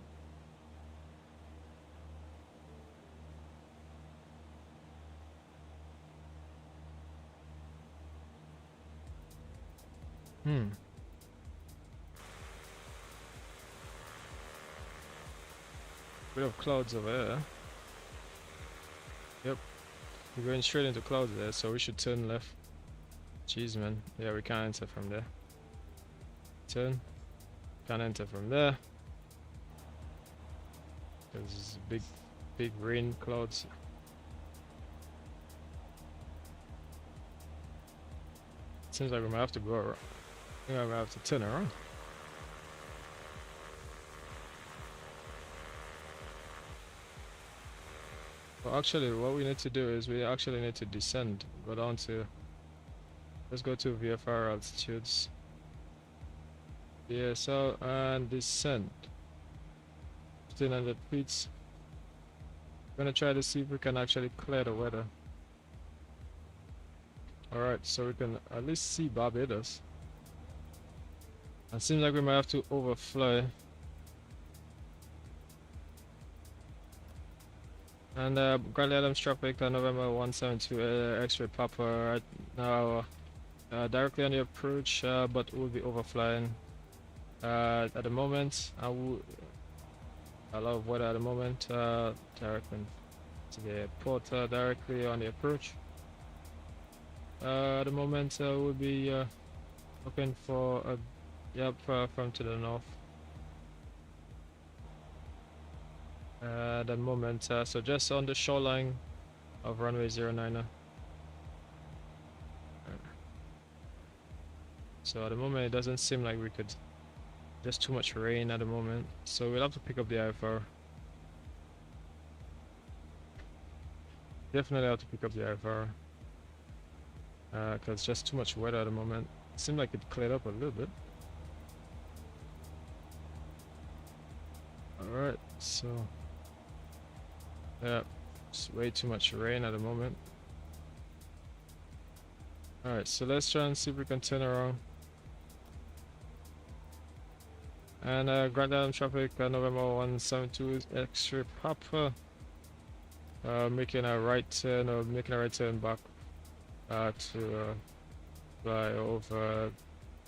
Bit of clouds over there. Yep. We're going straight into clouds there, so we should turn left. Jeez, man. Yeah, we can't enter from there. Turn. Can't enter from there. There's big rain clouds. Seems like we might have to go around. I think I might have to turn around. Well, actually, what we need to do is we actually need to descend. Go down to. Let's go to VFR altitudes. VSL and descend. 1500 feet. We're gonna try to see if we can actually clear the weather. Alright, so we can at least see Barbados. It seems like we might have to overfly. And Grand Adams traffic November 172 X-ray Papa right now directly on the approach, but we'll be overflying at the moment. A lot of weather at the moment, directly to the airport, directly on the approach. At the moment we'll be looking for a from to the north. At the moment, so just on the shoreline of runway 09. So at the moment it doesn't seem like we could, there's too much rain at the moment, so we'll have to pick up the IFR. Definitely have to pick up the IFR because just too much weather at the moment. It seemed like it cleared up a little bit. Alright, so yeah, it's way too much rain at the moment. Alright, so let's try and see if we can turn around. And Grand Island traffic, November 172 X-ray Papa, making a right turn or making a right turn back to fly over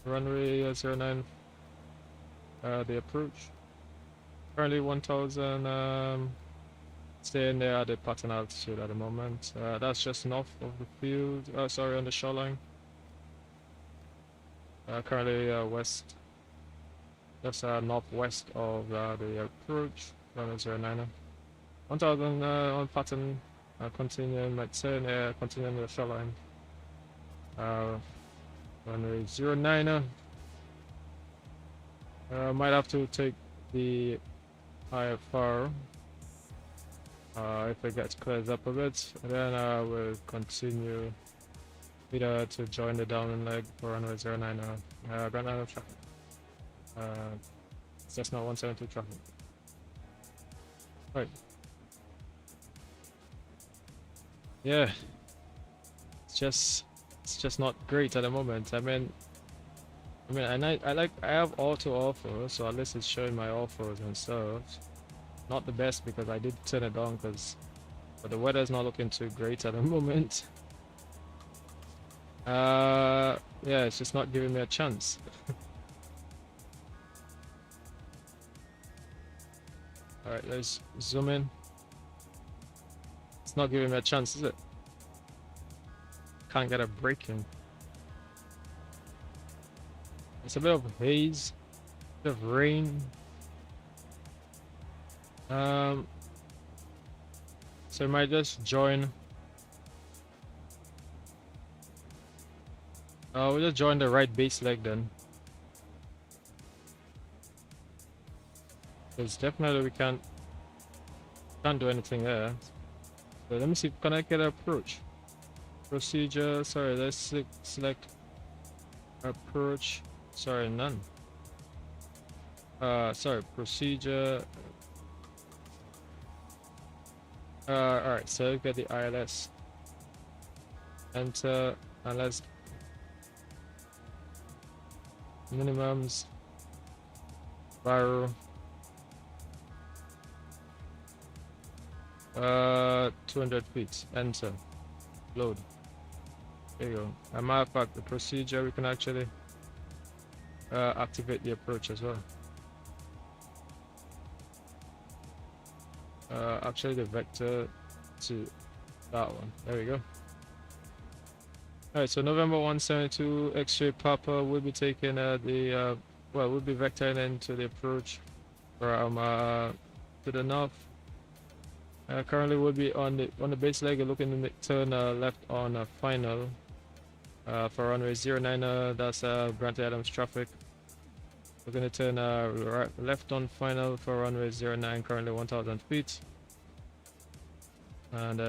runway 09, the approach. Currently 1000, staying there at the pattern altitude at the moment. That's just north of the field, sorry, on the shoreline. Currently west. That's northwest of the approach, runway 09. 1000 on pattern, continuing my turn, continuing the shoreline. Runway 09. Might have to take the IFR if it gets cleared up a bit, and then we'll continue either to join the downwind leg for runway 09. Grand Island traffic. Cessna 172 traffic. Right. Yeah. It's just not great at the moment. I mean, and I have AutoOrtho, so at least it's showing my orthos and stuff. Not the best because I did turn it on, but the weather's not looking too great at the moment. Yeah, it's just not giving me a chance. Alright, let's zoom in. It's not giving me a chance, is it? Can't get a break in. It's a bit of haze, a bit of rain. So I might just join. We'll just join the right base leg then. Because definitely we can't do anything there. So let me see, can I get an approach? Procedure, sorry, let's select approach. Sorry, none. Sorry, procedure. Alright, so look at the ILS. Enter, and let's minimums, viral. 200 feet, enter, load. There you go. As a matter of fact, the procedure, we can actually activate the approach as well. Actually the vector to that one. There we go. Alright, so November 172 X-ray Papa will be taking the we'll be vectoring into the approach from to the north. Currently we'll be on the base leg, looking to turn left on final for runway 09. That's Grant Adams traffic. We're going to turn right, left on final for runway 09, currently 1000 feet. And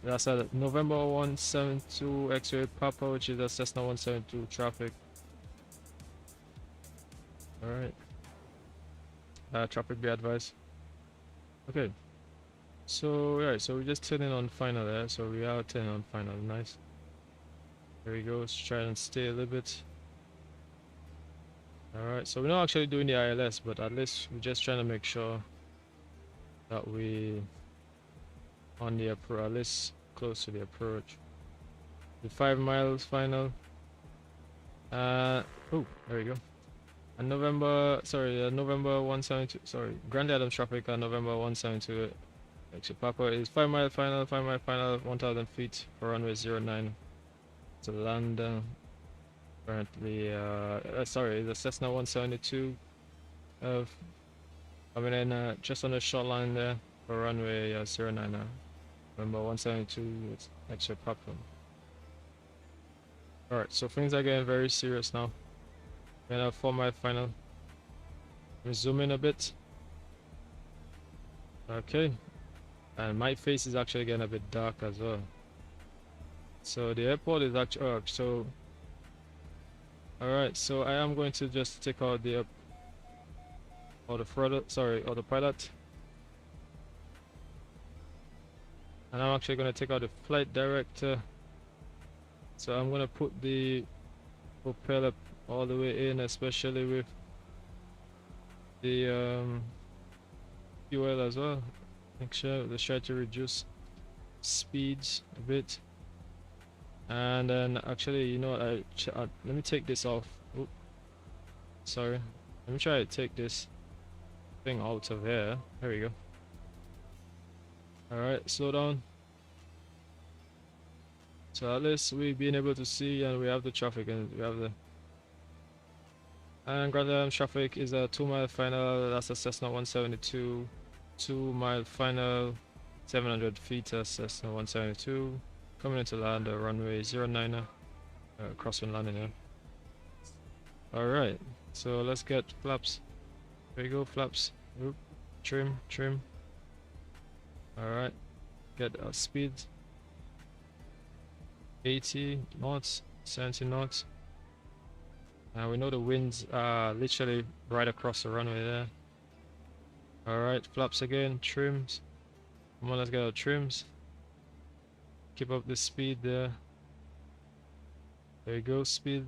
that's a November 172 X-ray Papa, which is a Cessna 172 traffic. Alright. Traffic be advised. Okay. So, yeah, so we're just turning on final there. So we are turning on final. Nice. There we go. Let's try and stay a little bit. Alright, so we're not actually doing the ILS, but at least we're just trying to make sure that we on the approach, at least close to the approach. The 5 miles final. Oh, there we go. And November 172, sorry, Grand Adams traffic on November 172. Actually, Papa is 5 mile final, 1000 feet for runway 09 to land. Currently, sorry, the Cessna 172 coming in just on the short line there for runway 09. Remember 172, it's extra Papa. Alright, so things are getting very serious now. We're in a 4 mile final. We zoom in a bit. Okay. And my face is actually getting a bit dark as well. So the airport is actually alright, so I am going to just take out the autopilot. And I'm actually going to take out the flight director. So I'm going to put the propeller all the way in, especially with the fuel as well. Make sure let's try to reduce speeds a bit. And then actually, you know what, let me take this off. Oop, sorry. Let me try to take this thing out of here. There we go. Alright, slow down. So at least we've been able to see, and we have the traffic, and we have the Grand traffic is a 2-mile final. That's a Cessna 172 2-mile final, 700 feet, a Cessna 172 coming into land, runway 09er, crosswind landing here. Alright, so let's get flaps. There we go, flaps. Oop. Trim. Alright, get speed 80 knots, 70 knots. And we know the winds are literally right across the runway there. Alright, flaps again, trims. Come on, let's get our trims. Keep up the speed there. There you go, speed.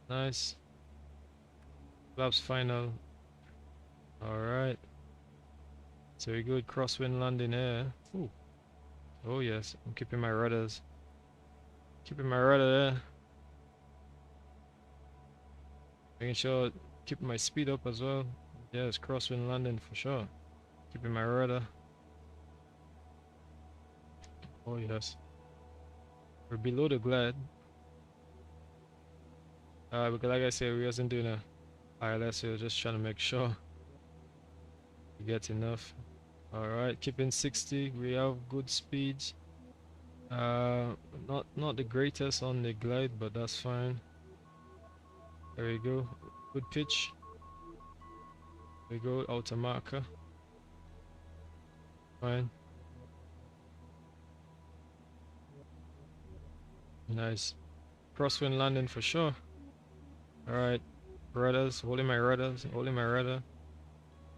Nice. Flaps final. Alright. So we good crosswind landing here. Ooh. Oh yes, I'm keeping my rudders. Keeping my rudder there. Making sure, keeping my speed up as well. Yes, crosswind landing for sure. Keeping my rudder. Oh yes. We're below the glide. Because like I said, we wasn't doing a ILS, we were just trying to make sure we get enough. Alright, keeping 60, we have good speeds. Not the greatest on the glide, but that's fine. There we go. Good pitch. There we go, outer marker. Fine. Nice. Crosswind landing for sure. Alright. Rudders, holding my rudders, holding my rudder.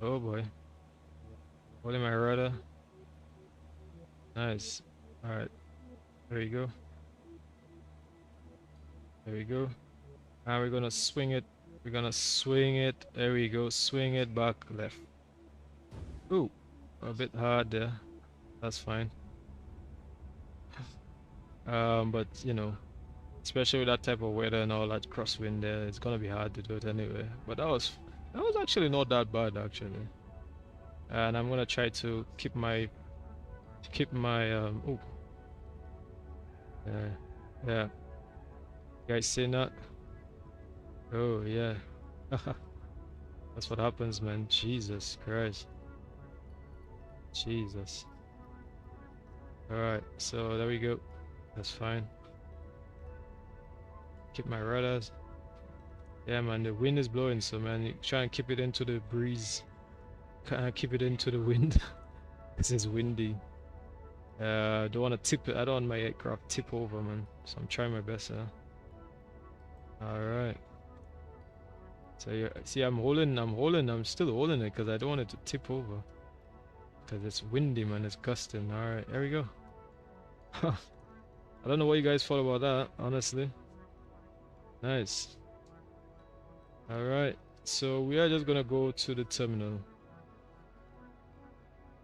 Oh boy. Holding my rudder. Nice. Alright. There we go. There we go. And we're gonna swing it. We're gonna swing it. There we go. Swing it back left. Ooh. A bit hard there. That's fine. But you know, especially with that type of weather and all that crosswind there, it's gonna be hard to do it anyway. But that was actually not that bad actually. And I'm gonna try to keep my oh yeah. You guys seen that? Oh yeah. That's what happens, man. Jesus Christ. Jesus. Alright, so there we go. That's fine. Keep my rudders. Yeah man, the wind is blowing, so man, you try and keep it into the breeze. Can't keep it into the wind. This is windy. Don't want to tip it. I don't want my aircraft tip over, man. So I'm trying my best here. Alright. So yeah, see, I'm still holding it because I don't want it to tip over. Because it's windy, man. It's gusting. Alright, there we go. I don't know what you guys thought about that, honestly. Nice. Alright, so we are just gonna go to the terminal.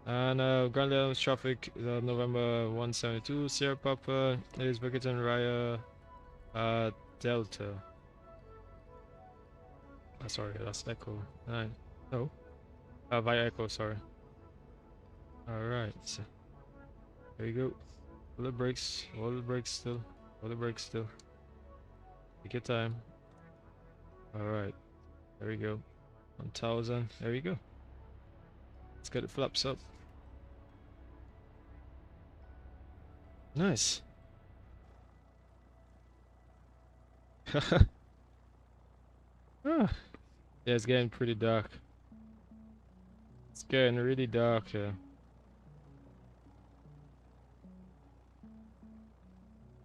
And Grand Islands traffic is November 172, Sierra Papa is Brighton Raya Delta. Sorry, that's Echo. No. Via Echo, sorry. Alright, so there you go. Hold the brakes still. Hold the brakes still. Take your time. Alright, there we go. 1000, there we go. Let's get the flaps up. Nice. Yeah, it's getting pretty dark. It's getting really dark here.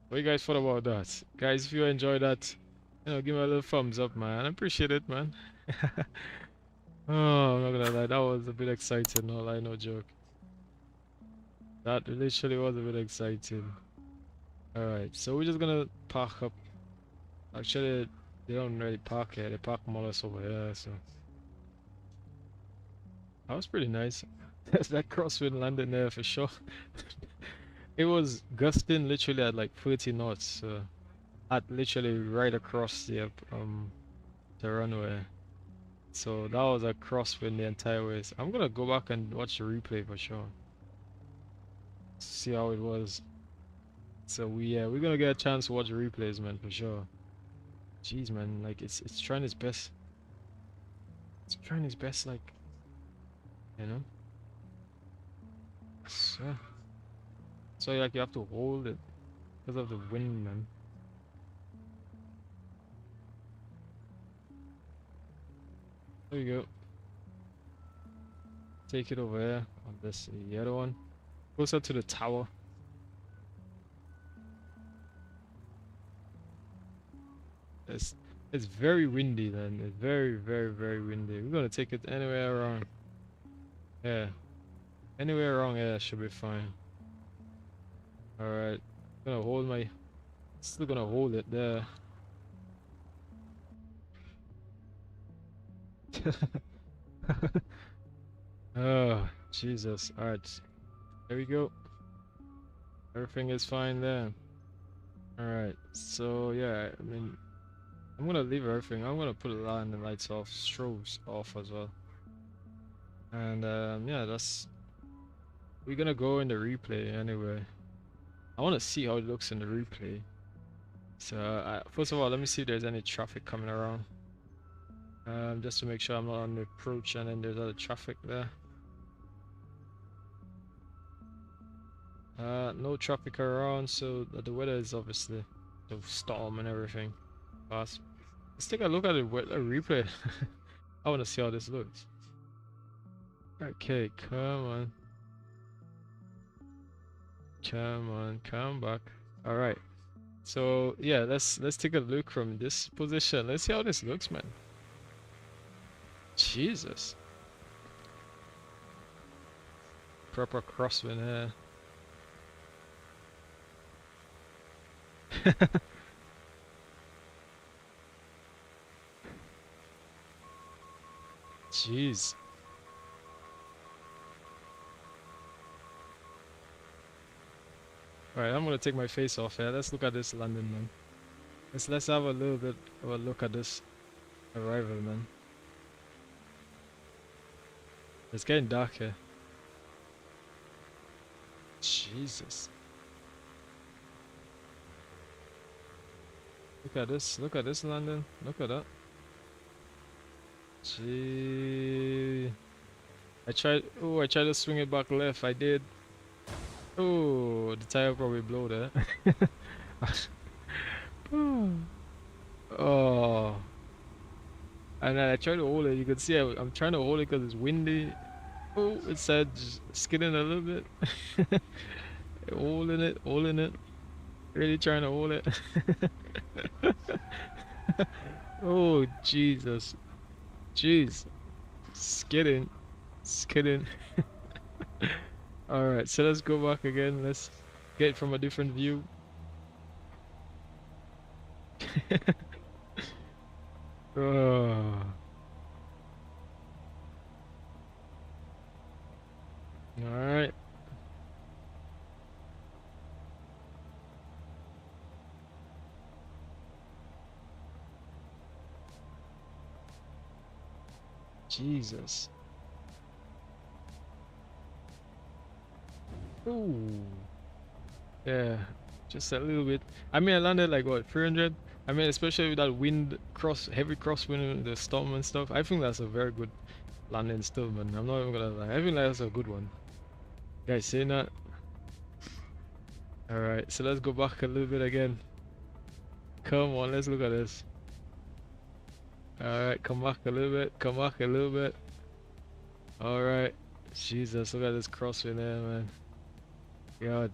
What you guys thought about that? Guys, if you enjoyed that, you know, give me a little thumbs up, man. I appreciate it, man. Oh, I'm not gonna lie, that was a bit exciting, no lie, no joke. That literally was a bit exciting. Alright, so we're just gonna park up. Actually, they don't really park here, they park more or less over here, so. That was pretty nice. That crosswind landing there for sure. It was gusting literally at like 30 knots, at literally right across the runway. So that was a crosswind the entire way. So I'm gonna go back and watch the replay for sure. See how it was. So we're gonna get a chance to watch the replays, man, for sure. Jeez, man, like it's trying its best. It's trying its best, like, you know. So like you have to hold it because of the wind, man. There you go. Take it over here on this the other one. Closer to the tower. It's very windy, man. It's very, very, very windy. We're gonna take it anywhere around. Yeah. Anywhere around here should be fine. Alright. Gonna hold my still gonna hold it there. Oh, Jesus. Alright. There we go. Everything is fine there. Alright. So yeah, I mean I'm gonna leave everything. I'm gonna put a lot in the lights off, strobes off as well. And yeah, we're gonna go in the replay anyway. I wanna see how it looks in the replay. So first of all, let me see if there's any traffic coming around. Just to make sure I'm not on the approach and then there's other traffic there. No traffic around, so the weather is obviously the storm and everything. Let's take a look at the replay. I want to see how this looks. Okay, come on. Come on, come back. All right. So yeah, let's take a look from this position. Let's see how this looks, man. Jesus. Proper crosswind here. Jeez. Alright, I'm gonna take my face off here. Let's look at this landing, man. Let's have a little bit of a look at this arrival, man. It's getting dark here. Jesus. Look at this landing. Look at that. Gee. I tried to swing it back left. I did. Oh, the tire probably blew there. Oh. And then I tried to hold it. You can see I'm trying to hold it because it's windy. Oh, it said just skidding a little bit. Holding it. Really trying to hold it. Oh, Jesus. Jeez. Skidding. Alright, so let's go back again. Let's get it from a different view. Oh. Alright. Jesus. Ooh. Yeah, just a little bit. I mean, I landed like what, 300? I mean, especially with that heavy crosswind, the storm and stuff. I think that's a very good landing still, man. I'm not even gonna lie. I think that's a good one. You guys saying that? Alright, so let's go back a little bit again. Come on, let's look at this. Alright, come back a little bit. Alright. Jesus, look at this crosswind there, man. God.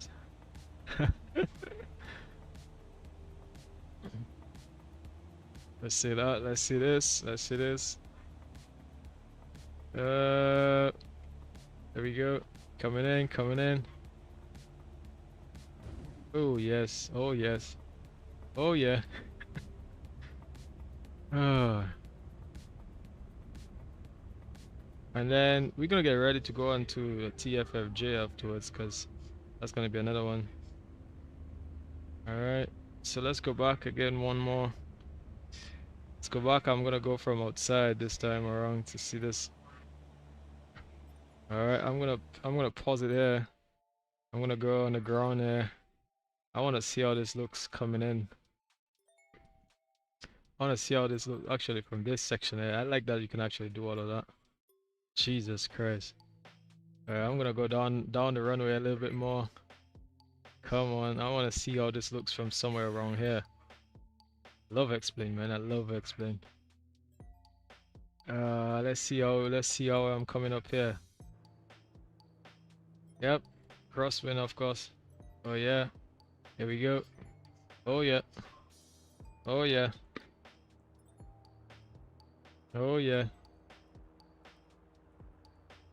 Let's see that, let's see this. There we go. Coming in. Oh yes, oh yeah. Oh. And then we're gonna get ready to go on to TFFJ afterwards, because that's gonna be another one. Alright, so let's go back again one more. Let's go back. I'm gonna go from outside this time around to see this. Alright, I'm gonna pause it there. I'm gonna go on the ground there. I wanna see how this looks coming in. I wanna see how this looks actually from this section here. I like that you can actually do all of that. Jesus Christ. Alright, I'm gonna go down the runway a little bit more. Come on, I wanna see how this looks from somewhere around here. Love Xplane, man. I love Xplane. Let's see how I'm coming up here. Yep, crosswind of course. Oh yeah, here we go. Oh yeah, oh yeah, oh yeah,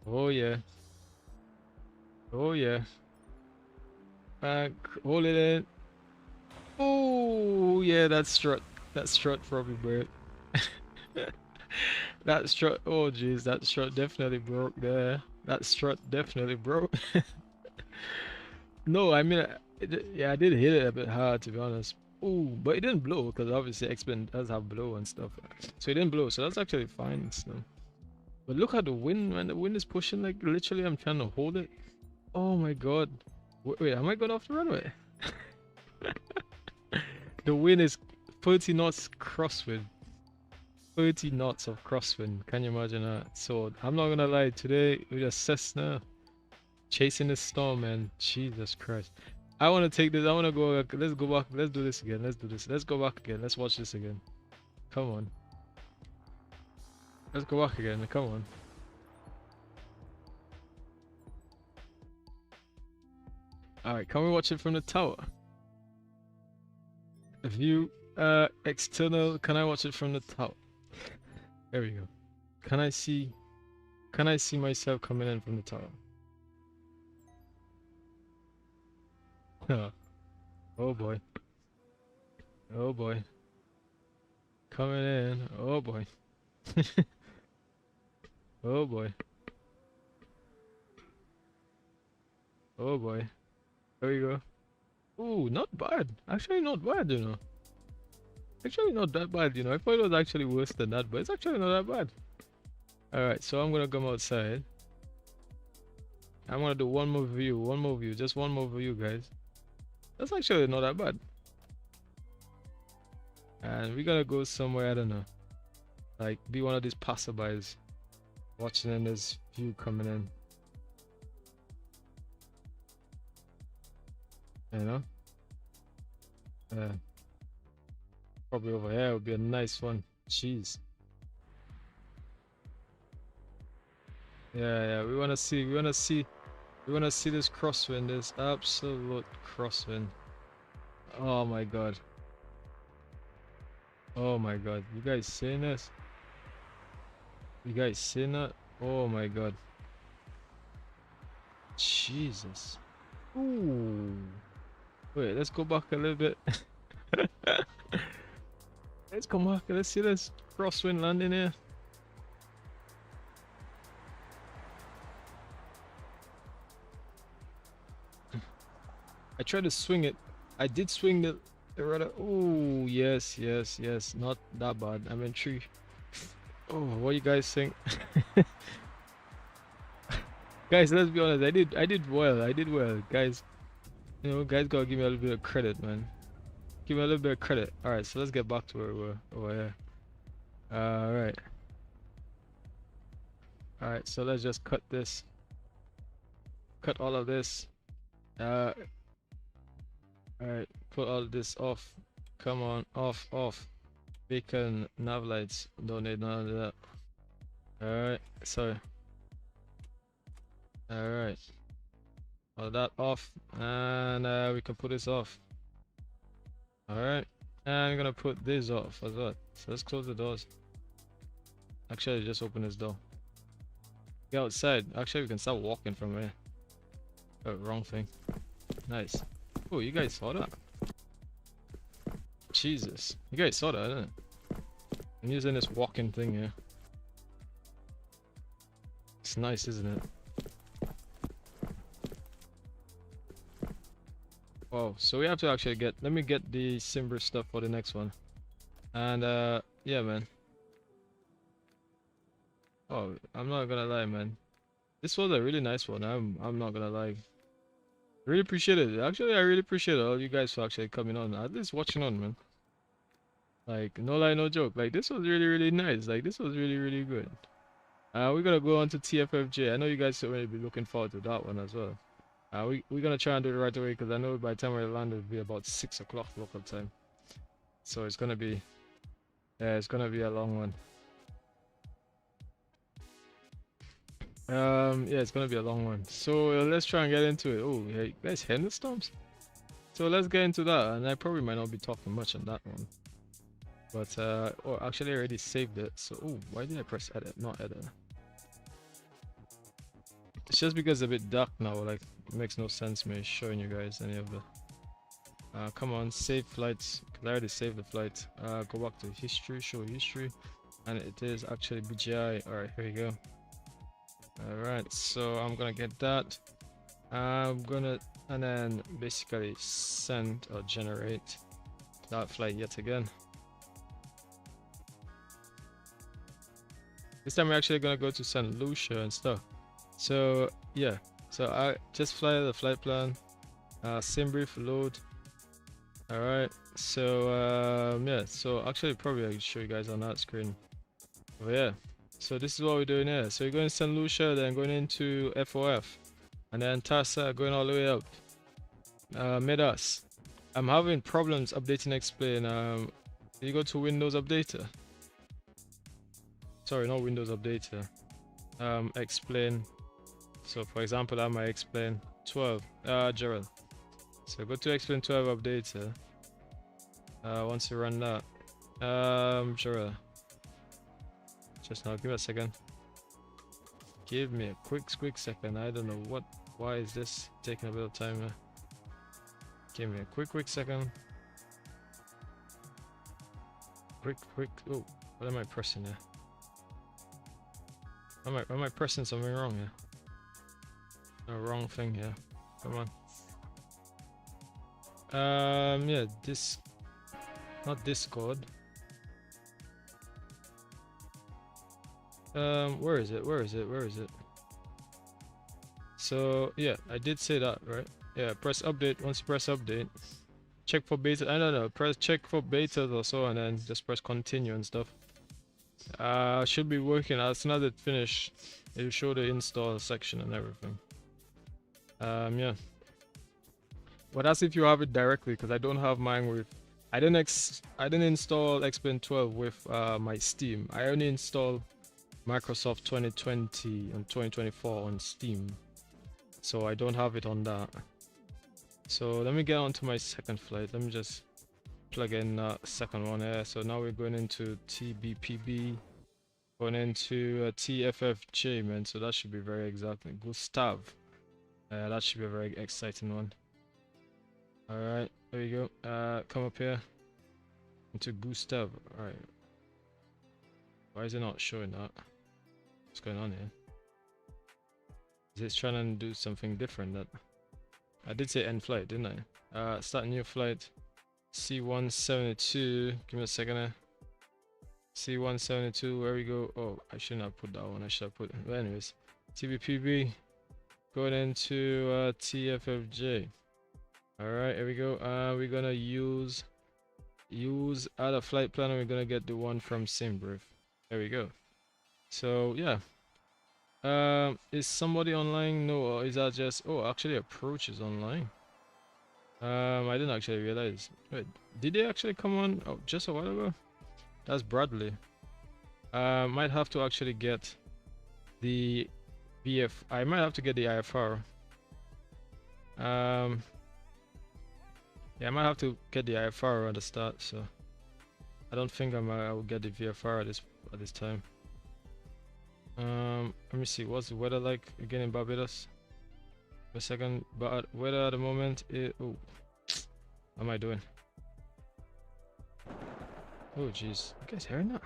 oh yeah, oh yeah. Back, hold it in. Oh yeah, that strut probably broke. That strut, oh jeez, that strut definitely broke there. That strut definitely broke. No, I mean, yeah, I did hit it a bit hard to be honest. Oh, but it didn't blow because obviously Xplane does have blow and stuff. So it didn't blow, so that's actually fine still. But look at the wind, man. The wind is pushing like literally. I'm trying to hold it. Oh my god. Wait, am I going off the runway? The wind is 30 knots crosswind. 30 knots of crosswind. Can you imagine that? So I'm not gonna lie, today with a Cessna chasing the storm, man. Jesus Christ. I want to take this. I want to go. Let's go back. Let's do this again. Let's do this. Let's go back again. Let's watch this again. Come on. Let's go back again. Come on. Alright, can we watch it from the tower? View external. Can I watch it from the tower? There we go. Can I see myself coming in from the tower? Oh boy. Oh boy. Coming in. Oh boy. Oh boy. Oh boy. There we go. Ooh, not bad. Actually not bad, you know. Actually not that bad, you know. I thought it was actually worse than that, but it's actually not that bad. Alright, so I'm gonna come outside. I'm gonna do one more view, just one more view, guys. That's actually not that bad. And we're gonna go somewhere, I don't know. Like, be one of these passerbys watching in this view coming in. You know? Probably over here would be a nice one. Jeez. Yeah, we wanna see this crosswind, this absolute crosswind. Oh my god. Oh my god. You guys seeing this? You guys seeing that? Oh my god. Jesus. Ooh. Wait, let's go back a little bit. Let's come back. Let's see this crosswind landing here. I tried to swing it. I did swing the rudder. Oh yes. Not that bad. I'm in tree. Oh, what do you guys think? Guys, let's be honest. I did well. Guys, you know, guys gotta give me a little bit of credit, man. Give me a little bit of credit. Alright, so let's get back to where we were over here. Alright. Alright, so let's just cut this. Cut all of this. Alright, put all of this off. Come on, off. Beacon, nav lights. Don't need none of that. Alright, sorry. Alright. All that off. And we can put this off. Alright, and I'm gonna put this off as well. So let's close the doors. Actually, just open this door. Get outside. Actually, we can start walking from here. Oh, wrong thing. Nice. Oh, you guys saw that? Jesus. You guys saw that, didn't it? I'm using this walking thing here. Looks nice, isn't it? Wow, so we have to actually let me get the Simber stuff for the next one. And yeah, man. Oh, I'm not gonna lie, man. This was a really nice one. I'm not gonna lie. Really appreciate it. Actually, I really appreciate all you guys for actually coming on. At least watching on, man. Like, no lie, no joke. Like, this was really nice. Like, this was really good. We're gonna go on to TFFJ. I know you guys already be looking forward to that one as well. We're gonna try and do it right away because I know by the time we land it'll be about 6 o'clock local time. So it's gonna be a long one. Yeah, it's gonna be a long one. So let's try and get into it. Oh, hey guys, thunderstorms. So let's get into that, and I probably might not be talking much on that one. But oh, actually I already saved it. So oh, why did I press edit, not edit? It's just because it's a bit dark now. Like, it makes no sense me showing you guys any of the. Come on, save flights. Cause I already saved the flight. Go back to history, show history, and it is actually BGI. All right, here we go. Alright, so I'm gonna get that. I'm gonna and then basically send or generate that flight yet again. This time we're actually gonna go to St. Lucia and stuff. So yeah, so I just fly the flight plan, sim brief load. Alright, so yeah, so actually probably I can show you guys on that screen. But yeah. So this is what we're doing here. So you're going to St. Lucia, then going into FOF, and then TASA going all the way up. Midas. I'm having problems updating Xplane. You go to Windows Updater. Sorry, not Windows Updater. Xplane. So for example, I'm my Xplane 12. Gerald. So go to Xplane 12 Updater. Once you run that, Gerald. Just now, give me a second. Give me a quick second. I don't know why is this taking a bit of time. Give me a quick second. Quick. Oh, what am I pressing here? Am I pressing something wrong here? No, wrong thing here. Come on. Yeah, not Discord. Where is it? So yeah, I did say that, right? Yeah, press update. Once you press update, check for beta. I don't know, press check for betas or so, and then just press continue and stuff. Should be working. As soon as it finished, it will show the install section and everything. Yeah, but that's if you have it directly, because I don't have mine with. I didn't install Xplane 12 with my Steam. I only installed Microsoft 2020 and 2024 on Steam, so I don't have it on that. So let me get on to my second flight. Let me just plug in that second one here. So now we're going into TBPB, going into TFFJ, man. So that should be very exactly Gustav. That should be a very exciting one. All right, there you go. Come up here into Gustav. All right. Why is it not showing that? What's going on here? Is it trying to do something different? That I did say end flight, didn't I? Start new flight. C172. Give me a second here. C172. Where we go? Oh, I shouldn't have put that one. I should have put. But anyways, TBPB. Going into TFFJ. All right, here we go. We're gonna use other flight plan, and we're gonna get the one from Simbrief. There we go. So yeah, is somebody online? No, or is that just? Oh, actually, Approach is online. I didn't actually realize. Wait, did they actually come on? Oh, just a while ago. That's Bradley. Might have to actually get the BF. I might have to get the IFR. Yeah, I might have to get the IFR at the start. So I don't think I will get the VFR at this time. Let me see, what's the weather like again in Barbados? A second, but weather at the moment is, oh, what am I doing? Oh jeez, you guys hearing that?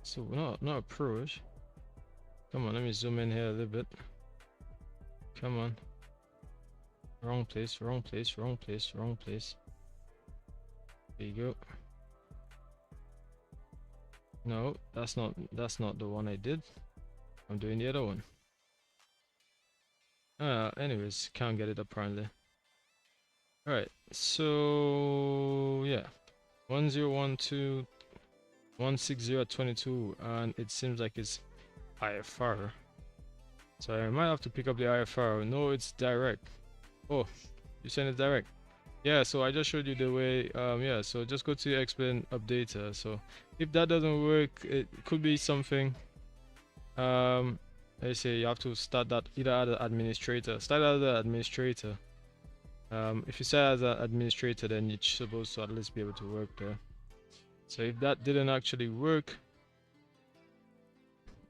So not Approach. Come on, let me zoom in here a little bit. Come on. Wrong place, wrong place, wrong place, wrong place. There you go. No, that's not the one I did. I'm doing the other one. Anyways, can't get it apparently. Alright, so yeah. 1012 16022, and it seems like it's IFR. So I might have to pick up the IFR. No, it's direct. Oh, you're saying it's direct? Yeah, so I just showed you the way. Yeah, so just go to Xplane updater. So if that doesn't work, it could be something. Let's say you have to start that either as an administrator. Start as an administrator. If you start as an administrator, then you're supposed to at least be able to work there. So if that didn't actually work,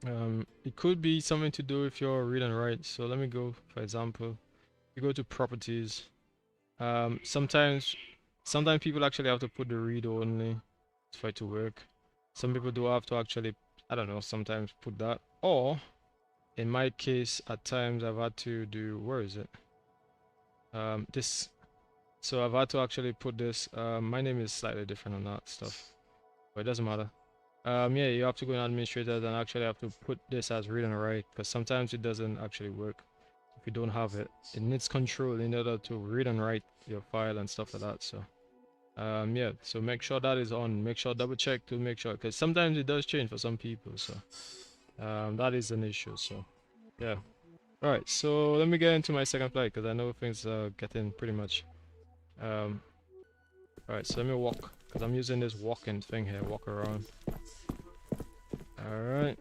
it could be something to do with your read and write. So let me go, for example, you go to properties. Sometimes people actually have to put the read only for it to work. Some people do have to actually, I don't know, sometimes put that. Or in my case, at times I've had to do, where is it? So I've had to actually put this. My name is slightly different on that stuff, but it doesn't matter. Yeah, you have to go in administrators and actually have to put this as read and write, because sometimes it doesn't actually work if you don't have it. It needs control in order to read and write your file and stuff like that. So yeah, so make sure that is on. Make sure, double check to make sure, because sometimes it does change for some people. So that is an issue. So yeah. All right, so let me get into my second flight, because I know things are getting pretty much all right, so let me walk, because I'm using this walking thing here, walk around. Alright,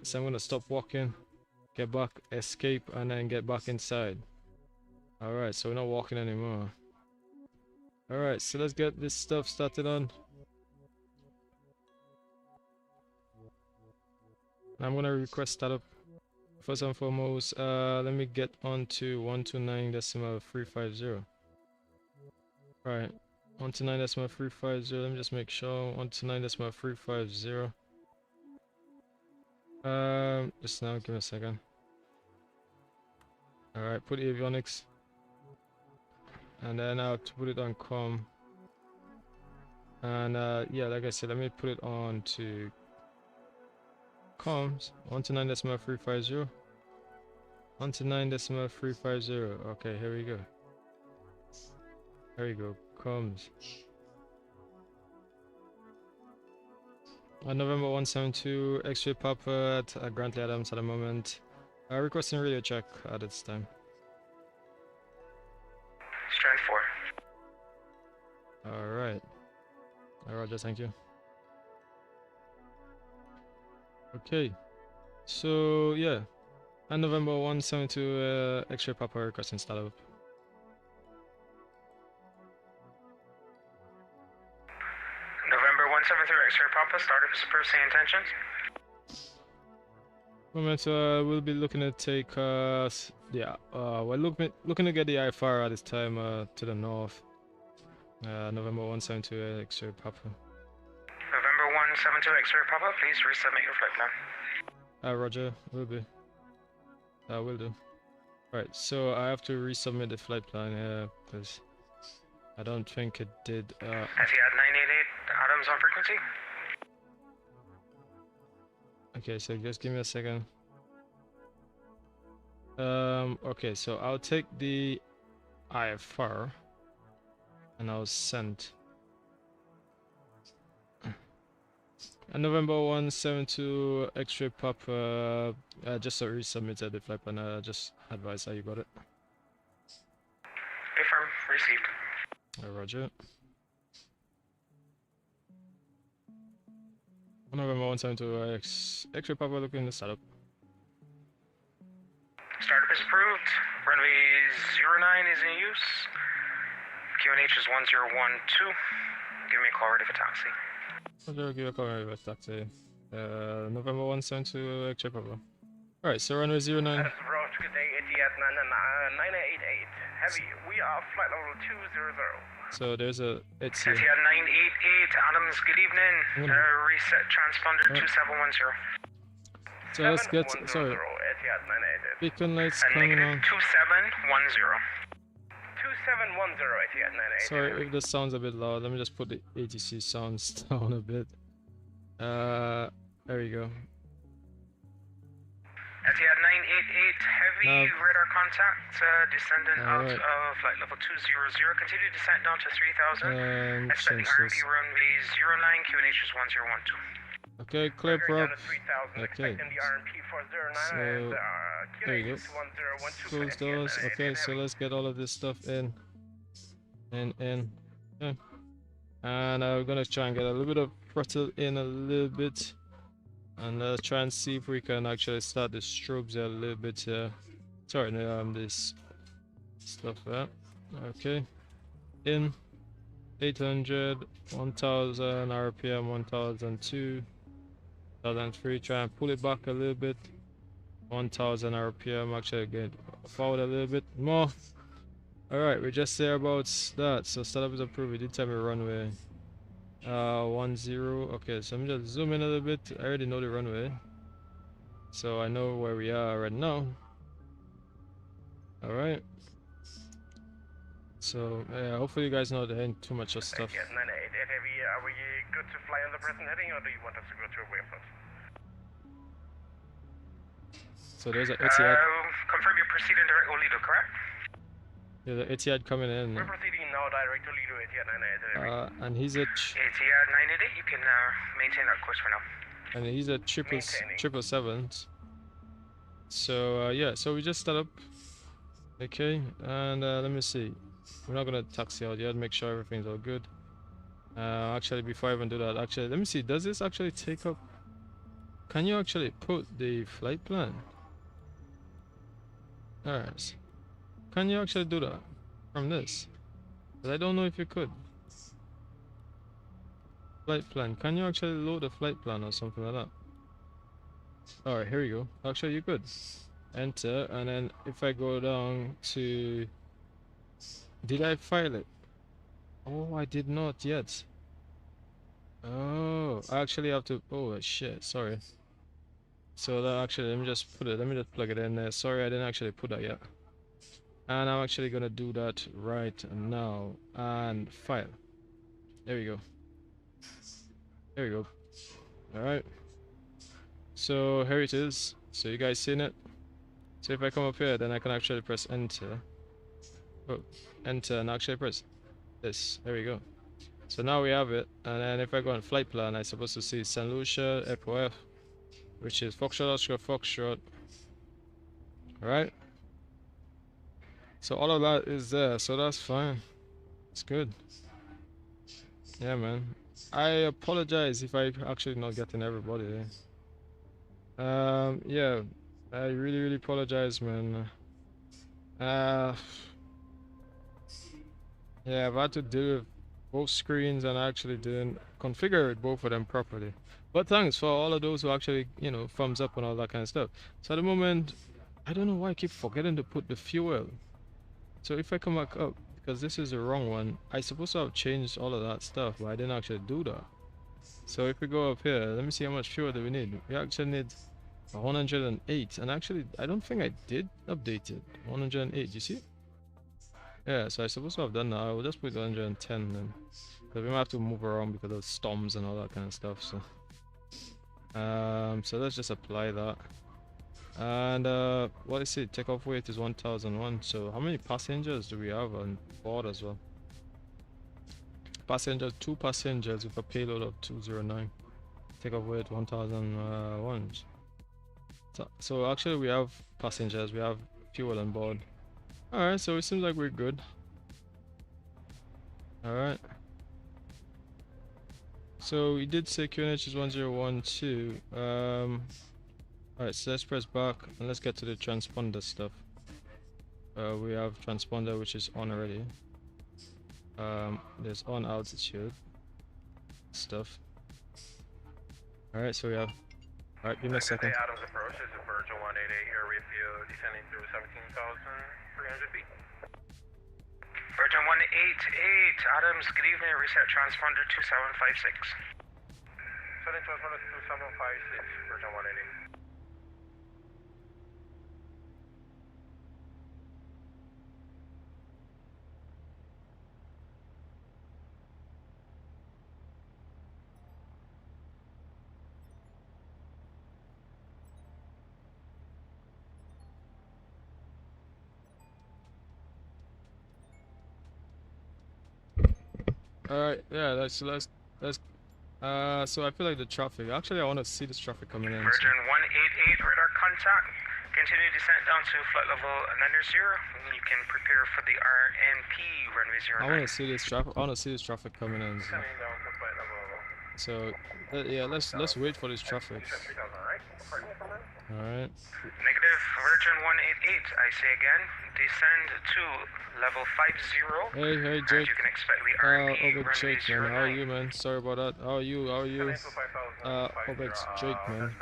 so I'm gonna stop walking, get back, escape, and then get back inside. Alright, so we're not walking anymore. Alright, so let's get this stuff started on. I'm gonna request startup. First and foremost, let me get on to 129.350. Right, 129.350. Let me just make sure. 129.350. Just now, give me a second. Alright, put avionics. And then I have to put it on com. And yeah, like I said, let me put it on to comms. 129.350. 129.350. Okay, here we go. There you go, comms. November 172, X-ray Papa at Grantley Adams at the moment. Requesting radio check at this time. Strand 4. Alright. Roger, thank you. Okay. So, yeah. And November 172, X-ray Papa requesting startup. November 173 X-ray Papa, startup is approved, same intentions. Moment, we'll be looking to take, yeah, we're looking to get the IFR at this time, to the north. November 172 X-ray Papa. November 172 X-ray Papa, please resubmit your flight plan. Roger, will be. Will do. Right, so I have to resubmit the flight plan here, because I don't think it did. As you had 988 Adams on frequency. Okay, so just give me a second. Okay, so I'll take the IFR and I'll send. And November 172 X-ray Papa, just resubmitted the flight plan. Just advise how you got it. Confirm, received. Roger. November 172 X-ray Papa, looking to startup. Startup is approved. Runway 09 is in use. QNH is 1012. Give me a call ready for taxi. Roger, give a call ready for taxi. November 172 X-ray Papa. Alright, so runway 09. Roger, good day, Etihad 988. Heavy, we are flight level 200. So there's a it's Etihad 988, Adams, good evening. Reset transponder 2710. So let's get, sorry, beacon lights coming on. 2710. 2710 Etihad 98. Sorry if this sounds a bit loud. Let me just put the ATC sounds down a bit. There we go. Etihad 988, heavy Now, radar contact, descending out alright. of flight level 200. Continue descent down to 3000. Expecting Change RMP this. runway 09, QNH is 1012. Okay, clear prop. Down to 3000, Okay. expecting the RMP 409 So, and there you go. QNH is 1012. Close doors. Okay, so let's get all of this stuff in. Okay. And we're gonna try and get a little bit of throttle in a little bit. And let's try and see if we can actually start the strobes a little bit here. Sorry, no, this stuff there. Okay. In 800, 1000 RPM, 1002, 1003. Try and pull it back a little bit. 1000 RPM. Actually, get forward a little bit more. Alright, we're just there about that. So startup is approved. We did tell me runway 10. Okay, so I'm just zoom in a little bit. I already know the runway, so I know where we are right now. Alright, so yeah, hopefully you guys know there ain't too much of stuff. Etihad 98, heavy, are we good to fly on the present heading or do you want us to go to a waypoint? So there's an Etihad. Confirm you're proceeding direct Olido, correct? There's an Etihad coming in. We're proceeding now direct to Lido, Etihad 98. And he's a Etihad 988, you can maintain that course for now. triple Maintaining. 777. So yeah, so we just start up. Okay, and let me see. We're not gonna taxi out yet. Make sure everything's all good. Actually, before I even do that, actually, let me see. Does this actually take up? Can you actually put the flight plan? Alright. Can you actually do that from this? 'Cause I don't know if you could. Flight plan. Can you actually load a flight plan or something like that? Alright, here we go. Actually, you could. Enter, and then if I go down to... Did I file it? Oh, I did not yet. Oh, I actually have to... Oh, shit, sorry. So that actually, let me just plug it in there. Sorry, I didn't actually put that yet. And I'm actually gonna do that right now. And file. There we go. There we go. Alright. So here it is. So you guys seen it? So if I come up here, then I can actually press enter. Oh, enter and actually press this. There we go. So now we have it. And then if I go on flight plan, I'm supposed to see St. Lucia, FOF, which is Foxtrot, Oscar, Foxtrot. Alright. So all of that is there. So that's fine. It's good. Yeah, man. I apologize if I actually not getting everybody there. Yeah, I really apologize, man. Yeah, I've had to do with both screens and actually didn't configure both of them properly. But thanks for all of those who actually, you know, thumbs up and all that kind of stuff. So at the moment, I don't know why I keep forgetting to put the fuel. So if I come back up, because this is the wrong one, I supposed to have changed all of that stuff, but I didn't actually do that. So if we go up here, let me see how much fuel do we need. We actually need 108, and actually I don't think I did update it. 108, you see? Yeah, so I supposed to have done that. I will just put 110 then, because we might have to move around because of storms and all that kind of stuff. So so let's just apply that. And what is it? Takeoff weight is 1001. So how many passengers do we have on board as well? Passengers, 2 passengers with a payload of 209. Takeoff weight 1001. So actually we have passengers, we have fuel on board. Alright, so it seems like we're good. Alright. So we did say QNH is 1012. Alright, so let's press back and let's get to the transponder stuff. We have transponder which is on already. There's on altitude stuff. Alright, so we have... Alright, give me a second. Adams approach is Virgin 188 here with you, descending through 17,300 feet. Virgin 188, Adams, good evening, reset transponder 2756. Setting transponder 2756, Virgin 188. Alright, yeah, let's so I feel like the traffic, actually I want to see this traffic coming in. So. Virgin 188 radar contact. Continue descent down to flight level 90. You can prepare for the RNP runway 09. I want to see this traffic. I want to see this traffic coming in. So, Descending down to flight level. yeah, let's wait for this traffic. All right. Negative, Virgin 188. I say again, descend to level 50. Hey, And Jake. you can expect the RNP Obed runway Jake, man. How are 09. you, man? Sorry about that. How are you? Obed Jake, man.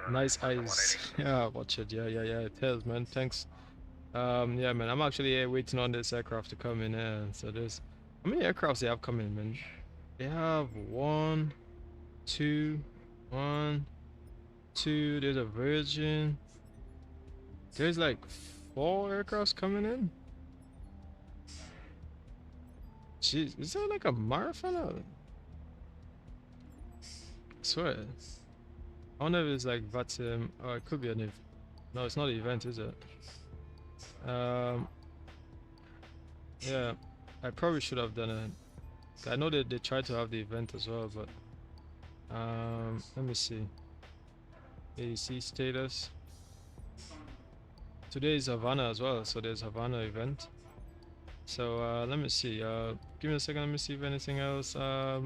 Nice eyes. Yeah, watch it. Yeah, it is, man. Thanks. Yeah, man. I'm actually waiting on this aircraft to come in. So there's how many aircrafts they have coming, man? They have 1, 2, 1, 2. There's a Virgin. There's like 4 aircrafts coming in. Jeez, is that like a marathon? I swear. I wonder if it's like VATSIM. Oh, it could be an event. No, it's not an event, is it? Yeah, I probably should have done it. I know that they tried to have the event as well, but let me see. ADC status. Today is Havana as well, so there's Havana event. So let me see. Give me a second. Let me see if anything else. Oh,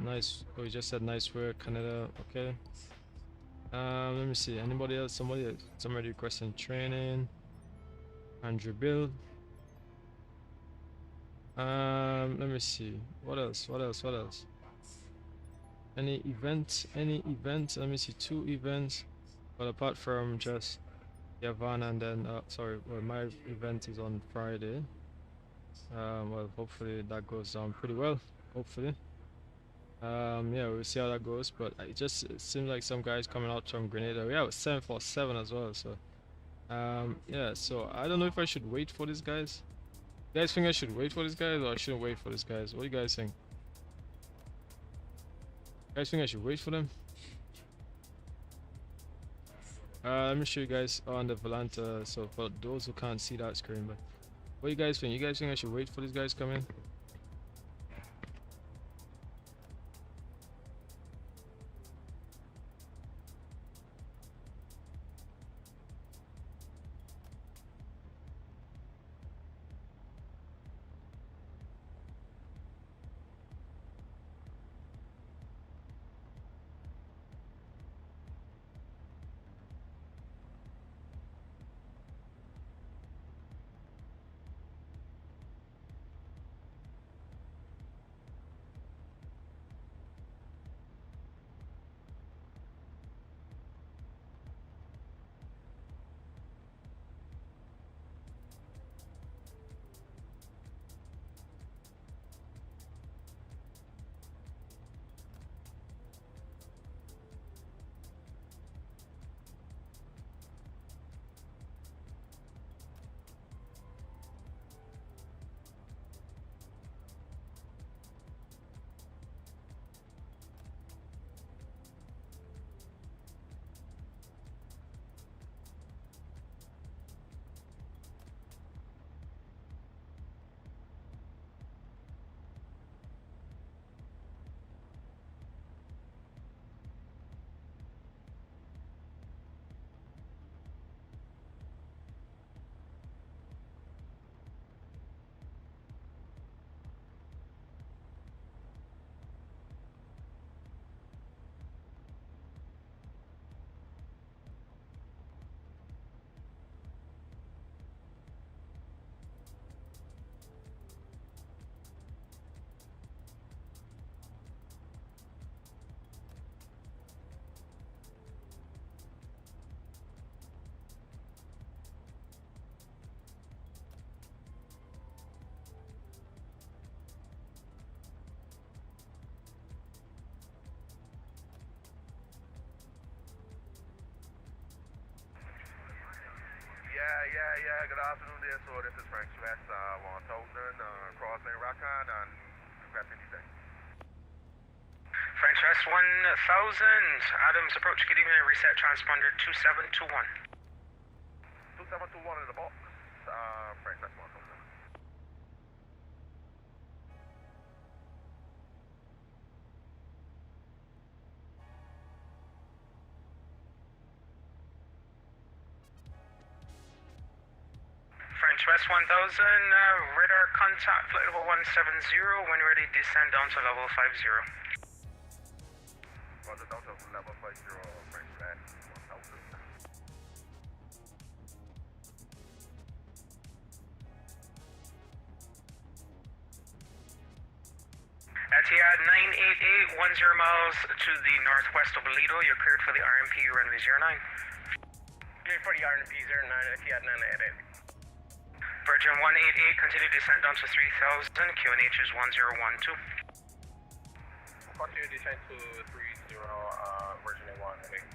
nice. Oh, you just said nice work, Canada. Okay. Let me see. Anybody else? Somebody requesting training. Andrew Bill. Let me see. What else? Any events? Let me see. 2 events. But apart from just Havana and then sorry, well, my event is on Friday. Well, hopefully that goes down pretty well. Hopefully. Yeah, we'll see how that goes. But it seems like some guys coming out from Grenada. Yeah, it was 747 as well. So, yeah. So I don't know if I should wait for these guys. You guys think I should wait for these guys, or I shouldn't wait for these guys? What do you guys think? You guys think I should wait for them? Let me show you guys on the Volanta. So for those who can't see that screen, but what do you guys think? You guys think I should wait for these guys to come in? Yeah. Good afternoon there. So this is Frank Stress, 1000, crossing Rakan, and congrats anything. French West 1000. Adams approach. Good evening. Reset transponder 2721. 2721 in the box. French West 1000. West 1000, radar contact, flight level 170, when ready, descend down to level 50. Roger, down to level 50, French flag 1000. Etihad 988, 10 miles to the northwest of Lido, you're cleared for the RMP runway 09. Cleared for the RMP 09, Etihad 988. Virgin 188, continue descent down to 3000, QNH is 1012. Continue descent to 30, Virgin 188.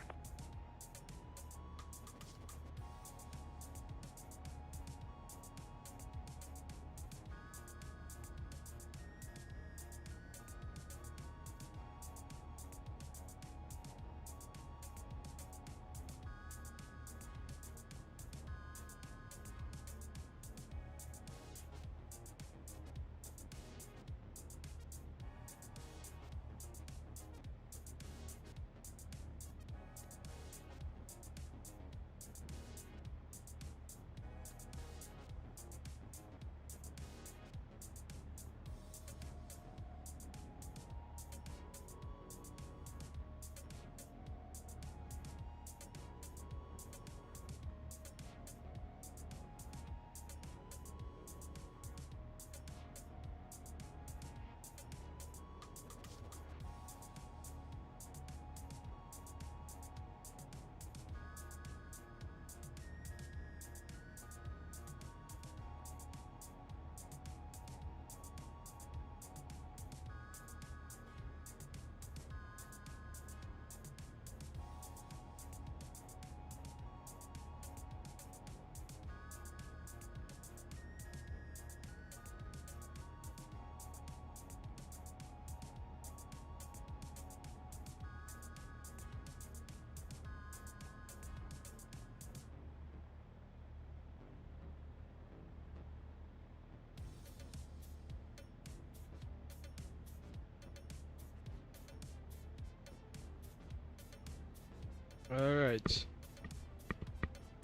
Alright.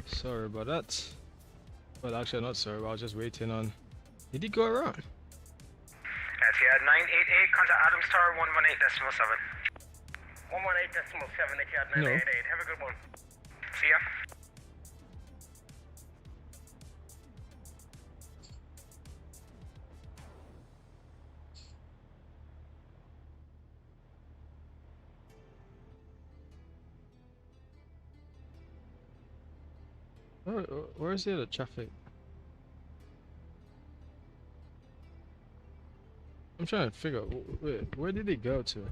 Sorry about that. Well, actually, not sorry, but I was just waiting on. Did he go around? Etihad 988, contact Adams Tower 118.7. 118.7, Etihad 988. Have a good one. See ya. Where is the other traffic? I'm trying to figure out, wait, where did he go to?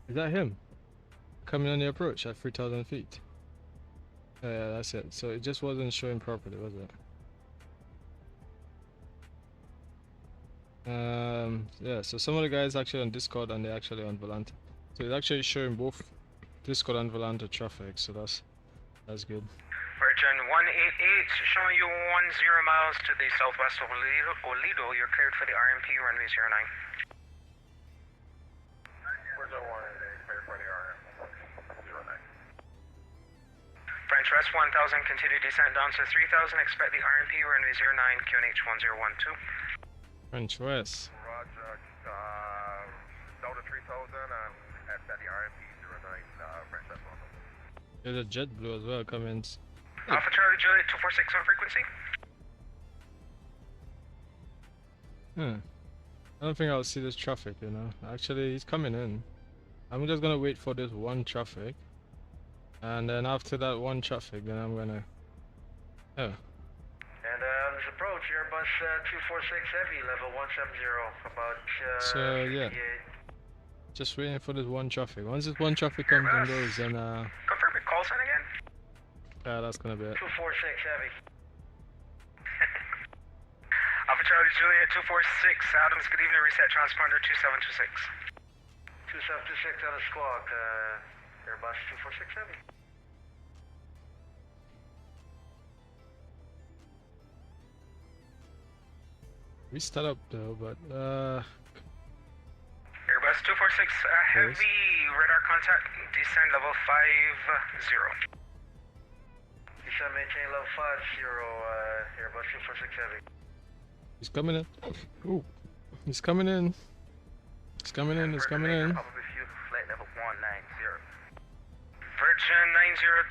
Is that him? Coming on the approach at 3,000 feet? Yeah, that's it. So it just wasn't showing properly, was it? Yeah, so some of the guys actually on Discord and they're actually on Volanta. So it's actually showing both Discord and Volanta traffic, so that's good. Virgin 188, showing you 10 miles to the southwest of Lido. You're cleared for the RMP runway 09. Virgin 188, cleared for the RMP 09. French West 1000, continue descent down to 3000. Expect the RMP runway 09, QNH 1012. French West. Roger, down to 3000 and at the RMP 09, French West 1000. There's a JetBlue as well coming. Alpha Charlie Juliet 246 on frequency. I don't think I'll see this traffic, you know. Actually, he's coming in. I'm just gonna wait for this one traffic. And then after that one traffic, then I'm gonna... Oh. And on this approach, Airbus 246 Heavy, level 170, about So, yeah. 58. Just waiting for this one traffic. Once this one traffic comes and goes, then Confirm your call sign again. yeah, that's gonna be it. 246 Heavy. Alpha Charlie Juliet 246, Adams, good evening, reset transponder 2726. 2726 on the squawk, Airbus 246 Heavy. We start up though, but Airbus 246 heavy radar contact, descend level 50. descend, maintain level 50, Airbus 246 Heavy. He's coming in. Ooh. He's coming in. He's coming in. He's coming in. Flight level 190. Virgin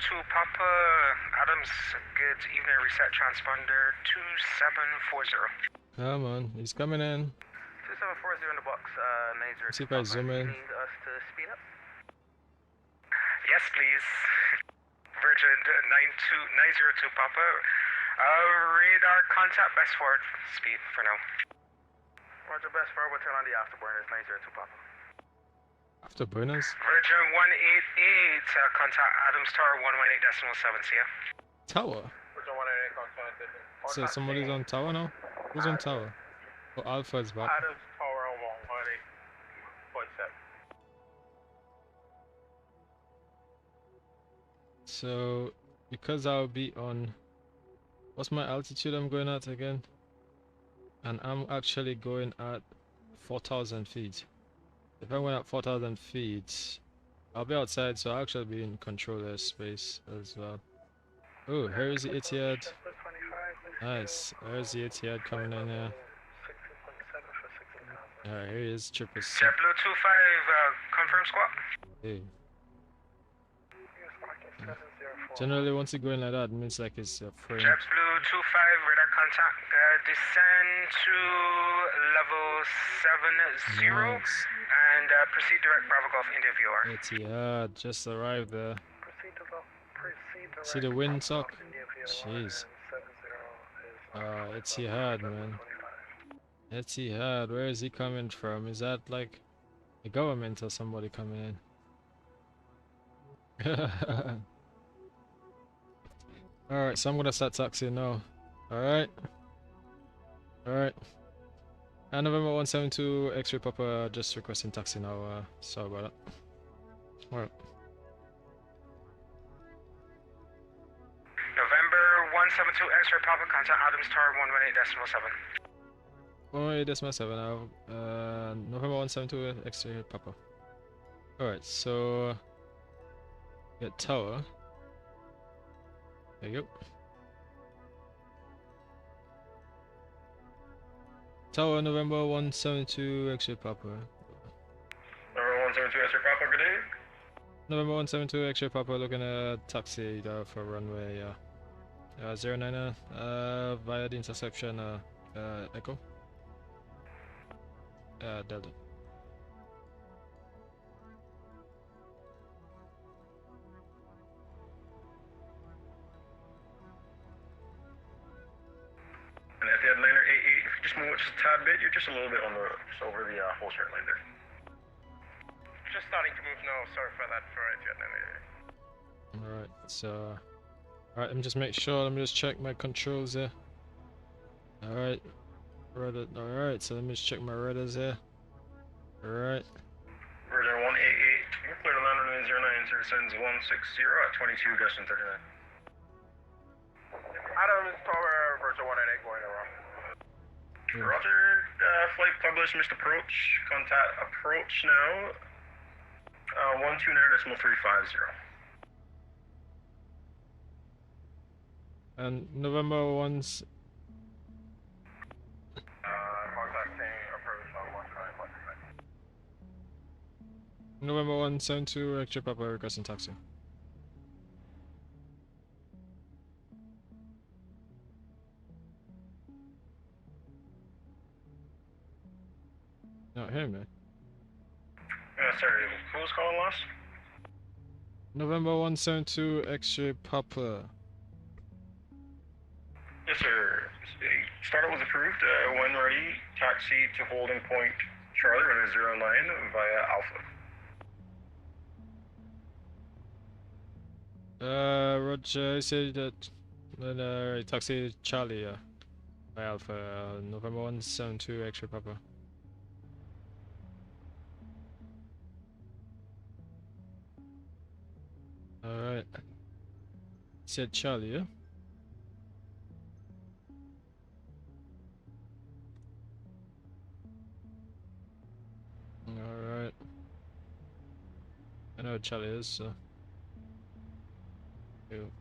902 Papa Adams, good evening, reset transponder 2740. Come on, he's coming in. 2740 in the box, 902. See if I zoom in. Need us to speed up? Yes, please. Virgin 902 Papa. Radar contact best forward speed for now. Roger, best forward, we'll turn on the afterburners, 902 Papa. Afterburners? Virgin 188, contact Adams Tower 118.7, see ya. Tower? Virgin 188, contact. So somebody's on tower now? Who's on tower? Oh, Alpha is back. Adams Tower on 118.7. So, because I'll be on... What's my altitude I'm going at again? And I'm actually going at 4,000 feet. If I'm going at 4,000 feet, I'll be outside, so I'll actually be in control airspace as well. Oh, here is the Etihad. Nice. There's the Etihad coming in here. Alright, here he is, Triple C. JetBlue 25, confirm squawk. Hey. Generally, once you go in like that, it means like it's a frame. JetBlue 25, radar contact, descend to level 70 Nice. and proceed direct Bravo Golf India VOR. Etihad just arrived there. See the windsock? Jeez. Etihad, man. Etihad, where is he coming from? Is that like the government or somebody coming in? Alright, so I'm gonna start taxiing now. Alright. Alright. And November 172 X-ray Papa just requesting taxi now. Sorry about that. Alright. November 172 X-ray Papa, contact Adams Tower 118.7. 118.7 now. November 172 X-ray Papa. Alright, so get tower. There you go. Tower November 172 X-ray Papa. Number 172 X-ray Papa, good day. November 172 X-ray Papa, looking at taxi for runway 09 via the interception Echo. Delta. And at the Atlanta 88, if you just move it just a tad bit, you're just a little bit on the, just over the full start line there. Just starting to move now, sorry for that, for Jet 98. Alright, so alright, let me just make sure, let me just check my controls here. Alright. Alright, so let me just check my radars here. Alright. Virgin 188, you're clear to land on 09, descends 160 at 22, gusting 39. Adams Tower, Virgin 188 going around. Yeah. Roger, flight published, missed approach, contact approach now, 129.350. And November 1's Contacting approach on 129.5. November 172 X-ray Papa requesting taxi. Not here, man. Sorry, who was calling last? November 172 X-ray Papa. Yes, sir. Startup was approved. When ready, taxi to holding point Charlie, runway 09 via Alpha. Roger, I said that taxi Charlie, by Alpha, November 172 X-ray Papa. Alright. Said Charlie, yeah? Alright. I know what Charlie is, so. Ew.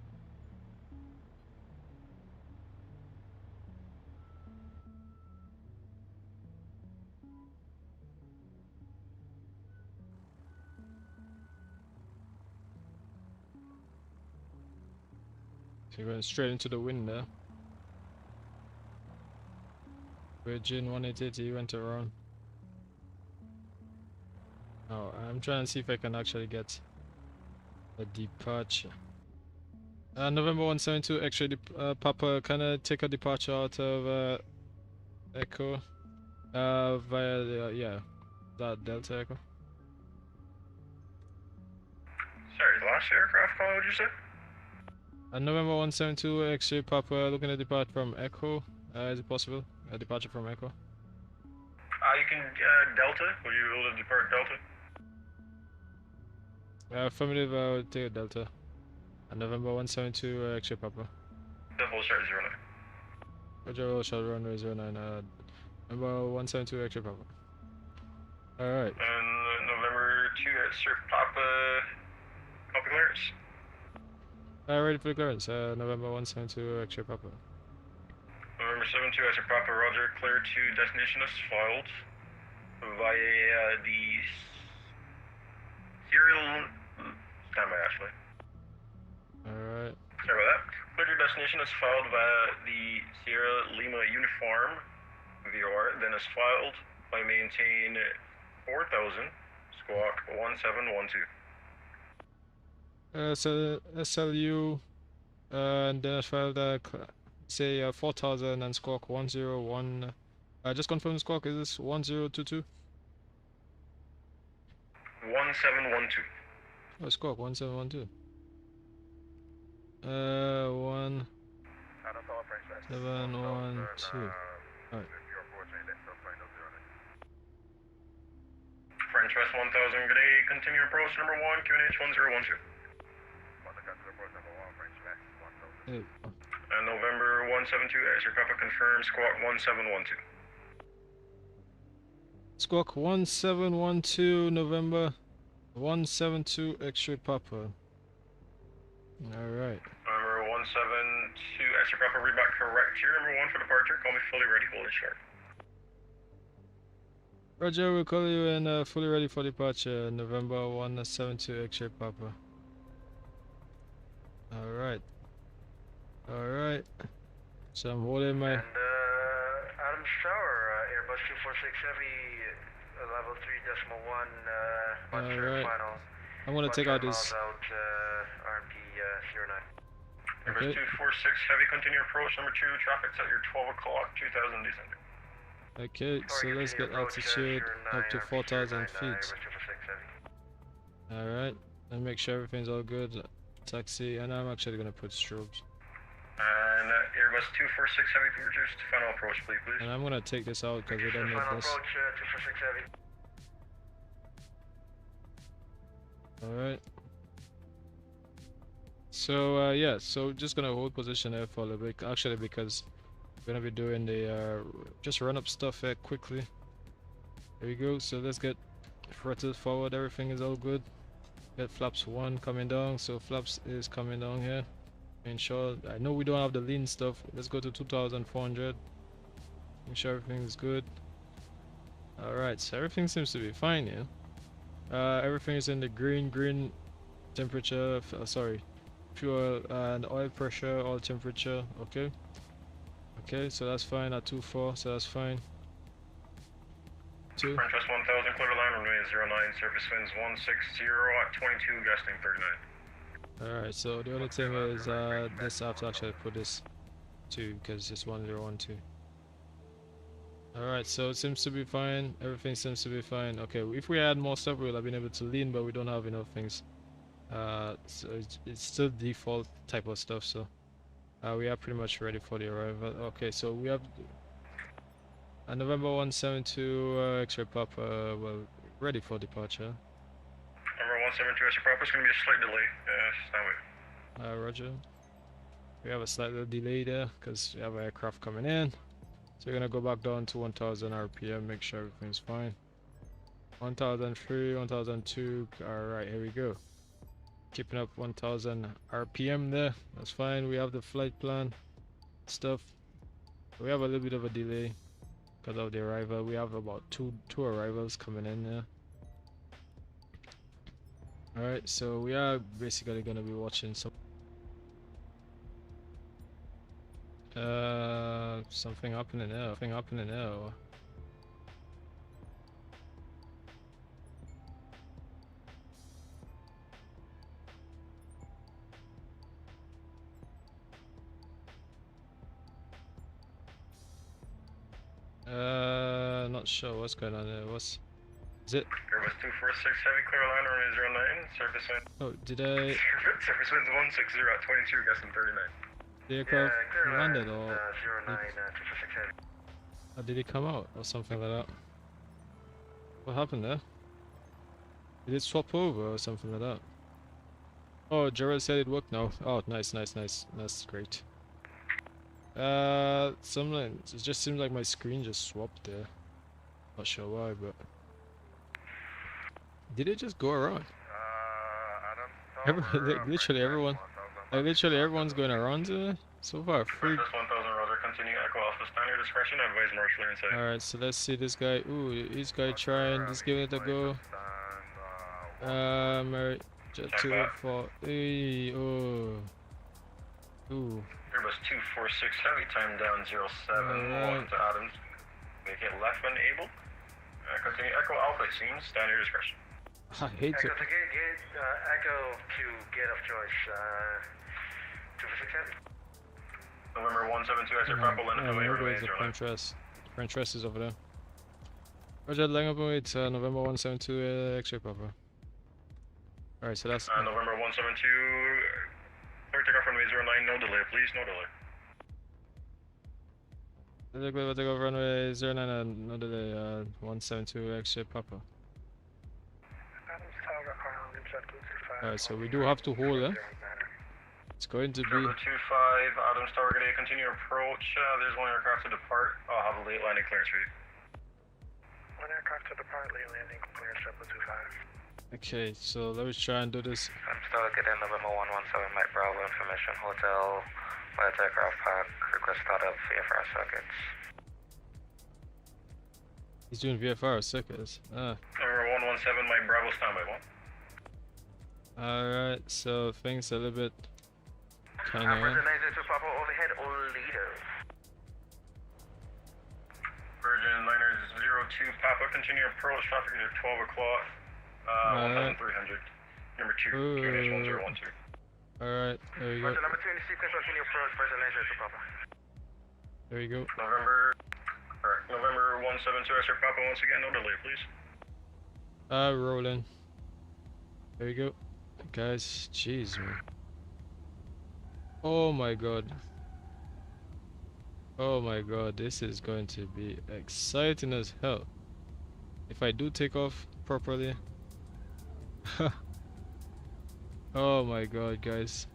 So you're going straight into the wind there. Virgin 180 went around. Oh, I'm trying to see if I can actually get a departure. November 172 X-ray Papa, can I take a departure out of Echo via the, yeah, that Delta Echo? Sorry, the last aircraft call, what did you say? November 172 X-ray Papa, looking to depart from Echo. Is it possible? A departure from Echo? You can, Delta, will you be able to depart Delta? Affirmative, I will take a Delta. November 172 X-ray Papa. Double start 09. Roger, roll shot runway 09. November 172 X-ray Papa. Alright. And November 2 X-ray Papa, copy clearance. Ready for the clearance. November 172 X-ray Papa. November 72 X-ray Papa, roger, clear to destination as filed via the serial standby, actually. Alright. Sorry about that. Clear to destination is filed via the Sierra Lima uniform VOR, then is filed by maintain 4000, squawk 1712. So SLU, and then I filed say 4000 and squawk 101. Just confirm the squawk, is this 1022? 1712. Oh, squawk 1712. 1 7 1 2. Alright. French West 1000, good day. Continue approach number 1, QNH 1012. Hey. And November 172, X-ray Papa confirmed, squawk 1712. Squawk 1712, November 172 X-ray Papa. Alright. Number 172, X-ray Papa, read back correct here. Number 1 for departure, call me fully ready, hold it sharp. Roger, we'll call you in fully ready for departure, November 172 X-ray Papa. Alright. Alright. So I'm holding my... And Adams Tower, Airbus 246 Heavy, level 3.1, Alright. final. I'm gonna take out this... Out, RMP 09. Airbus 246 Heavy, continue approach number 2, traffic's at your 12 o'clock, 2000 descending. Okay, so let's get altitude up to 4,000 feet. Alright, and make sure everything's all good. Taxi, and I'm actually gonna put strobes. And Airbus 246 Heavy, just final approach, please. And I'm gonna take this out because we don't need Final this. approach 246 Heavy. Alright. So yeah, so just gonna hold position there for a little bit, actually, because we're gonna be doing the just run up stuff here quickly. There we go. So let's get throttle forward, everything is all good. Get flaps 1 coming down, so flaps is coming down here. Ensure, I know we don't have the lean stuff, let's go to 2400. Make sure everything's good. Alright, so everything seems to be fine here. Everything is in the green temperature, sorry, fuel and oil pressure, oil temperature, okay. Okay, so that's fine at 24, so that's fine. 2. French West 1000, clear to line, runway 09, surface winds 160 at 22, gusting 39. Alright, so the other thing is this, I have to actually put this 2 because it's 1012. Alright, so it seems to be fine, everything seems to be fine. Okay, if we had more stuff we would have been able to lean, but we don't have enough things. So it's still default type of stuff, so we are pretty much ready for the arrival. Okay, so we have November 172 X-ray Papa, well, ready for departure. Number 172 X-ray Papa, it's going to be a slight delay. Stand by. Roger. We have a slight little delay there because we have an aircraft coming in. So we're going to go back down to 1000 RPM, make sure everything's fine. 1003, 1002, alright, here we go. Keeping up 1000 RPM there, that's fine. We have the flight plan stuff. We have a little bit of a delay because of the arrival. We have about two arrivals coming in there. Alright, so we are basically going to be watching some. Something happening now. Something happening now. Not sure what's going on there. What's is it? Airbus 246 Heavy clear line runway 09, surface wind. Oh, did I? Surface winds 160 at 22, gusting 39. The aircraft clear landed line, or 09, 246 heavy. did he come out or something like that? What happened there? Did it swap over or something like that? Oh, Gerald said it worked now. Oh, nice, nice, nice. That's great. Something. It just seems like my screen just swapped there. Not sure why, but did it just go around? Literally everyone. Like literally everyone's going around so far. Free. 1000 Roger, continue Echo Alpha standard discretion, advise marshal inside. Alright, so let's see this guy. Ooh, this guy trying. Just give it a go. Jet 2 for. Hey, oh. Ooh. Airbus 246 Heavy, time down 07, welcome to Adams. Make it left when able. Continue Echo Alpha, it seems, standard discretion. I hate Echo it. to gate, Echo to gate of choice, 246 heavy. November 172, exit Papa, London, There runway goes the 09. French rest. French rest is over there. Roger, line up with November 172 X-ray Papa. Alright, so that's. November 172, clear takeoff runway 09, no delay, please, no delay. We'll take over runway 09 and no delay, 172 X-ray Papa. Alright, so we do have to hold it. It's going to be. Turbo 25, Adams Tower, gonna continue approach. There's one aircraft to depart. I'll have a late landing clearance for you. One aircraft to depart, late landing clearance, Turbo 25. Okay, so let me try and do this. I'm still getting November 117 Mike Bravo information. Hotel, flight aircraft park, request startup, VFR circuits. He's doing VFR circuits. Ah. November 117, Mike Bravo, standby 1. Alright, so things a little bit kind of. Present to Papa overhead all leaders. Virgin Liner 02, Papa, continue approach. Traffic is at 12 o'clock. 1300. Number 2, QNH 1012. Alright, there you go. Number 2 in the sequence, continue approach, Present to Papa. There you go. November 172, extra Papa, once again, no delay, please. Rolling. There you go. Guys, jeez, man. Oh my god. Oh my god, this is going to be exciting as hell. If I do take off properly. Oh my god, guys.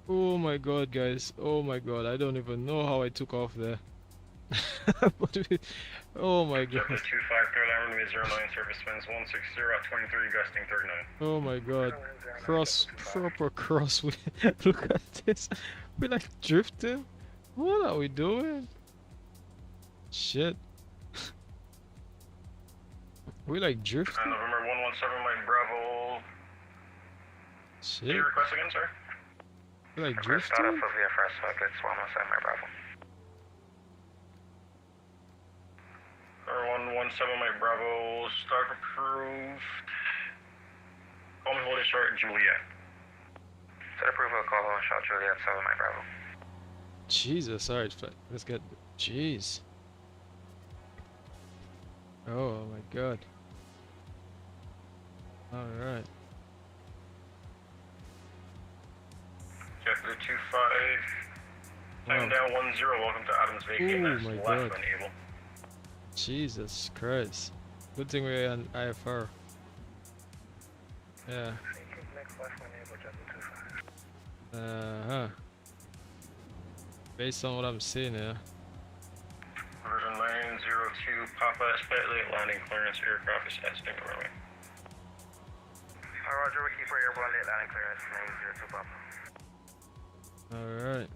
Oh my god, guys. Oh my god, I don't even know how I took off there. Oh my god. Jet 25, clear line runway 09, surface winds 160 at 23, gusting 39. Oh my god. Proper crosswind. Look at this. We're like drifting. What are we doing? Shit. We're like drifting. November 117, Mike Bravo. Shit. Can you request again, sir? We're like Request startup drifting. for VFR circuits, 117 Mike Bravo. November 117, Mike Bravo. Start approved. Call me holding short, Juliet. Set approval, call on shot Juliet 7 Mike Bravo. Jesus, alright, let's get. Jeez. Oh my god. Alright. Jet 25. Time down 10, welcome to Adams Vacate. Oh That's my left god. when able. Jesus Christ. Good thing we're on IFR. Yeah. Next left when able, Jet 25. Uh-huh. Based on what I'm seeing here. Virgin Lane 02, Papa, expect late landing clearance, aircraft is exiting the runway. Roger, we keep for airborne late landing clearance, 902 Papa. Alright.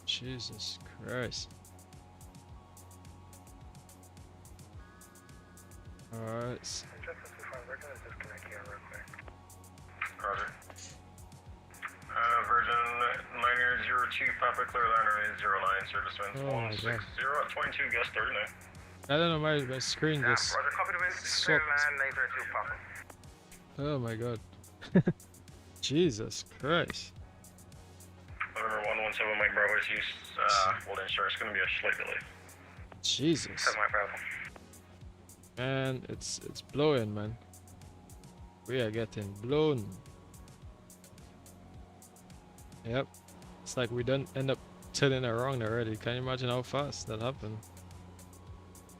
Jesus Christ. Alright. Jet 25, we're gonna disconnect here real quick. Roger. 02 Papa Clear Runway 09, service winds Oh my 160 at 22, gust 39. I don't know, my screen just Roger, copy the wind. Clear sucked. land 902 Papa. Oh my god. Jesus Christ. November 117 Mike Bravo is used. Hold in, sure, it's going to be a slight delay. Jesus. 7 Mike Bravo. Man, it's blowing, man. We are getting blown. Yep. It's like we don't end up turning around already. Can you imagine how fast that happened?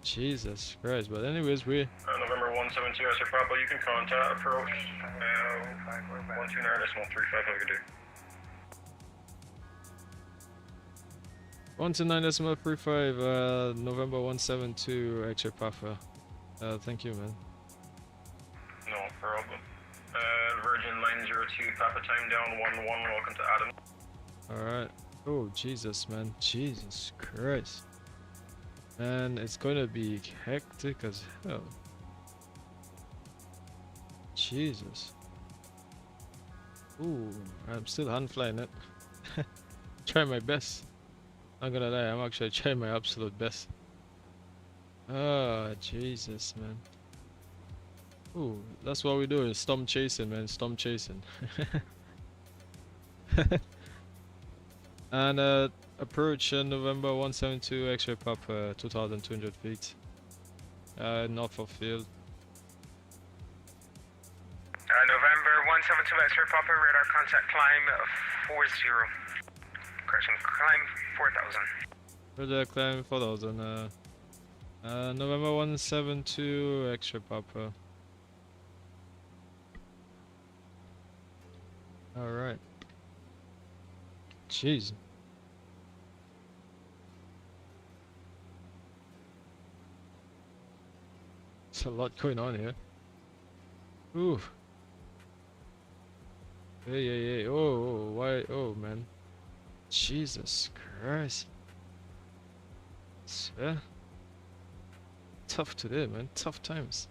Jesus Christ. But anyways, we... November 172, I said Papa, you can contact approach 129.35, have a good day. 129.35, November 172, X-ray Papa. Thank you, man. No problem. Virgin 902, Papa time down 11, welcome to Adam. Alright. Oh, Jesus, man. Jesus Christ. Man, it's gonna be hectic as hell. Jesus. Ooh, I'm still hand flying it. Trying my best. Not gonna lie, I'm actually trying my absolute best. Ah, Jesus, man. Ooh, that's what we do, is storm chasing, man. Storm chasing. And approach November 172 X-ray Papa 2,200 feet. North of field. November 172 X-ray Papa, radar contact climb 40. Correction, climb 4,000. Radar climb 4,000. November 172 X-ray Papa. Alright. Jeez. There's a lot going on here. Ooh. Hey. Oh, why? Oh, man. Jesus Christ. It's, tough today, man. Tough times.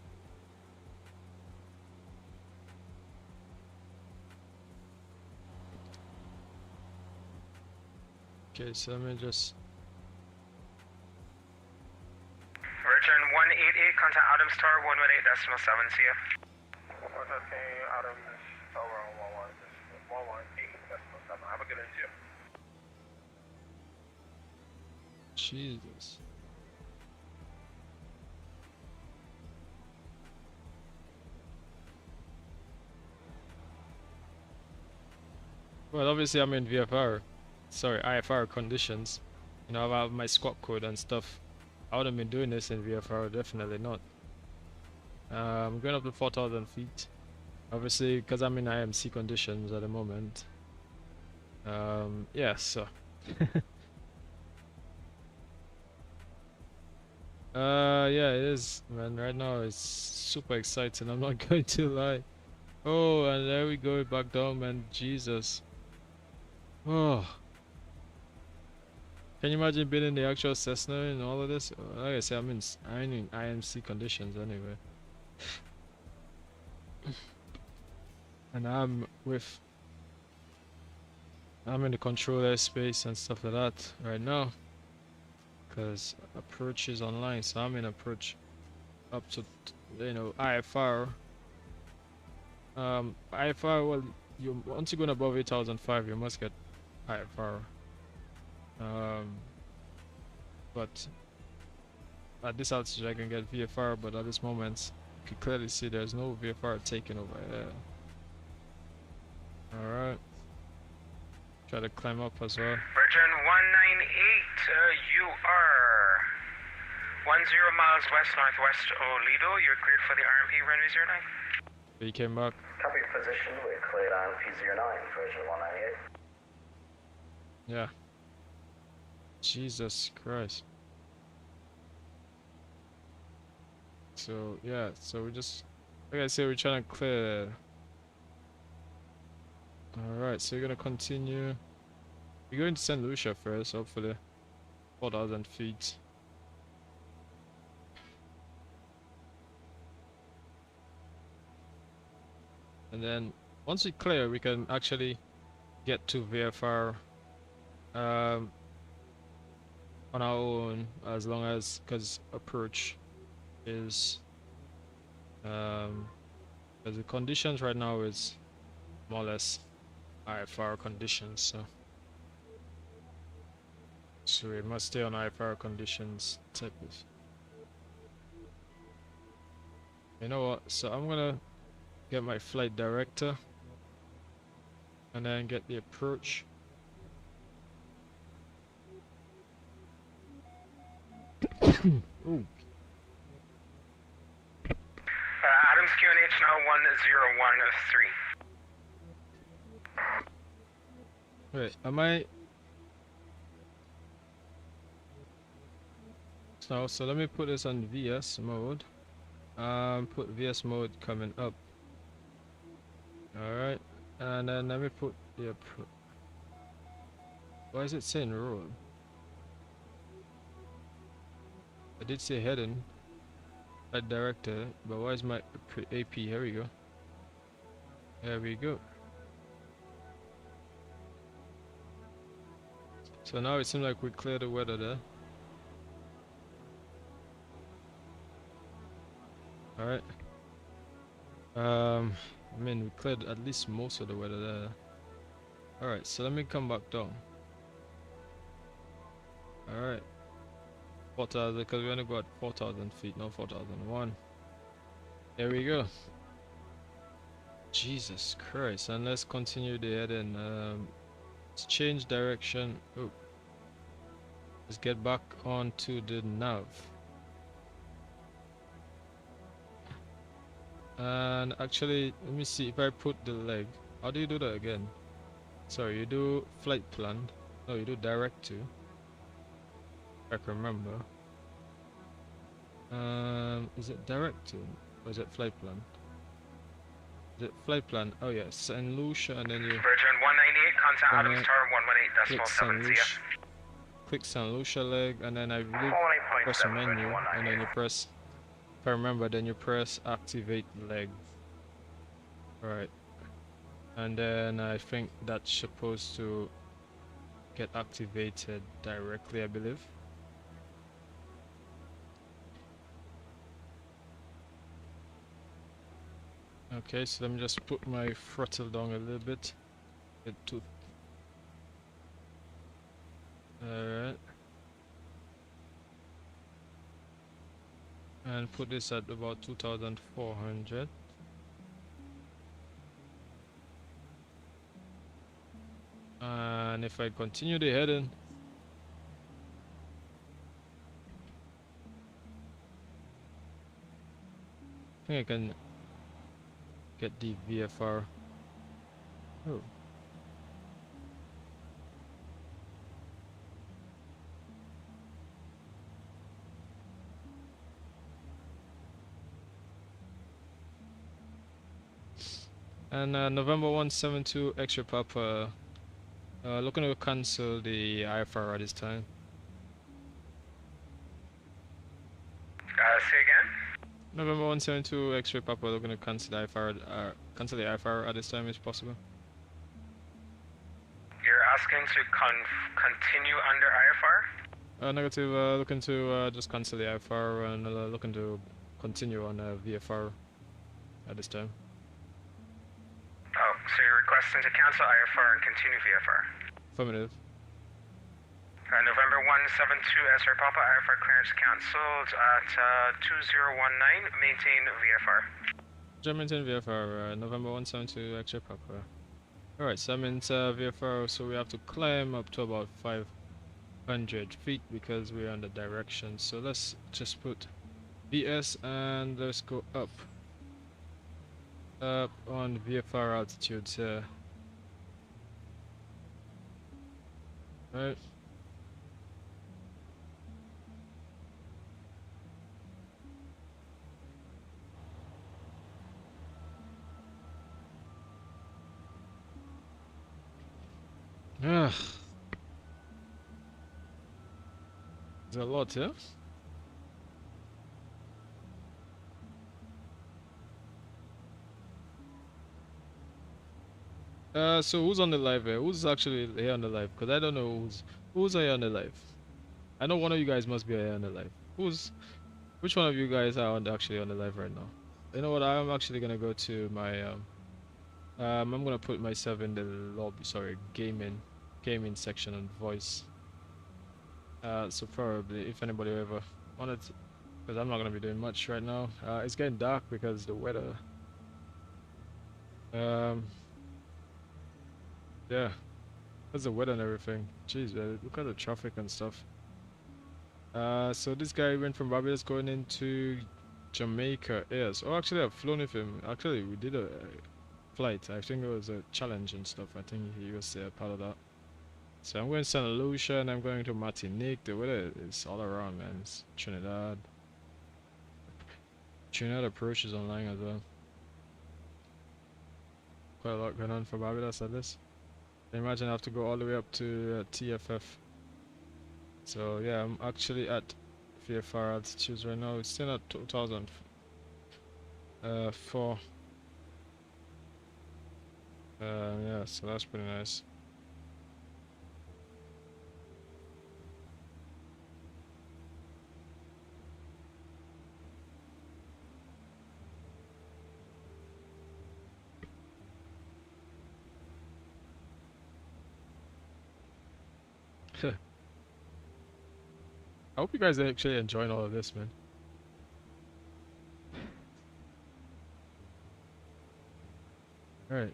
Okay, so let me just... Return 188, contact Adam Star 118.7 CF. Contacting Adam Tower on 118.7. Have a good interview. Jesus. Well, obviously I'm in VFR. Sorry, IFR conditions. You know, I have my squawk code and stuff. I wouldn't been doing this in VFR, definitely not. I'm going up to 4,000 feet. Obviously, because I'm in IMC conditions at the moment. Yeah, so. Yeah, it is, man. Right now, it's super exciting. I'm not going to lie. Oh, and there we go, back down, man. Jesus. Oh. Can you imagine being in the actual Cessna and all of this? Like I said, I'm in IMC conditions anyway. And I'm in the control airspace and stuff like that right now. Because approach is online, so I'm in approach up to, you know, IFR. IFR, well, once you're going above 8,005, you must get IFR. But at this altitude I can get VFR, but at this moment you can clearly see there's no VFR taking over here. Alright. Try to climb up as well. Virgin 198, you are 10 miles west-northwest Olido. You're cleared for the RMP runway 09. He came back. Copy position, we're cleared on P09, Virgin 198. Yeah. Jesus Christ. So yeah, so we just, like I said, we're trying to clear. Alright, so we're gonna continue. We're going to St. Lucia first, hopefully 4,000 feet. And then once we clear, we can actually get to VFR on our own, as long as, because approach is because the conditions right now is more or less IFR conditions, so we must stay on IFR conditions type of. You know what, so I'm gonna get my flight director and then get the approach. Ooh. Adams QNH now 1013. Wait, am I? So let me put this on VS mode. Put VS mode coming up. Alright, and then let me put the approach. Why is it saying roll? I did say heading at director, but why is my AP? Here we go. There we go. So now it seems like we cleared the weather there. Alright. I mean, we cleared at least most of the weather there. Alright, so let me come back down. Alright. 4,000, because we only got 4,000 feet, not 4,001. There we go. Jesus Christ, and let's continue the heading. Let's change direction. Oh. Let's get back onto the nav. And actually, let me see if I put the leg. How do you do that again? Sorry, you do flight plan. No, you do direct to. I can remember. Is it direct to or is it flight plan? Is it flight plan? Oh yes, St. Lucia, and then you Virgin 198, contact Adams Tower 118.7 CF. click St. Lucia leg, and then I believe press menu, and then you press. If I remember, then you press activate leg. Right, and then I think that's supposed to get activated directly, I believe. Okay, so let me just put my throttle down a little bit. Alright. And put this at about 2,400. And if I continue the heading, I think I can get the VFR. Oh. And November 172 Extra Papa, looking to cancel the IFR at this time. Say again? November 172 Extra Papa, looking to cancel the IFR, cancel the IFR at this time, if possible. You're asking to continue under IFR? Negative, looking to just cancel the IFR and looking to continue on VFR at this time. Oh, so you're requesting to cancel IFR and continue VFR? Affirmative. November 172 SR Papa, IFR clearance cancelled at 2019, maintain VFR. Maintain VFR, November 172 Extra Papa. Alright, so that means VFR, so we have to climb up to about 500 feet because we're on the direction. So let's just put VS and let's go up. Up on VFR altitudes here. Right. Ugh. There's a lot here. So who's on the live here? Who's actually here on the live? Because I don't know who's here on the live. I know one of you guys must be here on the live. Which one of you guys are actually on the live right now? You know what? I'm actually gonna go to my I'm gonna put myself in the lobby. Sorry, gaming section on voice. So probably if anybody ever wanted to, because I'm not gonna be doing much right now. It's getting dark because the weather. Yeah, that's the weather and everything. Jeez, man, look at the traffic and stuff. So this guy went from Barbados going into Jamaica. Yes. Oh, actually, I've flown with him. Actually, we did a flight. I think it was a challenge and stuff. I think he was part of that. So I'm going to St. Lucia and I'm going to Martinique. The weather is all around, man. It's Trinidad. Trinidad approaches online as well. Quite a lot going on for Barbados at this. Imagine I have to go all the way up to TFF. So yeah, I'm actually at VFR altitudes right now. It's still at 2004. Yeah, so that's pretty nice. I hope you guys are actually enjoying all of this, man. Alright.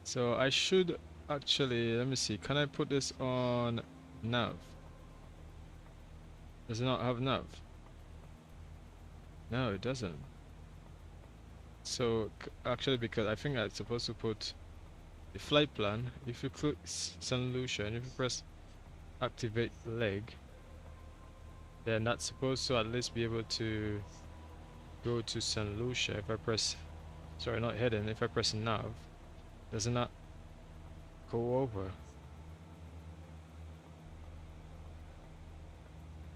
So I should actually, let me see, can I put this on nav? Does it not have nav? No, it doesn't. So actually, because I think I'm supposed to put the flight plan. If you click St. Lucia and if you press activate leg, then that's supposed to at least be able to go to St. Lucia. If I press, sorry, not hidden, if I press nav, does it not go over?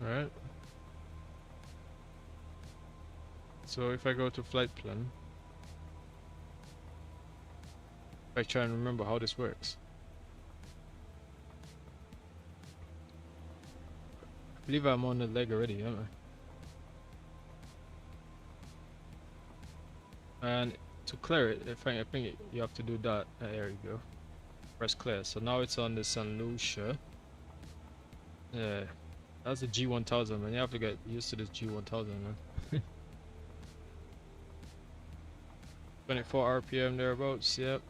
Alright. So if I go to flight plan, if I try and remember how this works. I believe I'm on the leg already, am I? And to clear it, I think you have to do that. There you go. Press clear. So now it's on the St. Lucia. Yeah, that's the G1000, man. You have to get used to this G1000, man. 24 RPM thereabouts. Yep.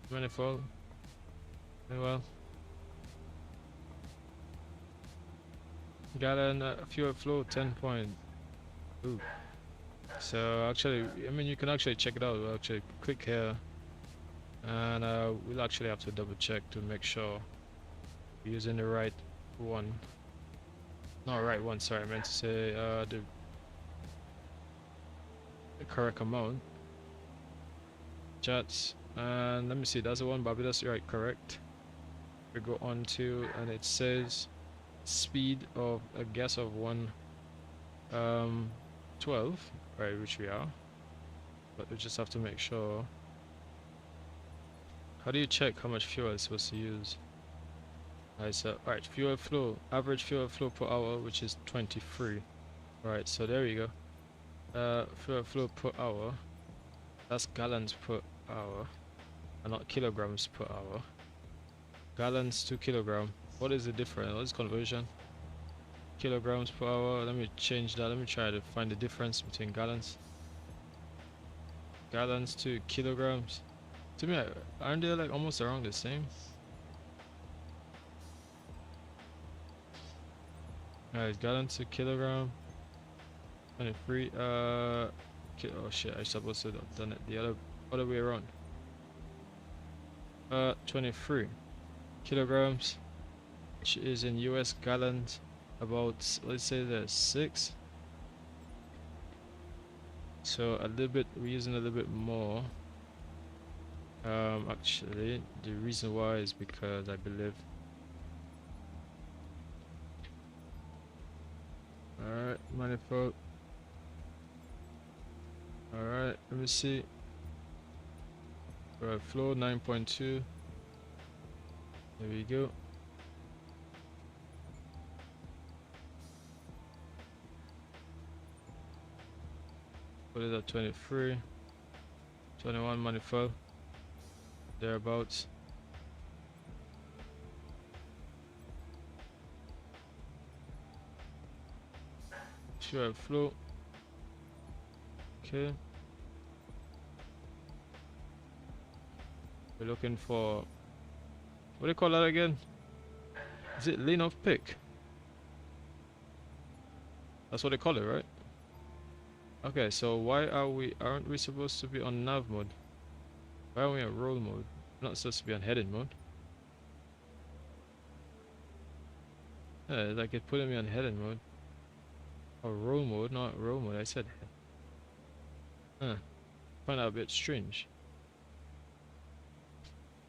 24. Well. Got a fuel flow 10.2. So actually, I mean, you can actually check it out. We'll actually click here, and we'll actually have to double check to make sure we're using the right one. Not right one. Sorry, I meant to say the correct amount. Jets, and let me see. That's the one, Bobby. That's right. Correct. We go on to, and it says speed of a guess of 12, right, which we are, but we just have to make sure. How do you check how much fuel is supposed to use? Alright, so alright, fuel flow, average fuel flow per hour, which is 23. Alright, so there you go. Fuel flow per hour, that's gallons per hour and not kilograms per hour. Gallons to kilogram. What is the difference? What is conversion? Kilograms per hour. Let me change that. Let me try to find the difference between gallons. Gallons to kilograms. To me, aren't they like almost around the same? Alright, gallons to kilogram. 23. Oh shit! I supposed to have done it the other way around. 23 kilograms, which is in US gallons. About, let's say there's 6. So a little bit, we're using a little bit more. Actually, the reason why is because I believe. Alright, manifold. Alright, let me see. Right, flow 9.2. There we go. Put it at 23, 21 manifold, thereabouts. Sure, flow. Okay. We're looking for, what do you call that again? Is it lean off pick? That's what they call it, right? Okay, so why aren't we supposed to be on nav mode? Why are we in roll mode? We're not supposed to be on heading mode. Yeah, like it putting me on heading mode. Or roll mode, not roll mode, I said head. Huh. Find that a bit strange.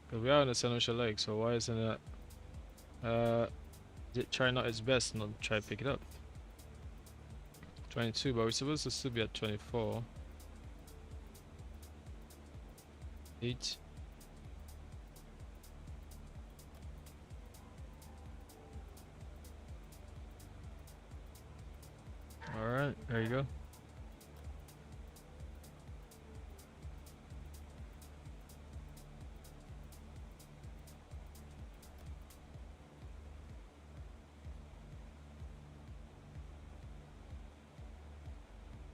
Because we are on the Senosha leg, so why isn't that it trying out its best and not try to pick it up? 22, but we're supposed to still be at 24. 8. Alright, there you go.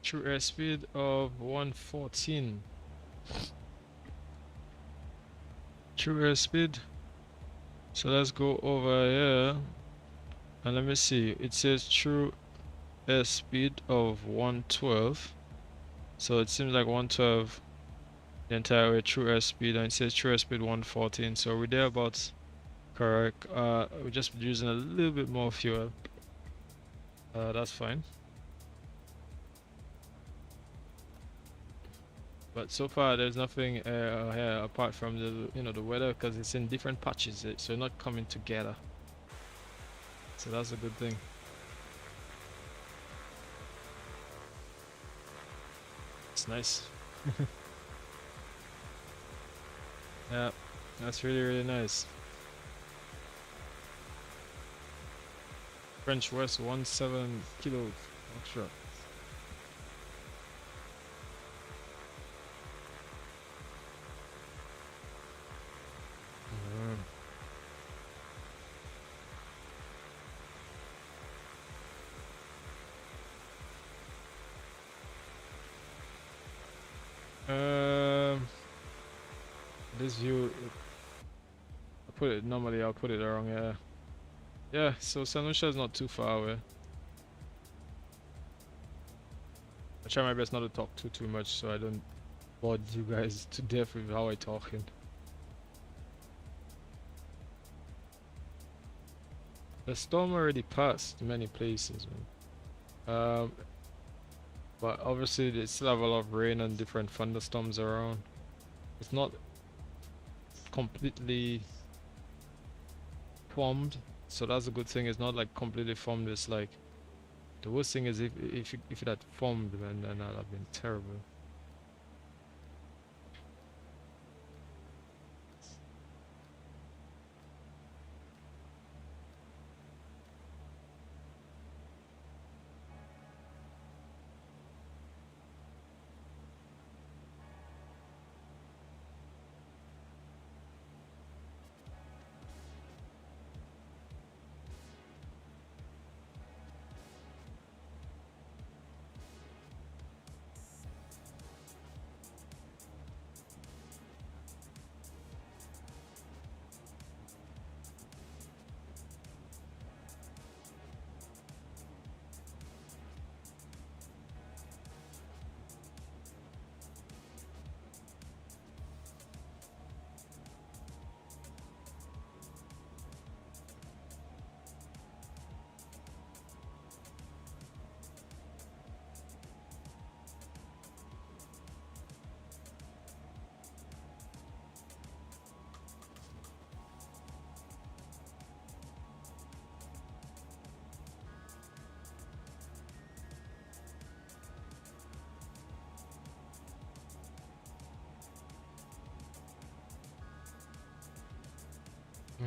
True airspeed of 114. True airspeed. So let's go over here and let me see. It says true airspeed of 112. So it seems like 112 the entire way true airspeed, and it says true airspeed 114. So we're thereabouts correct. We're just using a little bit more fuel. That's fine. But so far there's nothing here apart from the the weather, because it's in different patches, so not coming together. So that's a good thing. It's nice. Yeah, that's really nice. French West 17 kilo extra. This view, normally I'll put it around here. Yeah, so Sanusha is not too far away. I try my best not to talk too much so I don't bore you guys to death with how I talking. The storm already passed many places, man. But obviously they still have a lot of rain and different thunderstorms around. It's not completely formed, so that's a good thing. It's not like completely formed. It's like, the worst thing is if it had formed, then that'd have been terrible.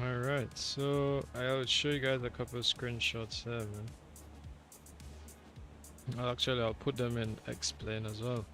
Alright, so I'll show you guys a couple of screenshots here, man. I'll put them in Xplane as well.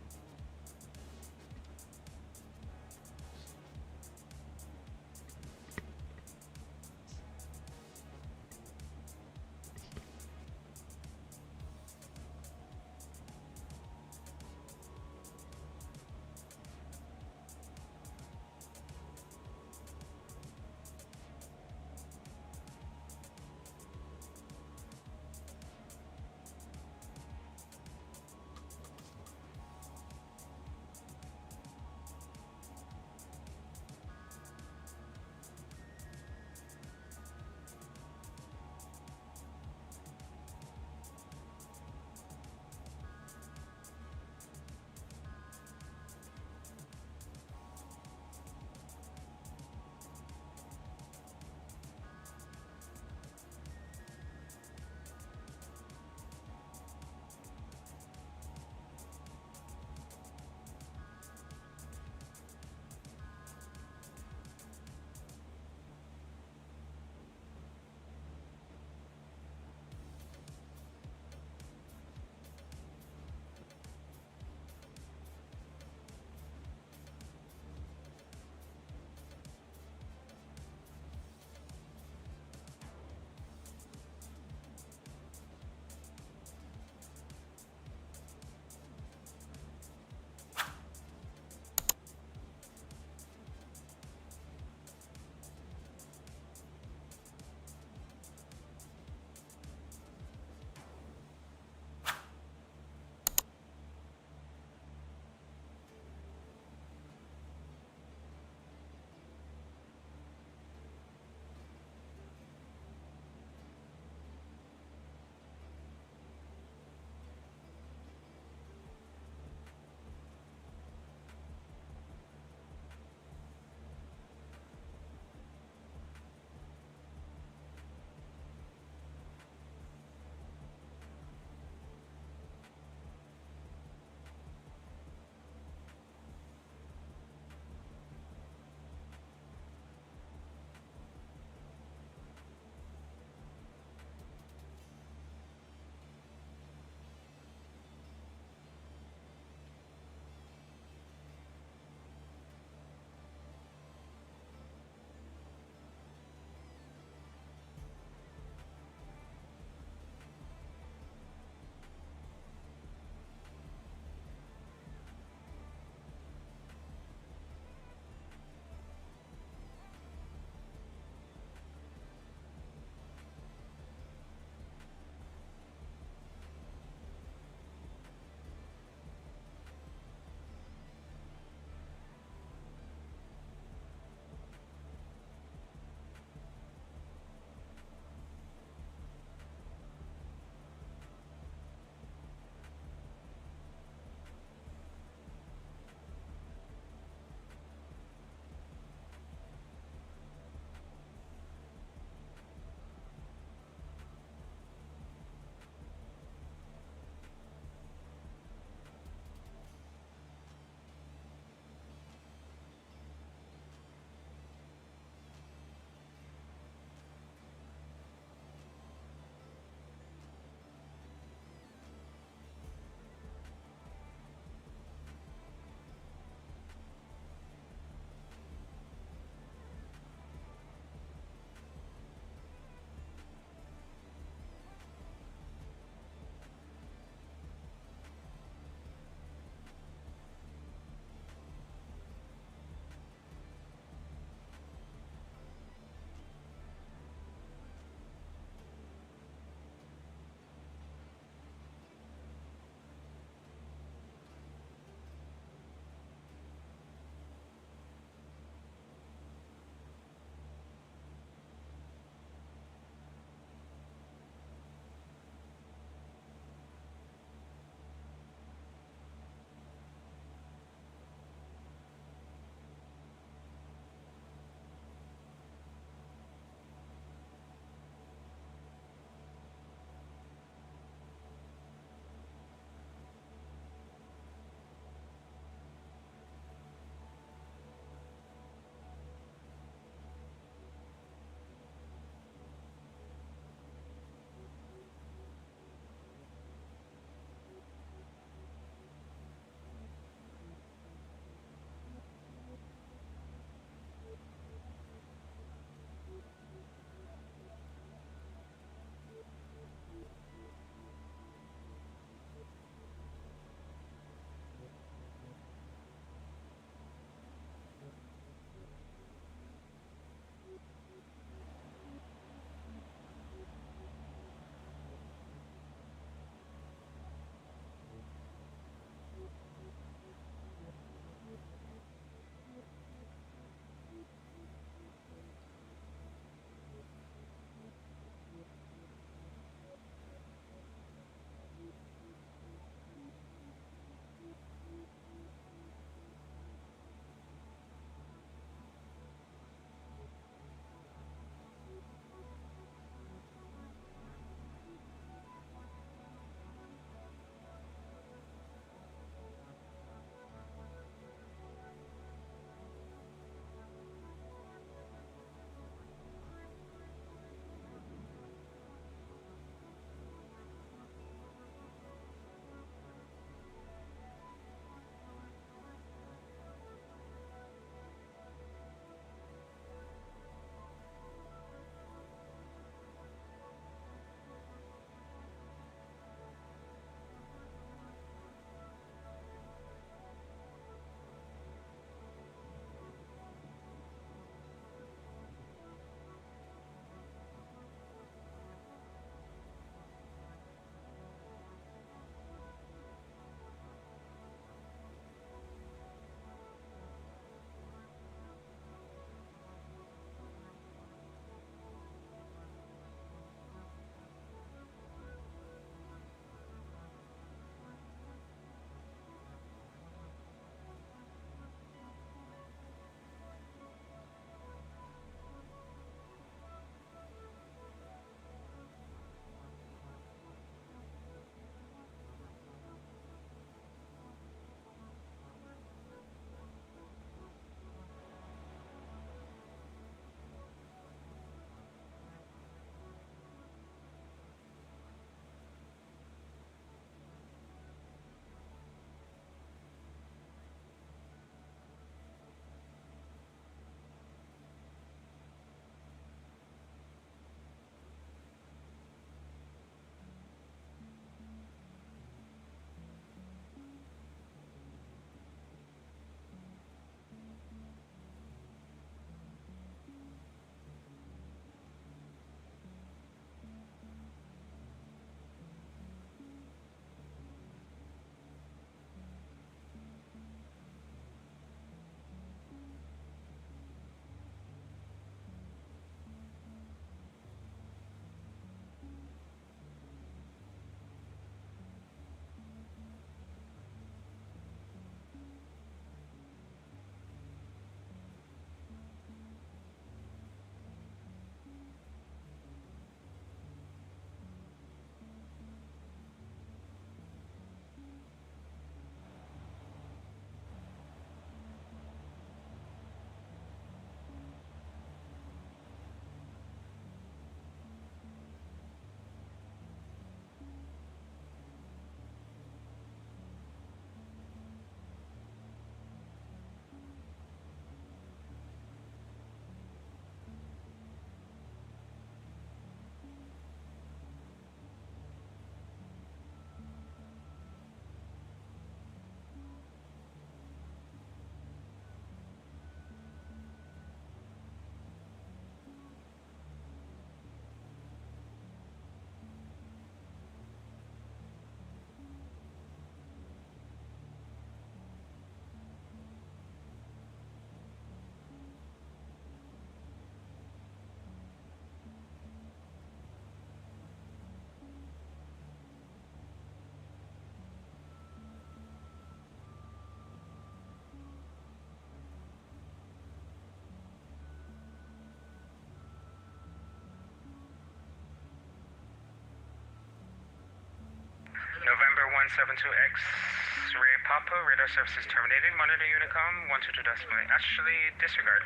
November 172 X-ray Papa, radar services terminated. Monitor Unicom 122.8. Actually, disregard.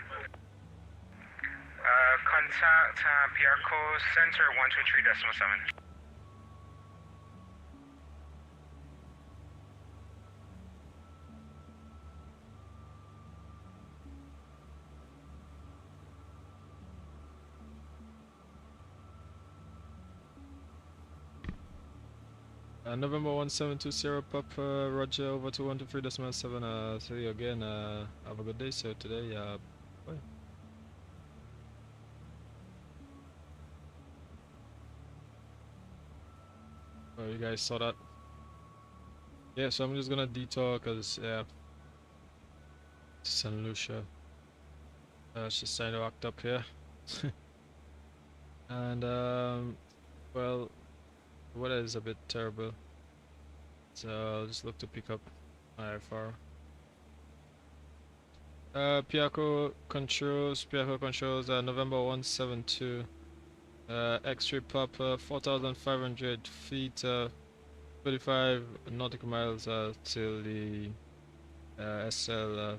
Contact PIARCO Center 123.7. November 1720 Papa, Roger, over to 123.7. See you again. Have a good day. So today, bye. Oh, you guys saw that? Yeah, so I'm just gonna detour because, yeah, St. Lucia. It's just trying to act up here. And, well, the weather is a bit terrible. So I'll just look to pick up IFR. PIARCO controls, November 172. X-ray Papa, 4,500 feet, 35 nautical miles till the SL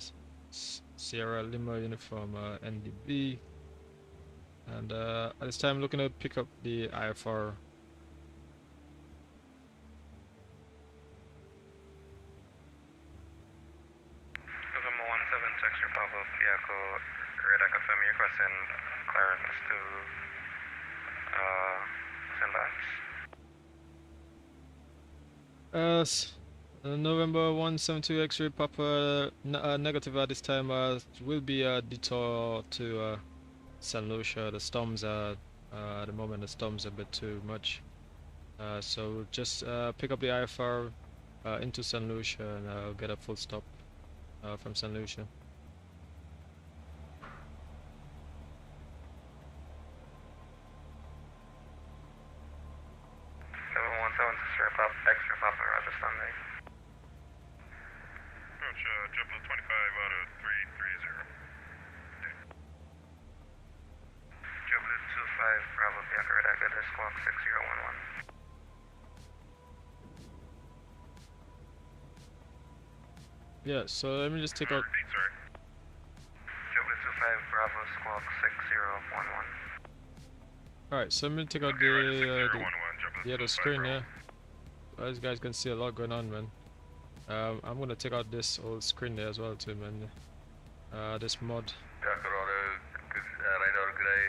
Sierra Lima uniform NDB. And at this time, looking to pick up the IFR. November 17 X-ray Papa, PIARCO, radar confirm your requesting clearance to St. Lance. November 172 X-ray Papa, negative at this time. Will be a detour to St. Lucia. The storms are at the moment. The storms are a bit too much. So we'll just pick up the IFR into St. Lucia and I'll get a full stop from St. Lucia. Extra Papa, Roger, Sunday. Approach JetBlue 25 out of 330. JetBlue 25, Bravo, PIARCO, radar, good, squawk 6011. Yeah, so let me just take out. Repeat, sorry. JetBlue 25, Bravo, squawk 6011. Alright, so I'm gonna take out the screen, yeah. As you guys can see, a lot going on, man. I'm gonna take out this old screen there as well too, man. This mod. Radar Grey,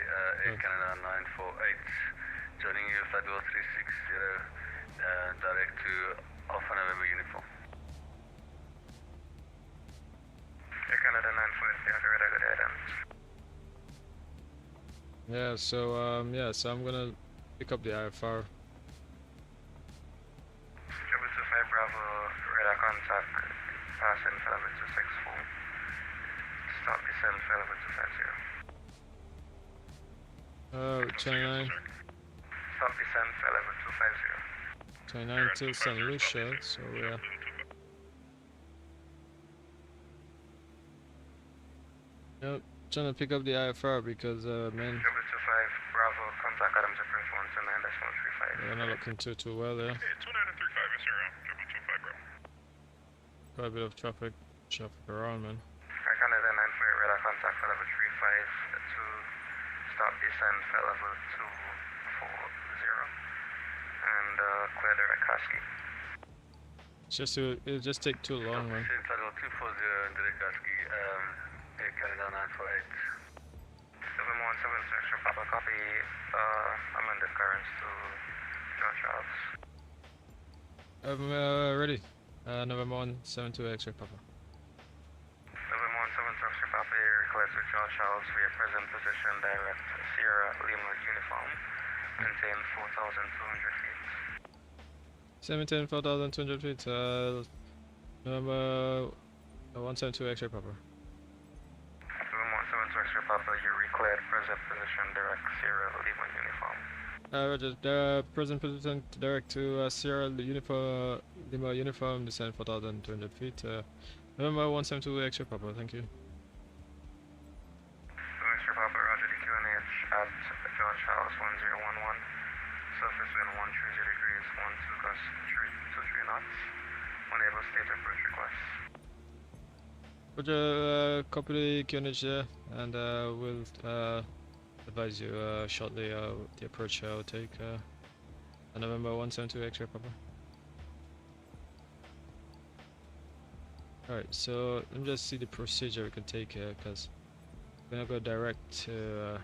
Air Canada 948, joining you flight 0360, direct to Alpha November uniform. Air Canada 948, PIARCO, radar, good, Adams. Yeah, so I'm gonna pick up the IFR. JetBlue 25, Bravo, radar contact, passing Flight 264. Stop descent, Flight 250. 29. Stop descent, Flight 250. 29 to St. Lucia, so yeah. Yep, trying to pick up the IFR because, man, JetBlue 25, Bravo, contact Adams approach 129.35. we're not looking too well there. Hey, 2935 is here, JetBlue 25, bro. Quite a bit of traffic around, man. Air Canada 948, radar contact for level 35 to stop descent for level 240 and clear direct Husky. It'll just take too long, man. Level 240 and direct Husky, Air Canada 948. 717 extra Papa, copy amended currents to John Charles. I'm ready. November 172 X-ray Papa. November 172 extra Papa, request to John Charles for your present position direct Sierra Lima uniform, maintain 4,200 feet. 17 4,200 feet. November 172 X-ray Papa. November 172 extra Papa, you reclared present position direct Sierra Lima uniform. Roger. The present position direct to Sierra Lima uniform, descend 4,200 feet. November 172 X-ray Papa. Thank you. Extra Papa, Roger, the QNH at John Charles 1011. Surface wind 130 degrees, 12 gust, 2 state approach request. Roger, copy the QNH there, and we'll advise you shortly the approach I'll take. November 172 X-ray Papa. Alright, so let me just see the procedure we can take here, because we're gonna go direct to.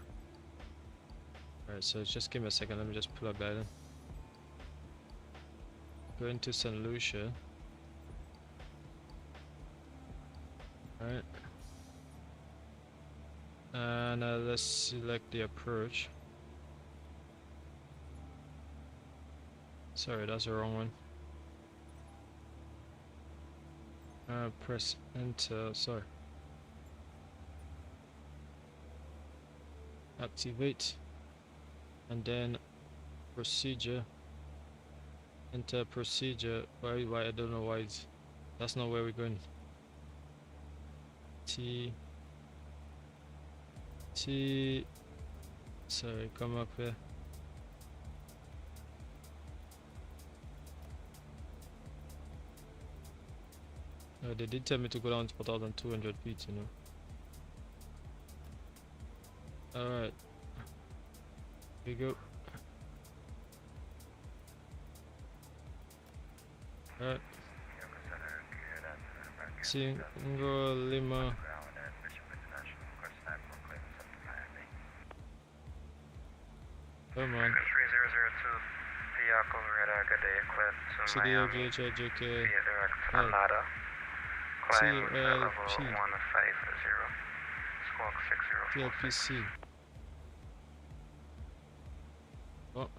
Alright, so just give me a second, let me just plug that in. Go into St. Lucia. Alright. And let's select the approach. Sorry, that's the wrong one. Press enter, sorry. Activate. And then procedure. Enter procedure. Why I don't know why it's, that's not where we're going. Sorry, come up here. They did tell me to go down to 4,200 feet, you know. Alright. Here we go. Alright. Single Lima. Come on. 3002 PIARCO radar, good day, clear to Miami. CDOGHJK. Via direct Alada. Climb level 150. Squawk 6046. TLPC. Oh.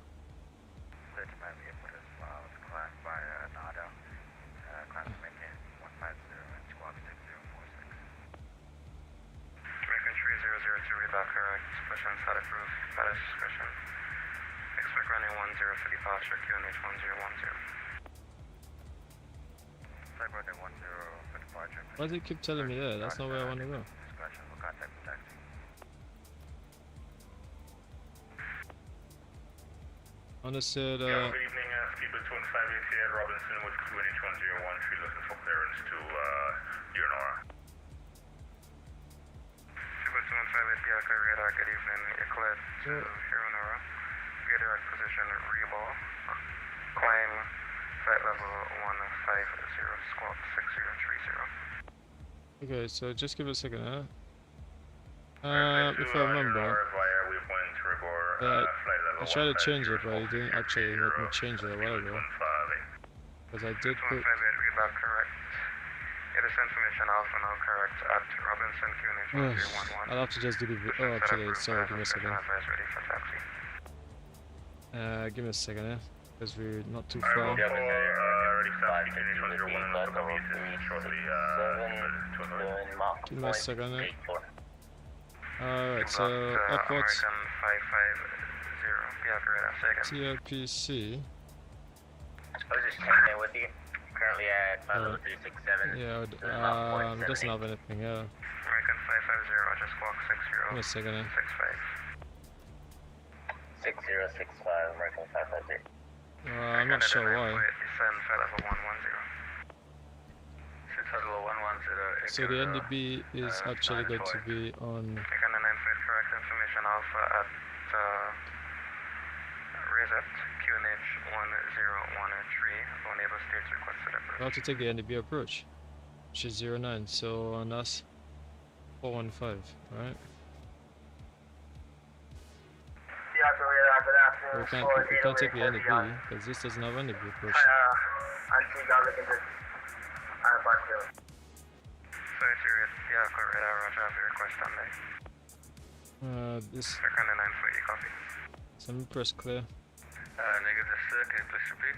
American 3002, read back correct. Question set approved. Status discretion. Expect running 10 for departure, QNH 1010. Type running 10 for departure. Why does it keep telling me that? That's not where I want to go. Discretion will contact the taxi. Understood. Good evening, speedboat 215 at Robinson with QNH 101. She's looking for clearance to Leonora. Speedboat 215 at PIARCO radar, good evening. You're cleared to Leonora. Via direct position, reball. Climb flight level 150, squawk 6030. Okay, so just give it a second, huh? If I remember, I tried to change it, but it didn't actually let me change it a while ago. Because I did put. Readback correct. It is information alpha now correct at Robinson QNH 1311. I'll have to just do the. Oh, actually, sorry, give me a second. Give me a second, yeah? Because we're not too far. Give me a second, yeah? Alright, so airports. TLPC. I was just checking in with you. Currently at 367. Yeah, it doesn't have anything, yeah. American 550, just walk 60. Give me a second, yeah? 6065, American 550. I'm not sure why. So the NDB is actually going to be on. Correct information alpha at Reset QNH 1013. Enable states requested approach. I have to take the NDB approach, which is 09. So on us, 415, right? We can't take the NDB because this doesn't have NDB approach. This. So let me press clear. Negative sir, can you please repeat?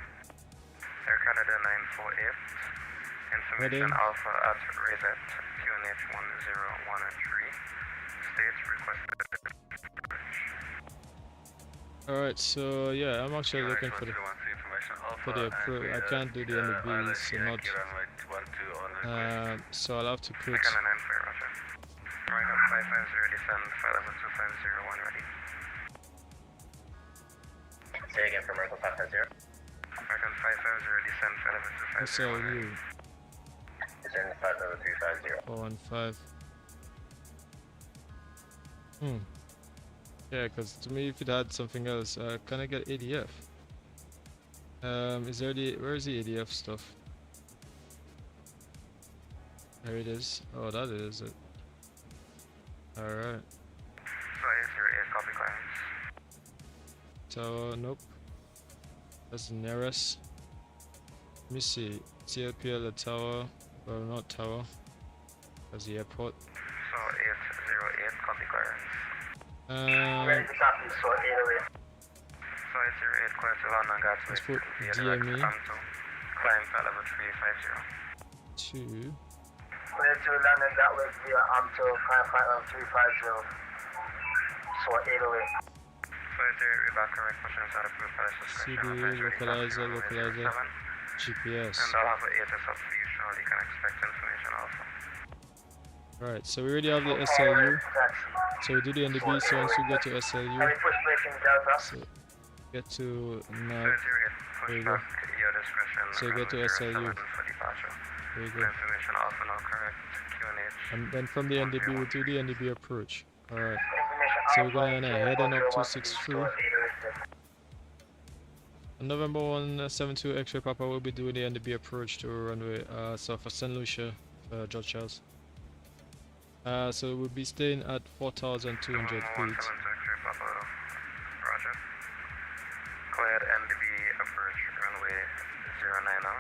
Air Canada 948. Information alpha at Reset QNH 1013. States requested. Alright, so yeah, I'm actually looking for the approach. I can't do the NDB, so not. So I'll have to put. American 550, descend, flight level 2501 ready. Say again for American 550. American 550, descend, flight level 2501 ready. Descend flight level 350. 415. Yeah, because to me, if it had something else, can I get ADF? Is there where is the ADF stuff? There it is. Oh, that is it. Alright. Flight 08, copy clearance. Tower, nope. That's the nearest. Let me see. TLPL, the tower. Well, not tower. That's the airport. So 808, copy clearance. Ready to copy, so 808. Flight 08, clear to London Gatwick. Let's put via DME. direct to climb flight level 350. 2. Clear to London Gatwick via to climb flight level 350. So 808. Flight 08, reback correct pushing inside approved flight CD, suspension. localizer, GPS. And I'll have an ATSF for you shortly. You can expect information also. Right, so we already have the SLU. So we do the NDB, so once we get to SLU, so get to nav, there you go. So you get to SLU, there you go. Information also now correct. QNH. And then from the NDB, we do the NDB approach. Alright, so we're going to head on up 263. On November 172 X-ray Papa will be doing the NDB approach to runway south of St. Lucia, George Charles. So we'll be staying at 4,200 feet. Roger. Cleared NDB approach runway 09 now.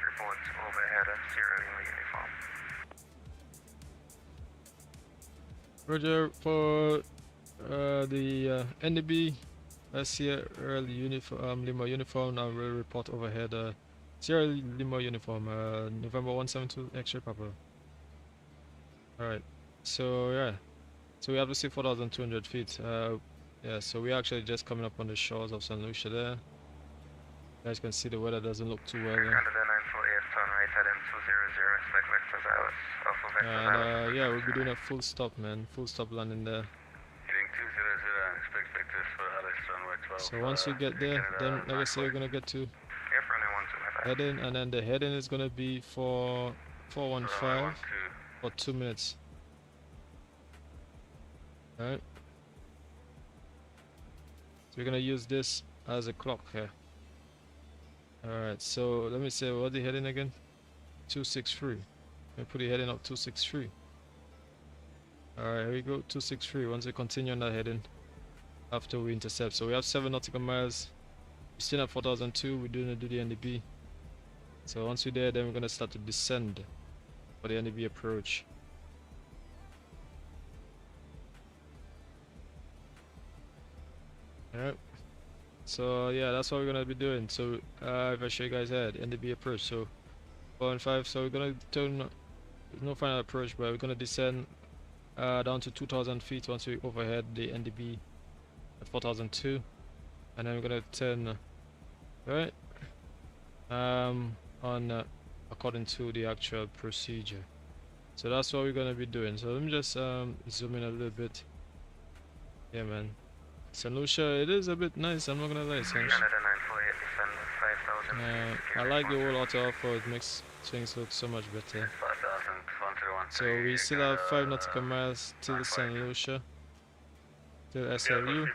Reports overhead Sierra Lima uniform. Roger, for the NDB Sierra Lima uniform, I will report overhead Sierra Lima uniform, November 172 X-ray Papa. Alright, so yeah, so we have to see 4,200 feet. Yeah, so we're actually just coming up on the shores of St. Lucia there. You guys can see the weather doesn't look too well there. And yeah, we'll be doing a full stop, man, full stop landing there. So once we get there, then like I say, we're gonna get to heading, and then the heading is gonna be for 415 for 2 minutes. Alright. So we're gonna use this as a clock here. Alright, so let me say what's the heading again? 263. Let me put the heading up 263. Alright, here we go, 263. Once we continue on that heading after we intercept. So we have 7 nautical miles. We're still at 4,002. We're doing do the NDB. So once we're there, then we're gonna start to descend for the NDB approach. Alright. So yeah, that's what we're gonna be doing. So if I show you guys that NDB approach, so 4 and 5. So we're gonna turn. No final approach, but we're gonna descend down to 2,000 feet once we overhead the NDB at 4,002, and then we're gonna turn right on according to the actual procedure. So that's what we're gonna be doing. So let me just zoom in a little bit. Yeah, man. St. Lucia, it is a bit nice. I'm not gonna lie, St. Lucia. I like the whole AutoOrtho. It makes things look so much better. So we still have 5 nautical miles till St. Lucia, till SLU.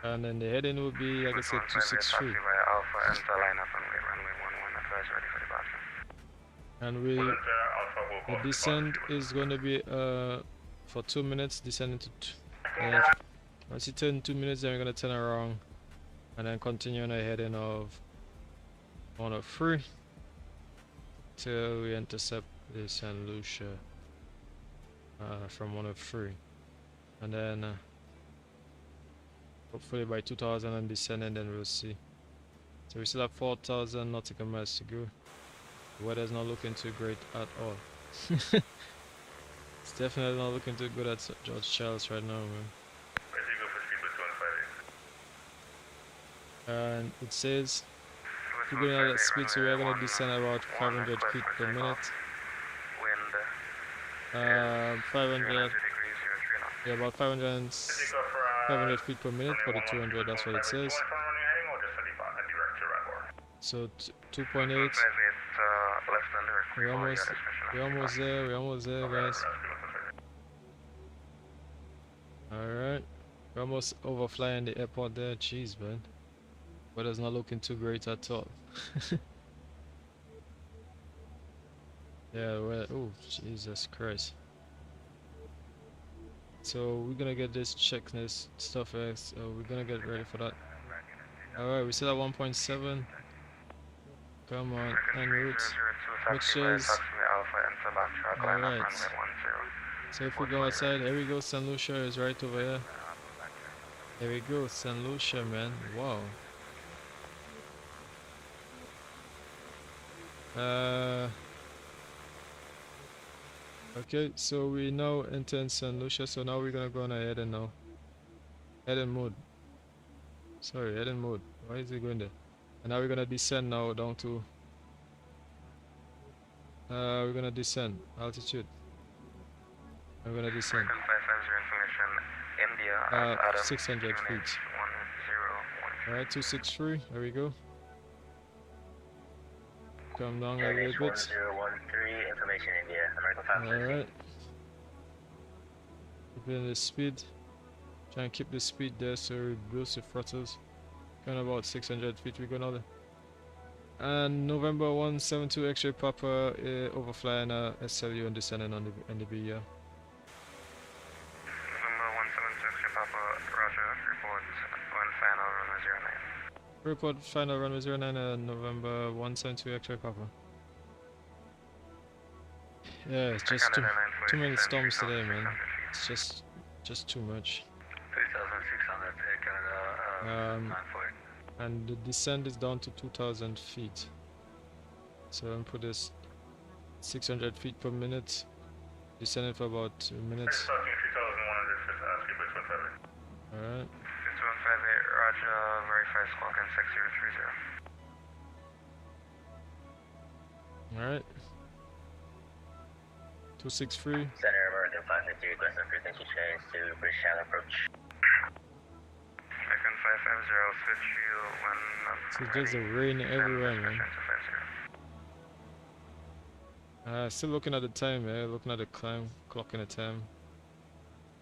And then the heading will be, like I said, 263. And the descent is going to be for 2 minutes, descending to once you turn 2 minutes, then we're going to turn around and then continue on a heading of 103 till we intercept the St. Lucia from 103, and then hopefully by 2000 and descend, and then we'll see. So we still have 4,000 nautical miles to go. The weather's not looking too great at all. It's definitely not looking too good at George Charles right now, man. And it says we're going at that speed, so we're going to descend about 500 feet per minute. 500, yeah, about 500 feet per minute for the 200, that's what it says. So 2.8. 258 left under. We're almost there. We're almost there, guys. All right. We're almost overflying the airport there. Jeez, man. Weather's not looking too great at all. Yeah, well, oh, Jesus Christ. So we're gonna get this checklist stuff, so we're gonna get ready for that. Alright, we still at 1.7. Come on, en route. Mixtures. Alright. So if we go outside, here we go, St. Lucia is right over here. There we go, St. Lucia, man. Wow. Okay, so we now enter in St. Lucia, so now we're gonna go on a heading now. Heading mode. Sorry, heading mode. Why is it going there? And now we're gonna descend now down to we're gonna descend altitude. We're gonna descend. 600 feet. Alright, 263, there we go. Come down a little bit. 1013, information India, American 5. Alright. Keeping the speed. Try and keep the speed there so we boost the throttles. Kind of about 600 feet we go now there. And November 172 X-ray Papa overflying SLU and descending on the NDB, yeah. November 172 X-ray Papa, roger, report on final runway 09. Report final runway 09 November 172 X-ray Papa. Yeah, it's just too many storms today, man. It's just too much. 3,600 Canada, 948. And the descent is down to 2,000 feet. So I'm put this 600 feet per minute, descending for about 2 minutes. Alright. 6158, roger, verify squawk and 6030. Alright. 263. Center American 550, requesting frequency change to British Channel approach. American 550, I'll switch you when So there's a rain everywhere, man. Still looking at the time, yeah, looking at the climb, clocking the time.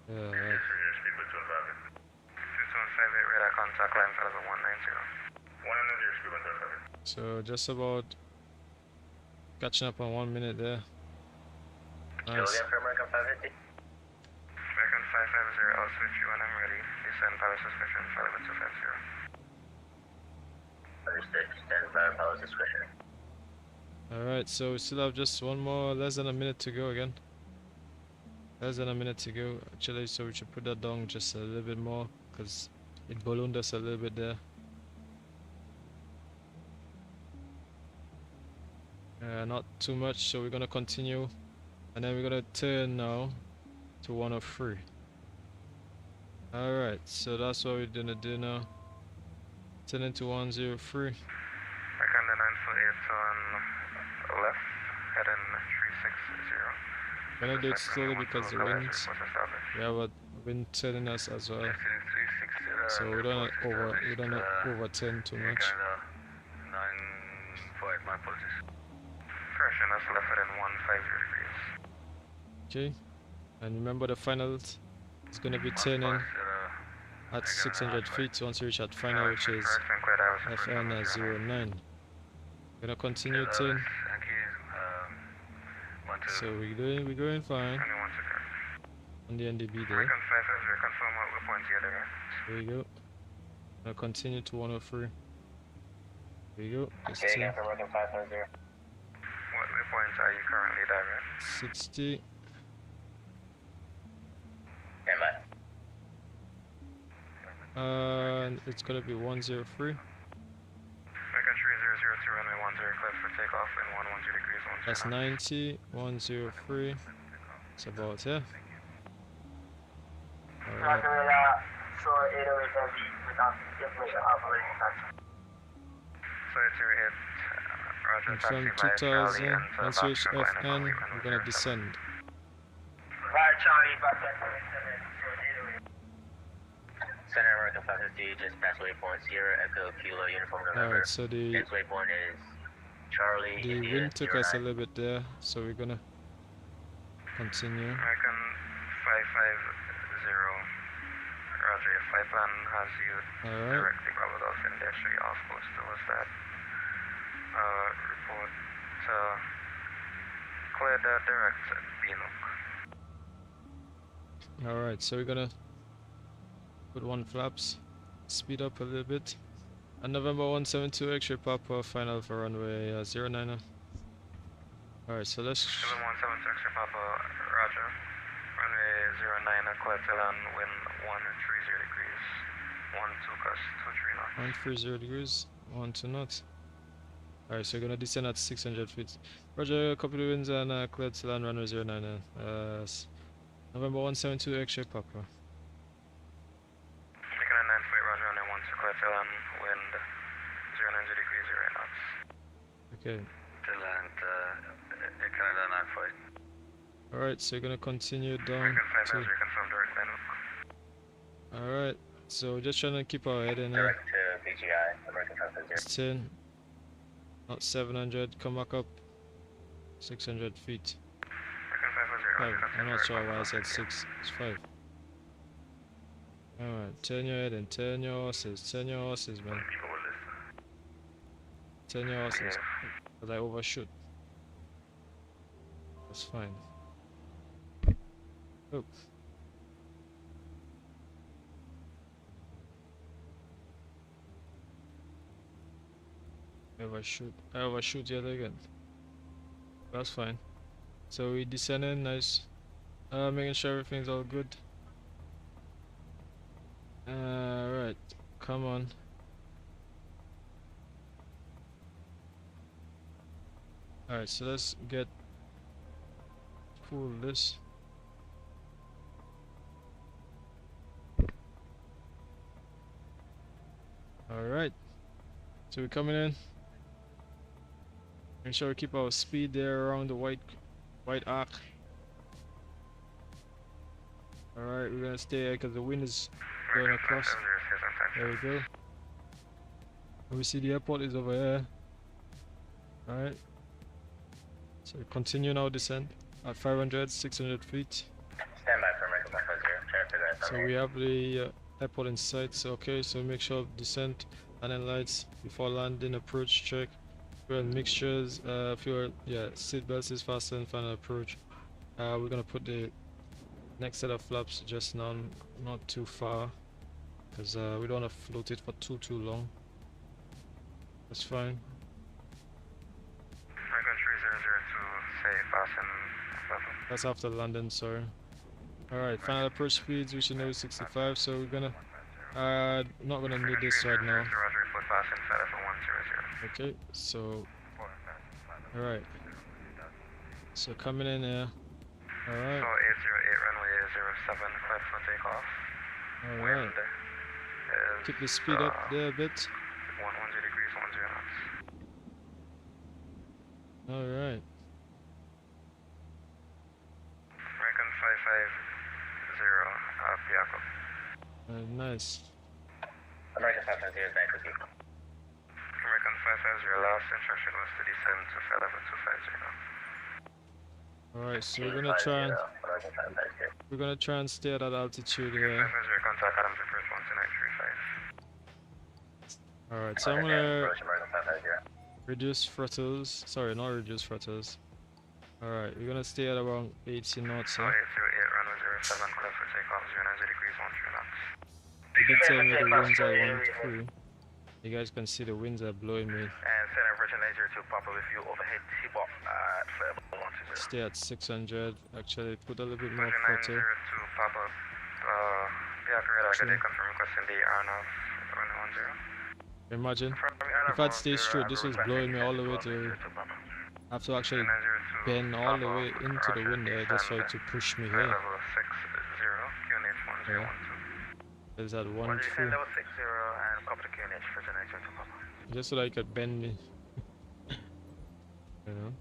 Yeah, right. 6158, radar contact, line 190. So just about catching up on 1 minute there. Nice. Julian for American 550. American 550, I'll switch you when I'm ready. Descend pilot suspicion, flight level 250. Understood, stand by pilot discretion. Alright, so we still have just one more, less than a minute to go again. Less than a minute to go, actually, so we should put that down just a little bit more, because it ballooned us a little bit there. Not too much, so we're gonna continue. And then we're gonna turn now to 103. Alright, so that's what we're gonna do now. Turn into 103. I can the 948 on left, heading 360. Gonna do it slowly because the winds. Yeah, but wind turning us as well. So we don't overturn too much. 948, my apologies. Correction, that's left heading 150 degrees. Okay, and remember the final is gonna be turning at 600 feet once you reach at final, which is FN09. Gonna continue turn. So we're going fine on the NDB there. There you go. Gonna continue to 103. There you go. Okay, again for American 550. What waypoints are you currently direct? 60. Stand by. It's gonna be 103. American 3002, runway 10, clear for takeoff in 112 degrees. That's 90, 103. It's about here. Alright. So 808 heavy without information operation time. So it's your hit. Roger, And from 2000, once you reach FN, we're gonna descend. Right, Charlie, back at 808. Center American 550, just past waypoint, Sierra Echo Kilo Uniform November. Alright, so the Next waypoint is Charlie India wind took us a 09. little bit there, so we're gonna continue. American 550, Roger, your flight plan has you directly Barbados Industry Outpost towards that report. Clear the direct Beanook. Alright, so we're gonna put one flaps, speed up a little bit. And November 172 X-ray Papa, final for runway 09. Alright, so let's... November 172 X-ray Papa, Roger. Runway 09, clear till and wind 130 degrees, 12 gust, 23 knots. 130 degrees, 12 knots. Alright, so we're gonna descend at 600 feet. Roger, copy the winds and clear till and runway 09. November 172 X-ray Papa. Making a 9 foot, Roger, runway 12, clear till and wind 090 degrees, 0 knots. Okay. Till and Canada 9 foot. Alright, so you're gonna continue down American 5 to... has reconfirmed direct Beanook. Alright, so just trying to keep our head in there. Direct to BGI, American 550. It's 10, not 700, come back up 600 feet. American 5 5, I'm not sure why I said 6, it's 5. Alright, turn your head and turn your horses, man. Turn your horses, because I overshoot. That's fine. Oh. I overshoot yet again. That's fine. So we descended, nice. Making sure everything's all good. Right, come on. Alright, so let's pull this. Alright, so we're coming in. Make sure we keep our speed there around the white arc. Alright, we're gonna stay here because the wind is going across. There we go. And we see the airport is over here. Alright. So we continue now descent at 500, 600 feet. Stand by for American 550. So we have the airport in sight. So okay, so make sure descent and then lights before landing, approach check. Fuel mixtures, fuel, yeah, seat belts is fastened, final approach. We're gonna put the next set of flaps just now, not too far, because we don't want to float it for too long. That's fine. American 3002, say fasten. That's after London, sorry. Alright, final approach speeds, we should know 65, so we're gonna, not gonna need this right now. Okay, so, alright. So coming in here. Alright. So 808 runway 07, clear for takeoff. Alright. Keep the speed up there a bit. 110 degrees, 10 knots. Alright. American 550, PIARCO. Nice. American 550 is back with you. American 550, last instruction was to descend to flight level 250. Alright, so we're gonna try and stay at that altitude here. Contact Adams Approach 12935. Alright, so I'm gonna reduce throttles. Sorry, not reduce throttles. Alright, we're gonna stay at around 80 knots. 808 runway 07, clear for takeoff 090 degrees, 13 knots. You did tell me the winds are 13. You guys can see the winds are blowing me. And send average 902 Papa with you overhead T-Box at flight level 120. Stay at 600. Actually, put a little bit more throttle. 902 Papa. PIARCO radar, can they confirm requesting the RNAV runway 10? Imagine if I'd stayed straight, this was blowing me all the way to. I have to actually bend all the way into the wind there just for it to push me here. Yeah. There's that one through. Level 60 and copy the QNH for the 902 Papa. Just so that I could bend me. You know?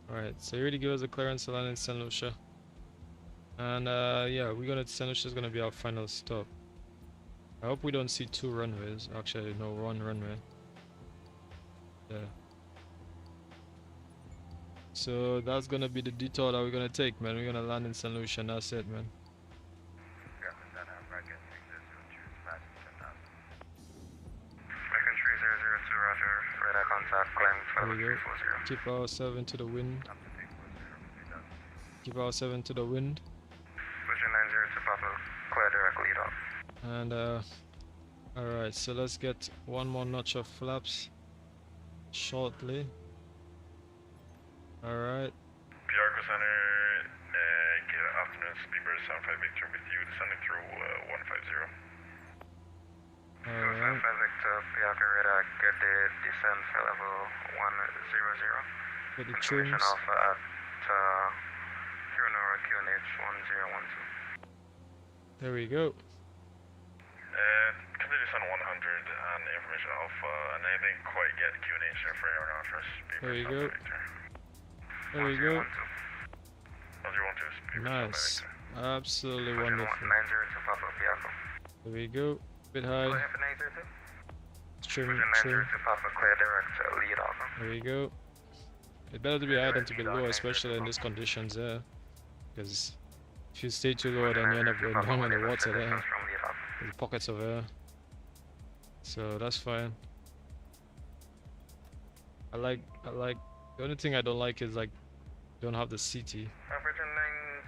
Alright, so you already give us a clearance to land in St. Lucia. And yeah, we're gonna St. Lucia's gonna be our final stop. I hope we don't see 2 runways. Actually, no, 1 runway. Yeah. So that's gonna be the detour that we're gonna take, man. We're gonna land in St. Lucia and that's it, man. American 3002, roger. Radar contact, climb There we go. 5340. Keep our 7 to the wind. Keep our 7 to the wind. Vision 902 Papa, clear direct lead up. And alright, so let's get 1 more notch of flaps shortly. Alright. PIARCO Center, good afternoon, Speedbird 75 Victor with you, descending through 150. Alright. 75 Victor, PIARCO radar, good day, descend for level 100. Get the trims. Alpha at Nora QNH 1012. There we go. Continue descend 100 and information Alpha, and I didn't quite get QNH for your office. There we go. There we go. 1012, Nice. Absolutely wonderful. 902 Papa, PIARCO. There we go. Bit high. Go ahead for 902. Trim, Vision trim. 902 Papa, clear direct lead Alpha. There we go. It's better to be high than to be low, especially in these conditions there. Because if you stay too low, then you end up going down in the water there. There's pockets of air. So that's fine. I like, the only thing I don't like is like, don't have the CT.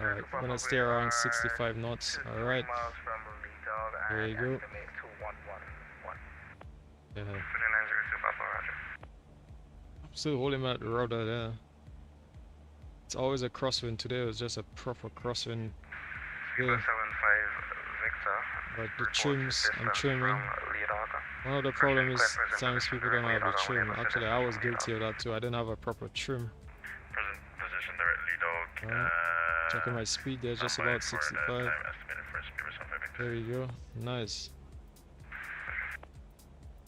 Alright, I'm gonna stay around 65 knots. Alright. There you go. Yeah. I'm still holding him at the rudder there. It's always a crosswind. Today it was just a proper crosswind. Yeah. But the trims, I'm trimming. One of the problem is sometimes people don't have the trim. Actually, I was guilty of that too. I didn't have a proper trim. Present position directly, dog. Checking my speed there, just about 65. There you go. Nice.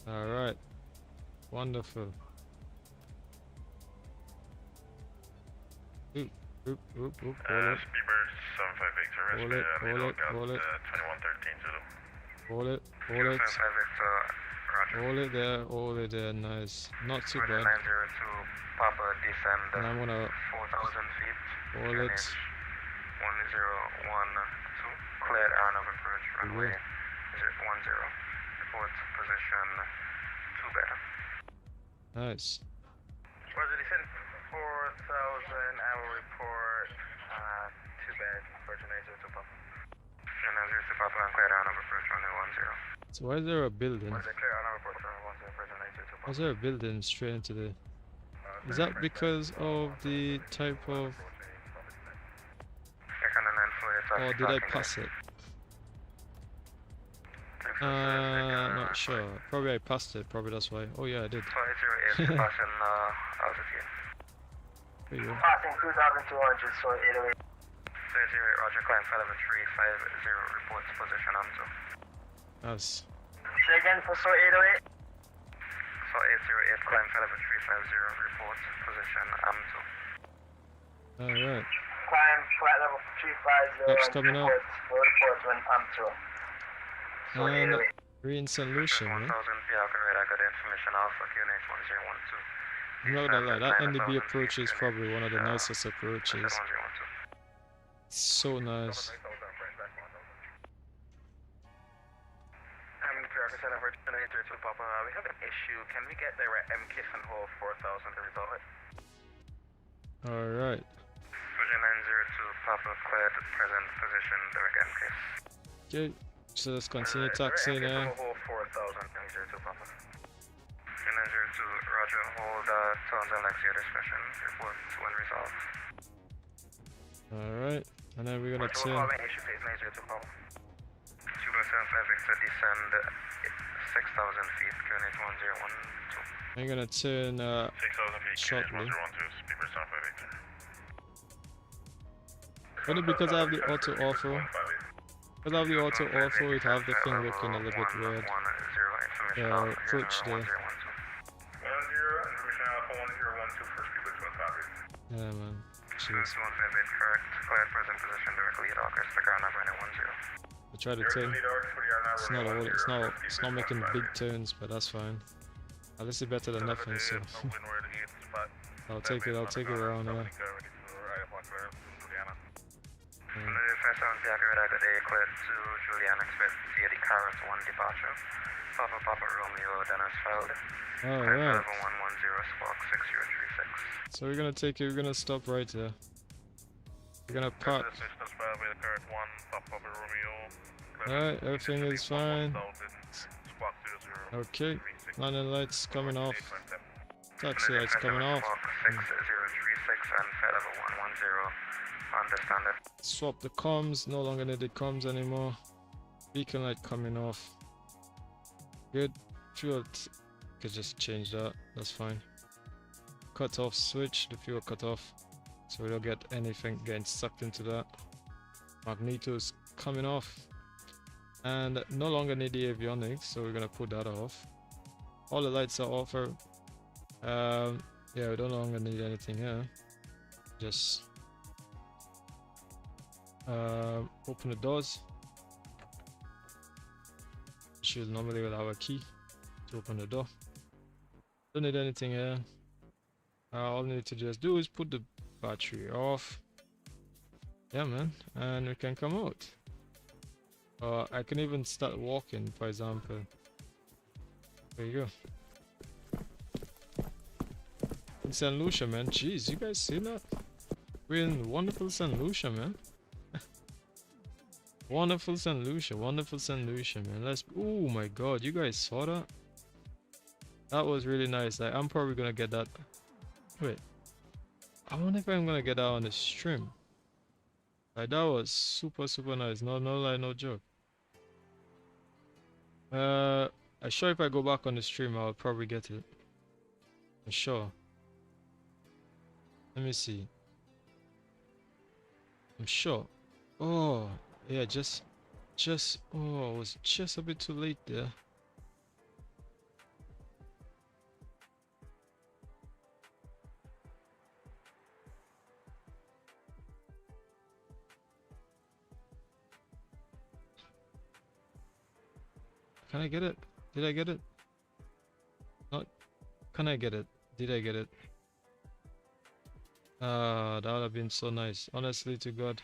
Alright. Wonderful. Oop, oop, oop, oop. Hold it. Speedbird 75 Victor, Hold it, hold it, hold it. 2113 Zulu. Hold it, hold it. Hold it there, hold it there. Nice. Not too bad. 902 Papa, descend And I'm gonna 4,000 feet. hold it. 1012. Cleared hour of approach, runway 10. Report position 2 beta. Nice. Roger, descend 4,000, I will report 2 bed, Virgin 902 Papa. Virgin 902 Papa, and cleared hour of approach, runway 10. So why is there a building? Was it clear on our report, runway 10, Virgin 902 Papa? Why is there a building straight into the... Is that because of the type of... Or did I pass it? Not sure. Probably I passed it. Probably that's why. Oh yeah, I did. 508 passing altitude. There you go. Passing 2,200, so 808. 308, roger, climb 57350, reports position Amzo. Nice. Say again for so 808? So 808, climb 57350, reports position Amzo. Alright. Climb flight level 350 Flaps coming out. reports when I'm through. So And 808. we're in St. Lucia, 1000 man. PIARCO radar, got information Alpha QNH 1012. I'm not gonna lie, that NDB approach is probably one of the nicest approaches. So nice. PIARCO Center, Virgin 902 Papa, we have an issue. Can we get direct MKIS and hold 4,000 to resolve it? Alright. Virgin 902 Papa, cleared present position, direct MKIS. Okay, so let's continue taxiing now. Hold 4,000, 902 Papa. 902, roger, hold tones and Lexia discretion, report when resolved. Alright, and then we're gonna turn. Issue phase 902 Papa. 275 Victor, descend 6,000 feet, QNH 1012. I'm gonna turn 6,000 feet, shortly. 1012, Speedbird 75 Victor. Only because I have the AutoOrtho. Because I have the AutoOrtho, it have the thing looking a little bit weird. Approach there. Yeah, man. issues. 158 correct. Clear present position directly at August. The car number 910. I try to take. It's not making big turns, but that's fine. At least it's better than nothing. So I'll take it around here. Cleared to Juliana Smith via the Carrot 1 departure. Papa Papa Romeo Dennis filed. Alright. 110 Spark 6036. So we're gonna take it, we're gonna stop right there. We're gonna park. Alright, everything is fine. Okay, landing lights coming off. Taxi lights coming off. 6036 and Fed level 110. Understand it. Swap the comms, no longer needed comms anymore. Beacon light coming off. Good. Fuel, could just change that, that's fine. Cut off switch, the fuel cut off. So we don't get anything getting sucked into that. Magneto is coming off. And no longer need the avionics, so we're gonna put that off. All the lights are off. Yeah, we don't longer need anything here. Just open the doors. Should normally will have a key to open the door. Don't need anything here. All we need to just do is put the battery off. Yeah, man, and we can come out. I can even start walking, for example. There you go. In St. Lucia, man. Jeez, you guys see that? We're in wonderful St. Lucia, man. Wonderful St. Lucia, man. Let's. Oh my god, you guys saw that? That was really nice. Like, I'm probably gonna get that. Wait, I wonder if I'm gonna get that on the stream. Like, that was super nice. No lie, no joke. I'm sure if I go back on the stream, I'll probably get it. I'm sure. Let me see. I'm sure. Oh, yeah, oh, I was just a bit too late there. Can I get it? Did I get it? Not. Can I get it? Did I get it? That would have been so nice. Honestly to God.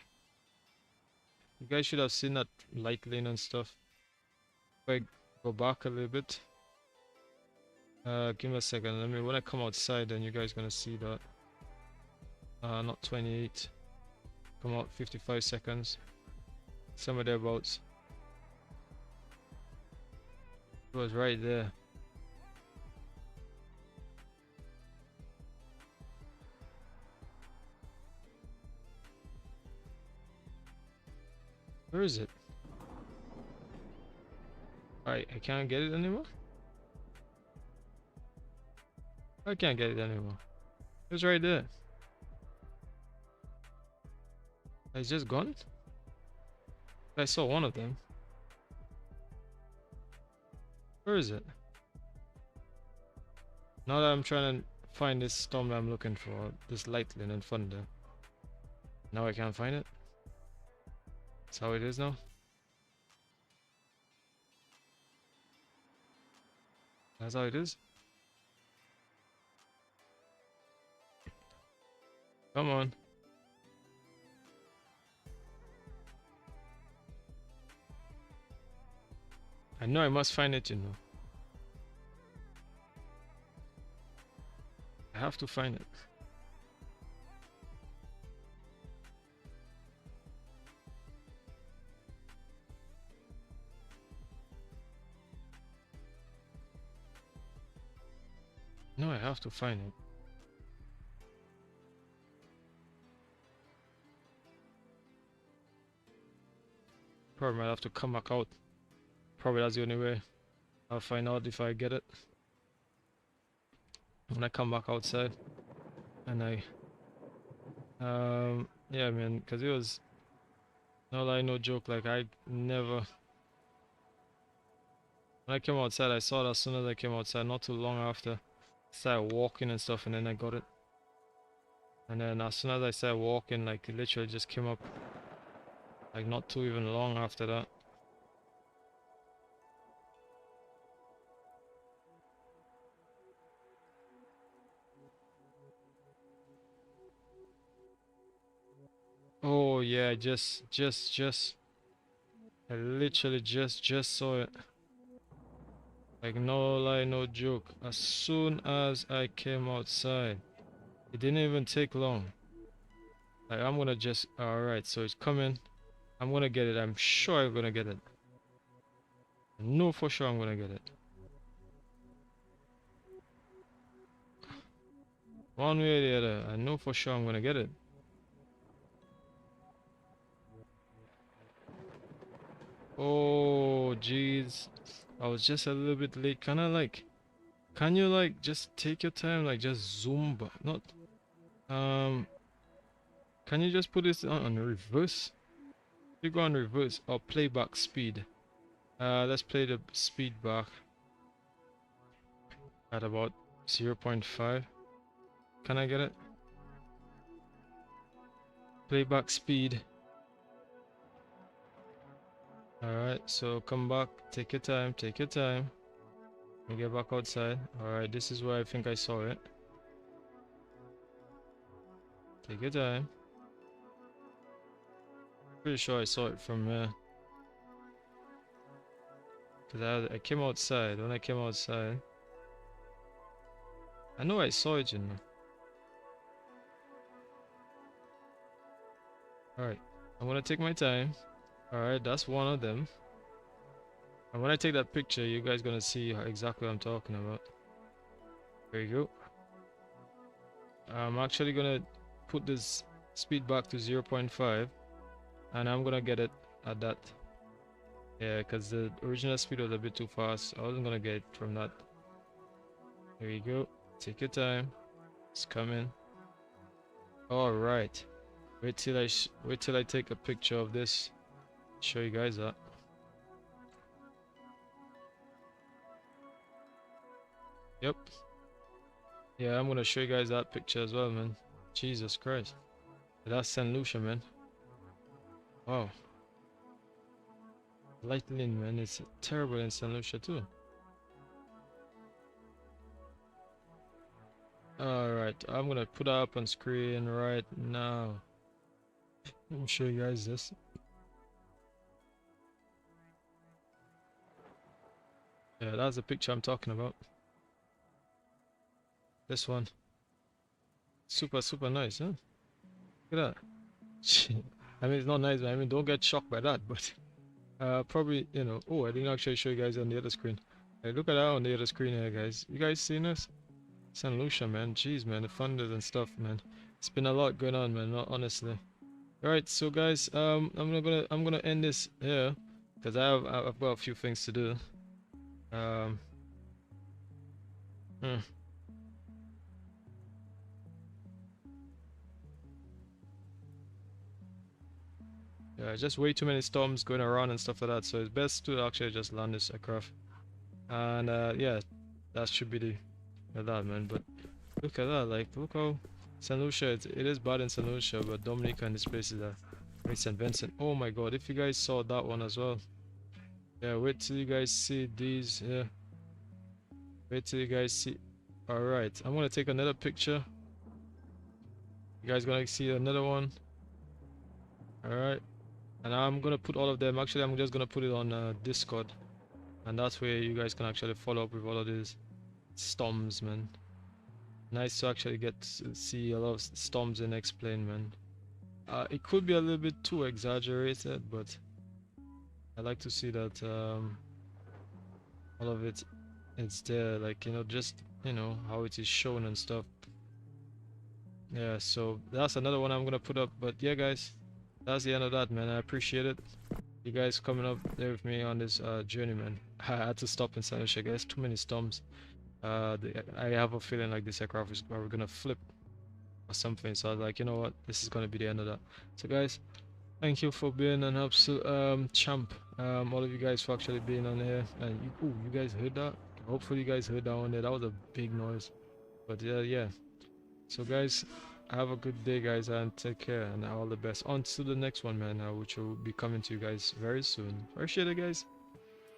You guys should have seen that light lane and stuff. If I go back a little bit. Give me a second. When I come outside, then you guys gonna see that. Not 28. Come out 55 seconds. Somewhere thereabouts. It was right there. Where is it? Alright, I can't get it anymore? I can't get it anymore. It was right there. It's just gone? I saw one of them. Where is it? Now that I'm trying to find this storm that I'm looking for, this lightning and thunder. Now I can't find it. That's how it is now. That's how it is. Come on. I know I must find it, you know. I have to find it. No, I have to find it. Probably might have to come back out. Probably that's the only way I'll find out if I get it. When I come back outside. And yeah, man, because it was no lie, no joke. Like, I never. When I came outside, I saw it as soon as I came outside, not too long after. Started walking and stuff, and then I got it. And then as soon as I started walking, like it literally just came up, like not too even long after that. Oh yeah, I literally just saw it. Like no lie, no joke. As soon as I came outside, it didn't even take long. Like I'm gonna just, alright, so it's coming. I'm gonna get it. I'm sure I'm gonna get it. I know for sure I'm gonna get it. One way or the other, I know for sure I'm gonna get it. Oh jeez, I was just a little bit late. Can you like just take your time, like just zoom back? Not can you just put this on reverse? You go on reverse or playback speed. Let's play the speed back at about 0.5. Can I get it? Playback speed. Alright, so come back, take your time, take your time. And get back outside. Alright, this is where I think I saw it. Take your time. Pretty sure I saw it from there. Cause I came outside. When I came outside, I know I saw it, you know. Alright, I'm gonna take my time. Alright, that's one of them. And when I take that picture, you guys gonna see exactly what I'm talking about. There you go. I'm actually gonna put this speed back to 0.5 and I'm gonna get it at that. Yeah, because the original speed was a bit too fast. I wasn't gonna get it from that. There you go. Take your time. It's coming. Alright. Wait till I take a picture of this. Show you guys that. Yep. Yeah, I'm gonna show you guys that picture as well, man. Jesus Christ. That's St. Lucia, man. Wow. Lightning, man. It's terrible in St. Lucia too. Alright, I'm gonna put that up on screen right now. Let me show you guys this. Yeah, that's the picture I'm talking about. This one. Super nice, huh? Look at that. I mean, it's not nice, man. I mean, don't get shocked by that, but probably, you know. Oh, I didn't actually show you guys on the other screen. Hey, look at that on the other screen here, guys. You guys seen this? St. Lucia, man. Jeez, man, the thunders and stuff, man. It's been a lot going on, man. Honestly. All right, so guys, I'm gonna end this here because I've got a few things to do. Yeah, just way too many storms going around and stuff like that, so it's best to actually just land this aircraft. And yeah, that should be that, man. But look at that, like, look how St. Lucia, it is bad in St. Lucia, but Dominica and this place is great. St. Vincent. Oh my god, if you guys saw that one as well. Yeah, wait till you guys see these. Yeah, wait till you guys see. Alright, I'm gonna take another picture. You guys gonna see another one. Alright. And I'm gonna put all of them. Actually, I'm just gonna put it on Discord, and that's where you guys can actually follow up with all of these storms, man. Nice to actually get to see a lot of storms in Xplane, man. It could be a little bit too exaggerated, but I like to see that all of it's there, like, you know, just, you know, how it is shown and stuff. Yeah, so that's another one I'm gonna put up. But yeah, guys, that's the end of that, man. I appreciate it. You guys coming up there with me on this journey, man. I had to stop in St. Lucia, guys. Too many storms. I have a feeling like this aircraft is probably gonna flip or something. So I was like, you know what? This is gonna be the end of that. So guys, thank you for being an absolute champ. All of you guys for actually being on here. And you guys heard that? Hopefully you guys heard that one there. That was a big noise. But yeah. So guys, have a good day, guys, and take care, and all the best. On to the next one, man, which will be coming to you guys very soon. Appreciate it, guys.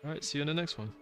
All right, see you in the next one.